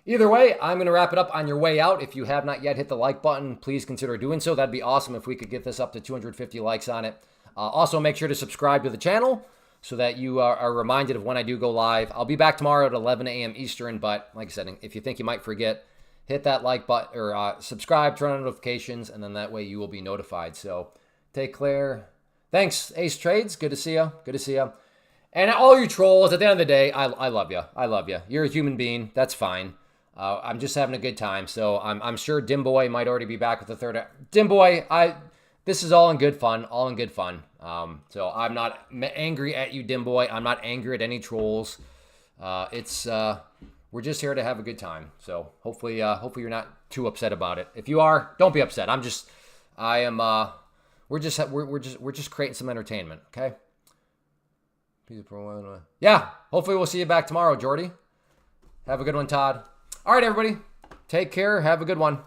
either way, I'm going to wrap it up on your way out. If you have not yet hit the like button, please consider doing so. That'd be awesome if we could get this up to 250 likes on it. Also, make sure to subscribe to the channel so that you are reminded of when I do go live. I'll be back tomorrow at 11 a.m. Eastern, but like I said, if you think you might forget, hit that like button or subscribe, turn on notifications, and then that way you will be notified. So take care. Thanks, Ace Trades. Good to see you. Good to see you. And all you trolls, at the end of the day, I love you. I love you. You're a human being. That's fine. I'm just having a good time. So I'm sure Dimboy might already be back with the third. Dimboy, this is all in good fun, all in good fun. So I'm not angry at you, dim boy. I'm not angry at any trolls. We're just here to have a good time. So hopefully you're not too upset about it. If you are, don't be upset. We're just creating some entertainment. Okay. Yeah. Hopefully we'll see you back tomorrow, Jordy. Have a good one, Todd. All right, everybody. Take care. Have a good one.